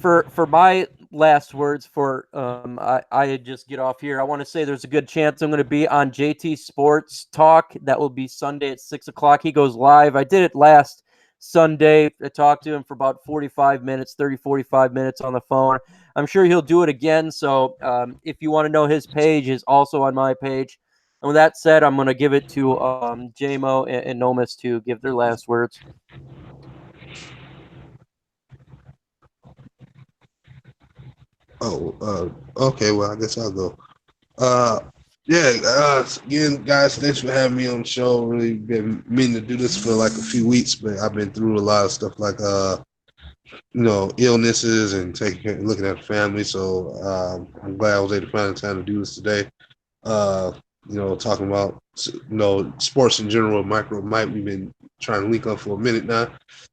For my last words for I just get off here, I want to say there's a good chance I'm going to be on JT Sports Talk. That will be Sunday at 6 o'clock. He goes live. I did it last Sunday. I talked to him for about 45 minutes on the phone. I'm sure he'll do it again. So if you want to know, his page is also on my page. And with that said, I'm going to give it to JMO and Nomis to give their last words. Okay, well, I guess I'll go. Again, guys, thanks for having me on the show. Really been meaning to do this for like a few weeks, but I've been through a lot of stuff like, illnesses and looking at the family. So I'm glad I was able to find the time to do this today. Talking about, sports in general, Micro Mike, we've been trying to link up for a minute now.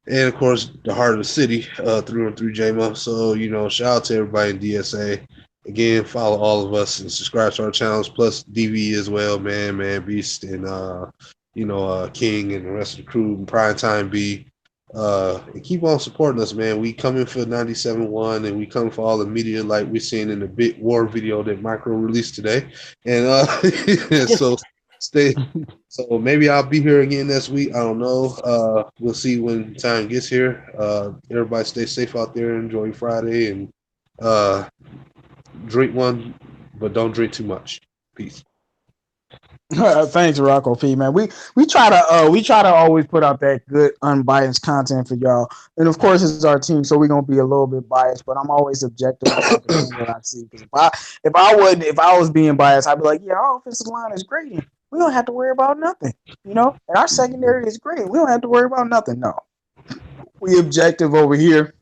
And, of course, the heart of the city through and through JMO. So, shout out to everybody in DSA. Again, follow all of us and subscribe to our channels, plus DV as well, Man Beast, and, King and the rest of the crew, and Prime Time B. And keep on supporting us, man. We coming for 97.1, and we coming for all the media like we're seeing in the Bit War video that Micro released today. And so Stay. So maybe I'll be here again next week. I don't know. We'll see when time gets here. Everybody stay safe out there. Enjoy Friday and drink one, but don't drink too much. Peace. Thanks, Rocco P. Man, we try to always put out that good unbiased content for y'all, and of course it's our team, so we're gonna be a little bit biased, but I'm always objective about the things that I see. Because if I was being biased, I'd be like, yeah, our offensive line is great, and we don't have to worry about nothing, and our secondary is great, we don't have to worry about nothing. No, we objective over here.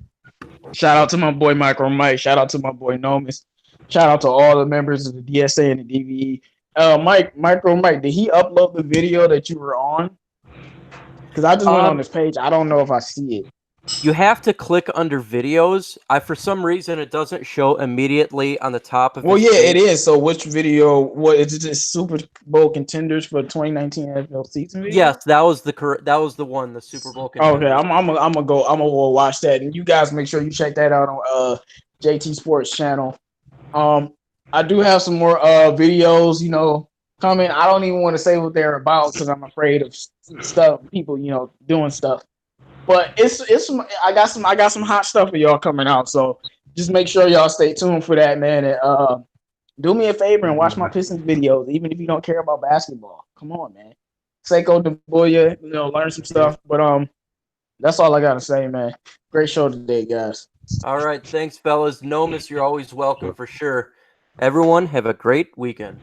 Shout out to my boy Micro Mike. Shout out to my boy Nomis. Shout out to all the members of the DSA and the DVE. Micro Mike, did he upload the video that you were on? Because I just went on his page. I don't know if I see it. You have to click under videos. For some reason, it doesn't show immediately on the top of. Well, yeah, page. It is. So, which video? What is it? Just Super Bowl contenders for 2019 NFL season video? Yes, that was the one. The Super Bowl contenders. Okay, I'm gonna go watch that, and you guys make sure you check that out on JT Sports channel. I do have some more videos, coming. I don't even want to say what they're about because I'm afraid of stuff, people, doing stuff. But I got some hot stuff for y'all coming out. So just make sure y'all stay tuned for that, man. And do me a favor and watch my Pistons videos, even if you don't care about basketball. Come on, man. Seiko Debuya, learn some stuff. But that's all I gotta say, man. Great show today, guys. All right, thanks, fellas. Nomis, you're always welcome for sure. Everyone, have a great weekend.